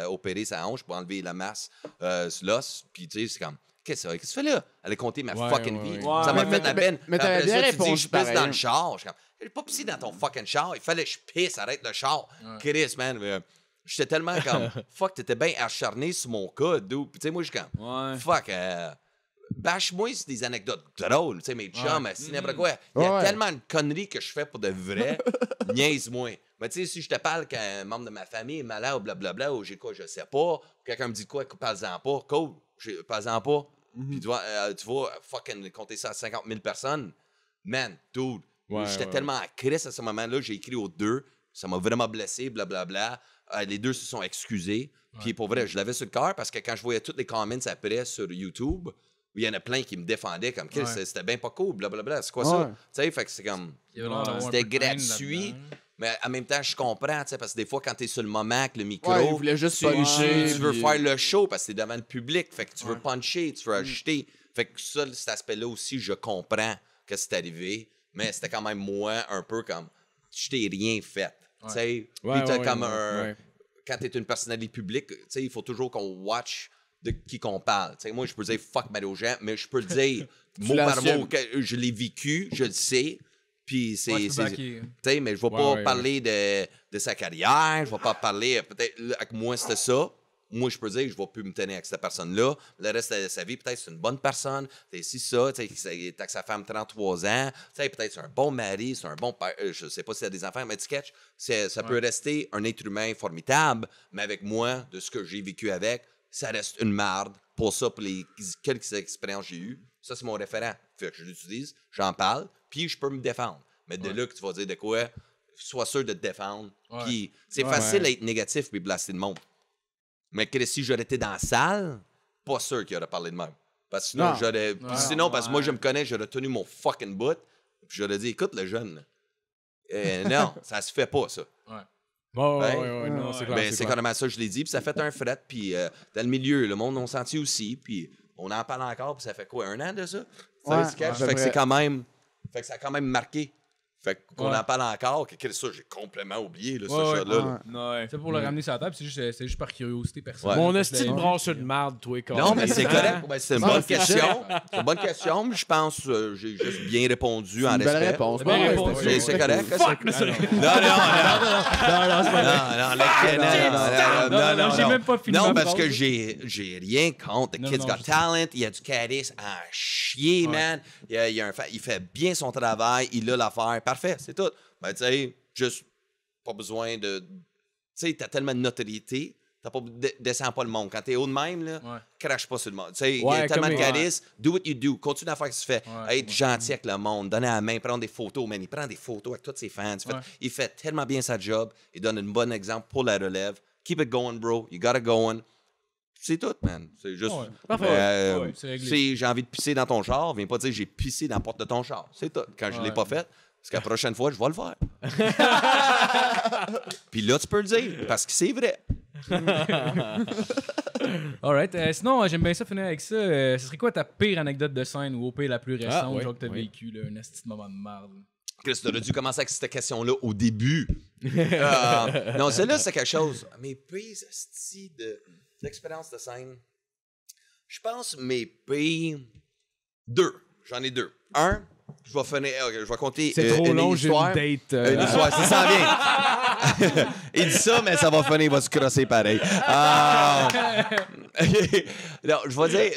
opérer sa hanche pour enlever la masse sur l'os. Puis, tu sais, c'est comme, qu'est-ce que tu fais là? Elle a compté ma fucking vie. ouais. Ça m'a Mais fait la peine. mais t'avais Après bien ça, tu dis, répondu je pisse pareil. dans le char. Je suis comme, j'ai pas pissé dans ton fucking char. Il fallait que je pisse, arrête le char. Chris, man. J'étais tellement comme, fuck, t'étais bien acharné sur mon cas, dude. Puis, tu sais, moi, je suis comme, Ouais. fuck, bâche-moi, c'est des anecdotes drôles. Tu sais, mes chums, c'est n'importe quoi. Il y a Ouais. tellement de conneries que je fais pour de vrai. Niaise-moi. Mais tu sais, si je te parle qu'un membre de ma famille est malade ou blablabla, ou j'ai quoi, je sais pas, ou quelqu'un me dit quoi, parle-en pas, cool, parle-en pas. Puis tu vas fucking compter ça à 50 000 personnes. Man, dude, Ouais, j'étais ouais. tellement à crise à ce moment-là, j'ai écrit aux deux. ça m'a vraiment blessé, blablabla. Les deux se sont excusés. Puis pour vrai, je l'avais sur le cœur parce que quand je voyais tous les comments après sur YouTube, il y en a plein qui me défendaient comme Chris, c'était bien pas cool, blablabla. C'est quoi ça? Tu sais, fait que c'est comme. C'était gratuit. Mais en même temps, je comprends, tu sais, parce que des fois, quand t'es sur le moment avec le micro, Ouais, il voulait juste tu puncher, veux puis- faire le show parce que t'es devant le public. Fait que tu veux puncher, tu veux ajouter. Fait que ça, cet aspect-là aussi, je comprends que c'est arrivé. Mais c'était quand même moi, un peu comme, je t'ai rien fait. Tu sais, puis t'as comme un... Quand t'es une personnalité publique, tu sais, il faut toujours qu'on watch de qui qu'on parle. Tu sais, moi, je peux dire « fuck Mario Jean », mais je peux le dire mot par mot, que je l'ai vécu, je le sais. Puis c'est. Tu sais, mais je vais pas parler de sa carrière, je vais pas parler. Peut-être avec moi, c'était ça. Moi, je peux dire que je vais plus me tenir avec cette personne-là. Le reste de sa vie, peut-être c'est une bonne personne. C'est si ça, tu sais, il est avec sa femme 33 ans. Tu sais, peut-être c'est un bon mari, c'est un bon père. Je sais pas s'il a des enfants, mais tu catch, ça peut rester un être humain formidable, mais avec moi, de ce que j'ai vécu avec, ça reste une merde. Pour ça, pour les quelques expériences que j'ai eues, ça, c'est mon référent. Fait que je l'utilise, j'en parle, puis je peux me défendre. Mais de là que tu vas dire de quoi, sois sûr de te défendre. Puis c'est facile d'être négatif puis blaster le monde. Mais que si j'aurais été dans la salle, pas sûr qu'il aurait parlé de même. Parce que sinon, parce que moi, je me connais, j'aurais tenu mon fucking bout, puis j'aurais dit, écoute, le jeune, non, ça se fait pas, ça. Non, c'est clair. Mais c'est carrément ça, je l'ai dit, puis ça fait un fret, puis dans le milieu, le monde on senti aussi, puis on en parle encore, puis ça fait quoi, 1 an de ça? Fait que c'est quand même, fait que ça a quand même marqué. Fait qu'on en parle encore, que ça, j'ai complètement oublié, là, ce shot-là. C'est pour le ramener sur la table, c'est juste par curiosité personnelle. Mon style brasseur de marde, toi, quand non, mais c'est correct. Ben, c'est une bonne question. C'est une bonne question, mais je pense que j'ai juste bien répondu en respect. Belle réponse. C'est correct. Non, j'ai même pas fini. Non, parce que j'ai rien contre. The Kid's Got Talent, il y a du charisme à chier, man. Il fait bien son travail, il a l'affaire. Parfait, c'est tout. Ben, tu sais, juste pas besoin de. Tu sais, t'as tellement de notoriété, descends pas le monde. Quand t'es haut de même, là, crache pas sur le monde. Tu sais, il y a tellement de charisme. Do what you do. Continue à faire ce que tu fais. Être gentil avec le monde, donner la main, prendre des photos. Man, il prend des photos avec tous ses fans. Il fait tellement bien sa job. Il donne un bon exemple pour la relève. Keep it going, bro. You got it going. C'est tout, man. C'est juste. Si j'ai envie de pisser dans ton char, viens pas dire j'ai pissé dans la porte de ton char. C'est tout. Quand je l'ai pas fait, parce que la prochaine fois, je vais le faire. Puis là, tu peux le dire, parce que c'est vrai. Alright. Sinon, j'aime bien ça finir avec ça. Ce serait quoi ta pire anecdote de scène ou au pire la plus récente, genre que t'as vécu, là, un esti de moment de merde? Chris, t'aurais dû commencer avec cette question-là au début. Non, celle-là, c'est quelque chose. Mes pires esti d'expérience de scène. Je pense mes pires. 2. J'en ai 2. 1. Je vais finir. Je vais compter. C'est trop long, j'ai une histoire. date. Une histoire, ça s'en vient. Il dit ça, mais ça va finir, il va se crosser pareil. Non, je vais dire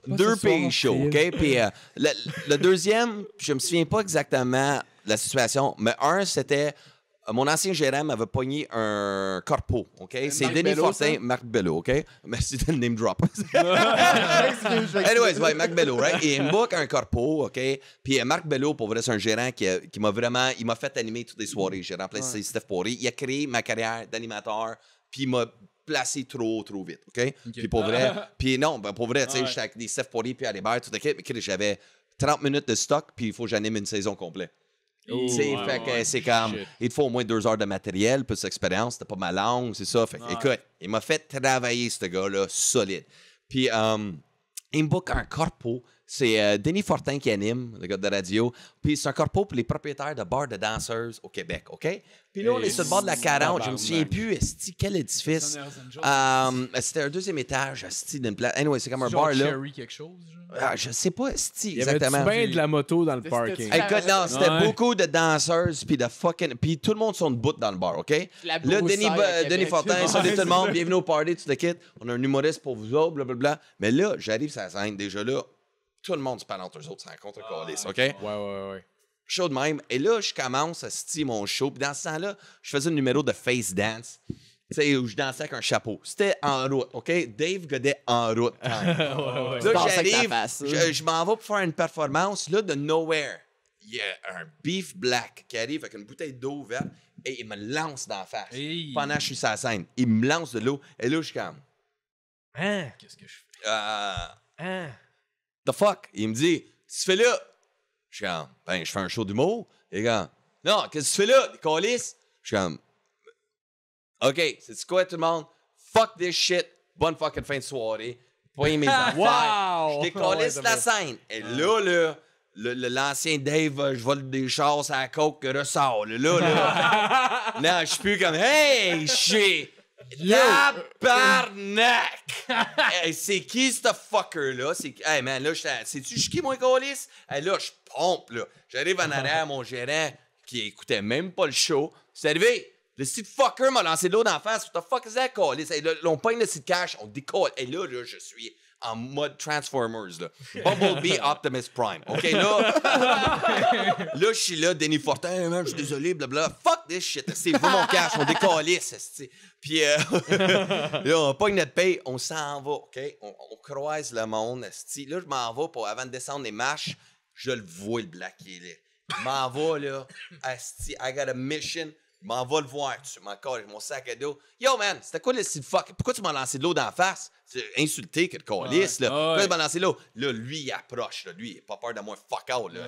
deux pays chauds, OK? Puis le deuxième, je me souviens pas exactement de la situation, mais un, c'était. Mon ancien gérant m'avait pogné un corpo, OK? C'est Denis Bello, Fortin, ça? Marc Bello, OK? Merci de le name drop. Anyways, ouais, Marc Bello, right? Et il me book un corpo, OK? Puis Marc Bello, pour vrai, c'est un gérant qui m'a vraiment... Il m'a fait animer toutes les soirées. J'ai remplacé Steph Poré. Il a créé ma carrière d'animateur, puis il m'a placé trop vite, OK? Puis pour vrai... Puis non, ben pour vrai, tu sais, j'étais avec des Steph Poré, puis Alibert, tout OK? Mais j'avais 30 minutes de stock, puis il faut que j'anime une saison complète. Fait que c'est comme, il te faut au moins 2 heures de matériel, plus d'expérience, c'était pas ma langue, c'est ça. Fait que, écoute, il m'a fait travailler, ce gars-là, solide. Puis, il me book un corpo. C'est Denis Fortin qui anime, le gars de radio. Puis c'est un corpo pour les propriétaires de bars de danseuses au Québec, OK? Puis là, on est sur le bord de la 40. Je me souviens plus, esti, quel édifice. C'était un 2e étage, esti, d'une place. Anyway, c'est comme un bar, là. Cherry quelque chose, Je sais pas, esti, Il y avait exactement. bien de la moto dans le parking. Écoute, non, c'était beaucoup de danseuses, puis de fucking... Puis tout le monde sont debout dans le bar, OK? La Là, broussaille à Denis Québec. Fortin, salut tout le monde, bienvenue au party, tu te quittes. On a un humoriste pour vous autres, blablabla. Mais là, j'arrive sur la scène, déjà là, tout le monde se parle entre eux autres, c'est un contre-calice, OK? Ouais. Chaud de même. Et là, je commence à styler mon show. Puis dans ce temps-là, je faisais un numéro de face dance. Tu sais, où je dansais avec un chapeau. C'était en route, OK? Dave Godet en route. Là, danses avec ta j'arrive, face. je m'en vais pour faire une performance. Là, de nowhere, il y a un beef black qui arrive avec une bouteille d'eau verte et il me lance dans la face. Hey. Pendant que je suis sur la scène. Il me lance de l'eau et là, je suis comme... Hein? Qu'est-ce que je fais? Hein? The fuck? Il me dit, tu fais là? Je suis comme, ben, je fais un show d'humour. Il est comme, non, qu'est-ce que tu fais là? Des câlisses? Je suis comme, OK, c'est quoi tout le monde? Fuck this shit. Bonne fucking fin de soirée. Poignez mes affaires. Wow! Je décalisse la scène. Et là, l'ancien Dave, je vole des chars à la coke, ressort. Là. Non, je suis plus comme, hey, shit! Tabarnak! Hey, c'est qui ce fucker-là? Hey man, là, sais-tu qui mon câlisse? Hey, là, je pompe, là. J'arrive en arrière, mon gérant, qui écoutait même pas le show. C'est arrivé. Le site fucker m'a lancé de l'eau d'en face. What the fuck is that, câlisse? Hey, là, on pogne le site cash, on décolle. Et là, je suis en mode Transformers, là. Bumblebee Optimus Prime. OK, là, là, je suis là, Denis Fortin, hey, man, je suis désolé, blablabla. Fuck this shit, c'est vous mon cash, on décalisse, puis là, on pogne notre paye, on s'en va, OK? On croise le monde, esti. Là, je m'en vais, pour, avant de descendre les marches, je le vois, le black, il est là. Je m'en vais, là, esti, I got a mission. Je m'en vais le voir, tu m'encore mon sac à dos. Yo, man, c'était quoi le style fuck? Pourquoi tu m'as lancé de l'eau d'en face? C'est insulté que le câlisse, là. Pourquoi tu m'as lancé de l'eau? Là, lui, il approche, là. Lui, il n'a pas peur de moi, fuck out, là.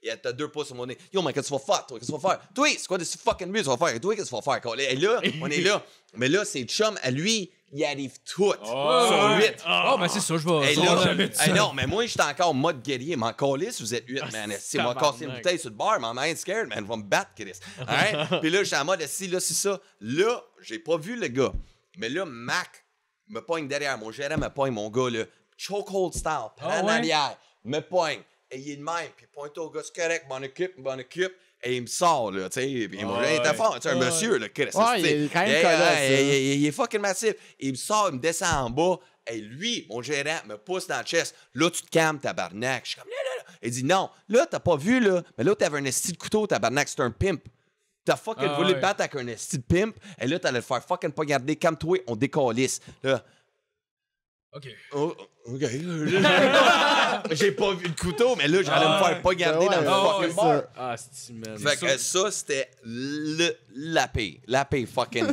Il a 2 pouces sur mon nez. Yo, man, qu'est-ce que tu vas faire, toi? Qu'est-ce que tu vas faire? Toi, c'est quoi de ce fucking mieux tu vas faire? Toi, qu'est-ce que tu vas faire, câlisse? Et là, on est là. Mais là, c'est chum, à lui, il arrive tout. Sur 8. Oh, ben c'est ça, je vais. Hey, là, non, mais moi, j'étais encore en mode guerrier. M'en calisse, vous êtes 8, man. Si moi, casser une bouteille sur le bar, my mind's scared, man. Je vais me battre, Chris. Hein? Puis là, j'étais en mode, si, là, c'est ça. Là, j'ai pas vu le gars. Mais là, Mac me pogne derrière. Mon gérant me pogne, mon gars, là. Chokehold style. En arrière. Me pogne. Et il est de même. Puis pointe au gars, c'est correct. M'en occupe. Et il me sort, là, tu sais. Puis mon gérant était fort. Tu sais, un monsieur, là. Chris, il est quand même colosse. Il est fucking massif. Il me sort, il me descend en bas. Et lui, mon gérant, me pousse dans le chest. Là, tu te calmes, tabarnak. Je suis comme, là. Il dit, non, là, t'as pas vu, là. Mais là, t'avais un esti de couteau, tabarnak. C'est un pimp. T'as fucking voulu te battre avec un esti de pimp. Et là, t'allais le faire fucking pas garder. Calme-toi, on décalisse. Là. OK. Oh, OK. J'ai pas vu le couteau, mais là, j'allais me faire pas garder dans le fucking bar. Ah, c'est man. Fait que ça, c'était la paix. La paix fucking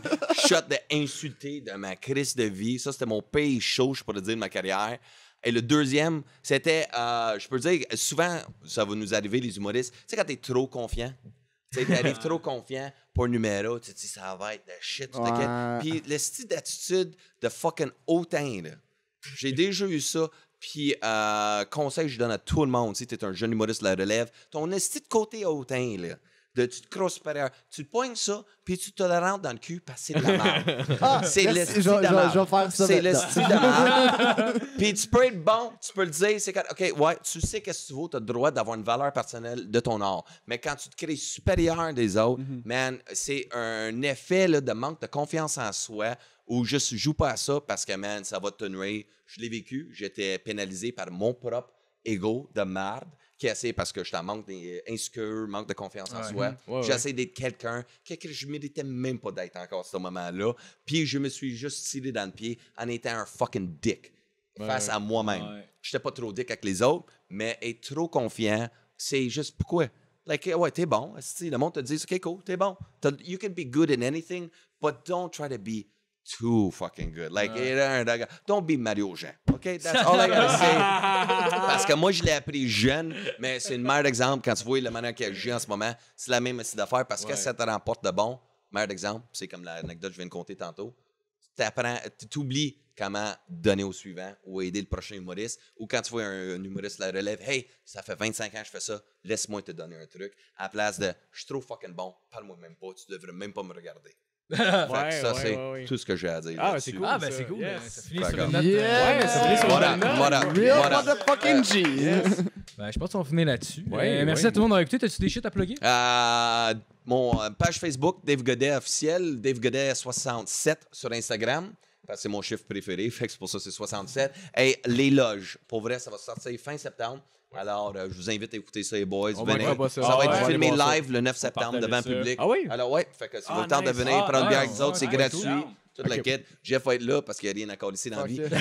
shot de insulté de ma crise de vie. Ça, c'était mon pays chaud, je pourrais dire, de ma carrière. Et le deuxième, c'était, je peux dire, souvent, ça va nous arriver, les humoristes. Tu sais, quand t'es trop confiant, tu t'arrives trop confiant pour un numéro, tu te dis, ça va être de shit, tu t'inquiètes. Puis le style d'attitude de fucking hautain, là. J'ai déjà eu ça. Puis, conseil que je donne à tout le monde, si tu es un jeune humoriste de la relève, ton esti de côté hautain, là, tu te crosses supérieur, tu te pognes ça, puis tu te le rentres dans le cul parce que c'est de la merde. C'est le style de merde. Je vais faire ça. C'est le style de merde. Puis tu peux être bon, tu peux le dire, c'est quand, OK, ouais, tu sais qu'est-ce que tu vaux, tu as le droit d'avoir une valeur personnelle de ton art. Mais quand tu te crées supérieur des autres, man, c'est un effet là, de manque de confiance en soi où je ne joue pas à ça parce que, man, ça va te nuire. Je l'ai vécu, j'étais pénalisé par mon propre ego de merde qui essaie parce que je manque d'insécure, manque de confiance en soi. J'essaie d'être quelqu'un que je ne méritais même pas d'être encore à ce moment-là. Puis je me suis juste tiré dans le pied en étant un fucking dick face à moi-même. J'étais pas trop dick avec les autres, mais être trop confiant, c'est juste pourquoi? Like, ouais, t'es bon. Le monde te dit, OK, cool, t'es bon. You can be good in anything, but don't try to be too fucking good. Like, don't be Mario Jean. OK? That's all I gotta say. Parce que moi, je l'ai appris jeune, mais c'est une meilleure exemple. Quand tu vois la manière qu'il agit en ce moment, c'est la même aussi d'affaires parce que ça te remporte de bon. Meilleur exemple, c'est comme l'anecdote que je viens de conter tantôt. Tu oublies comment donner au suivant ou aider le prochain humoriste. Ou quand tu vois un humoriste la relève, hey, ça fait 25 ans que je fais ça, laisse-moi te donner un truc. À la place de, je suis trop fucking bon, parle-moi même pas, tu devrais même pas me regarder. Ça, c'est tout ce que j'ai à dire. Ah, c'est cool. Ah, ben ça. c'est cool. Yes. Ça finit sur une note. Ouais, ça finit sur une note. Real motherfucking G. Ben, je pense qu'on va finir là-dessus. Ouais, merci ouais. à tout le monde d'avoir écouté. T'as-tu des shit à plugger? Mon page Facebook, Dave Godet officiel, Dave Godet 67 sur Instagram. Parce que c'est mon chiffre préféré, fait que c'est pour ça que c'est 67. Et les loges, pour vrai, ça va sortir fin septembre. Alors, je vous invite à écouter ça, les boys. Venez. manquera pas ça. Ça va être Ouais, filmé allez voir ça. live le 9 septembre devant le partager ça. public. Ah oui? Alors, ouais, fait que si vous avez le temps de venir prendre une bière avec nous autres, c'est gratuit. Toute la quête. Jeff va être là parce qu'il n'y a rien à coller ici dans la vie. Ok.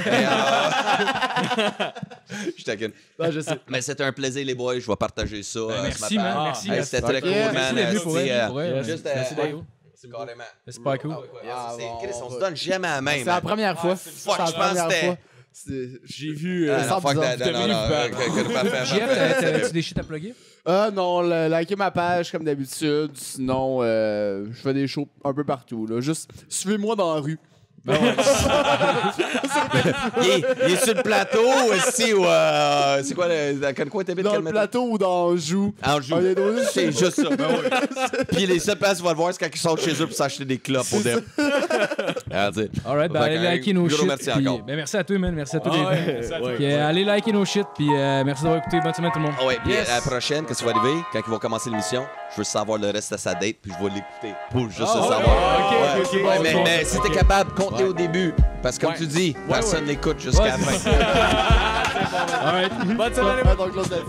Je taquine. Non, je sais. Mais c'était un plaisir, les boys. Je vais partager ça. Merci, ce matin. man. Merci. Hey, c'était très Ok, cool, merci man. d'être venu pour Merci, vrai, pour vrai. Juste, Merci d'être ouais, carrément. C'est pas cool. Ah, bon, Chris, on on se va- donne jamais à la main, C'est la man. première fois. fuck, C'est la je pense première que c'était- fois. J'ai vu. Ah, non, sans fuck bizarre. that, non, non, parfait, Jeff, parfait. t'avais-tu des shit à plugger? Non, likez ma page comme d'habitude. Sinon, je fais des shows un peu partout. Là. Juste suivez-moi dans la rue. Il est sur le plateau aussi ou c'est quoi dans quel coin t'habites? Dans quel le métal? plateau ou dans Anjou. Anjou. Ah, il y a d'autres- C'est juste ça. Puis les seules places où on va le voir, c'est quand ils sortent chez eux pour s'acheter des clopes au dep. Alright, ben Fait allez que, liker nos gros shit. merci puis- encore. Ben merci à toi, man. Merci à toi. Ah ouais, David. merci à toi. Puis, allez liker nos shit. Puis merci d'avoir écouté. Bonne semaine, tout le monde. Ah ouais, puis Yes. à la prochaine, qu'est-ce qui va arriver? Quand ils vont commencer l'émission, je veux savoir le reste de sa date, puis je vais l'écouter pour juste le savoir. ok, Ouais. ok, Ouais, ok. mais si t'es capable, compte-les au début. Parce que comme tu dis, personne n'écoute jusqu'à la fin. Alright. Bonne semaine. Ah, donc, Claude l'a dit.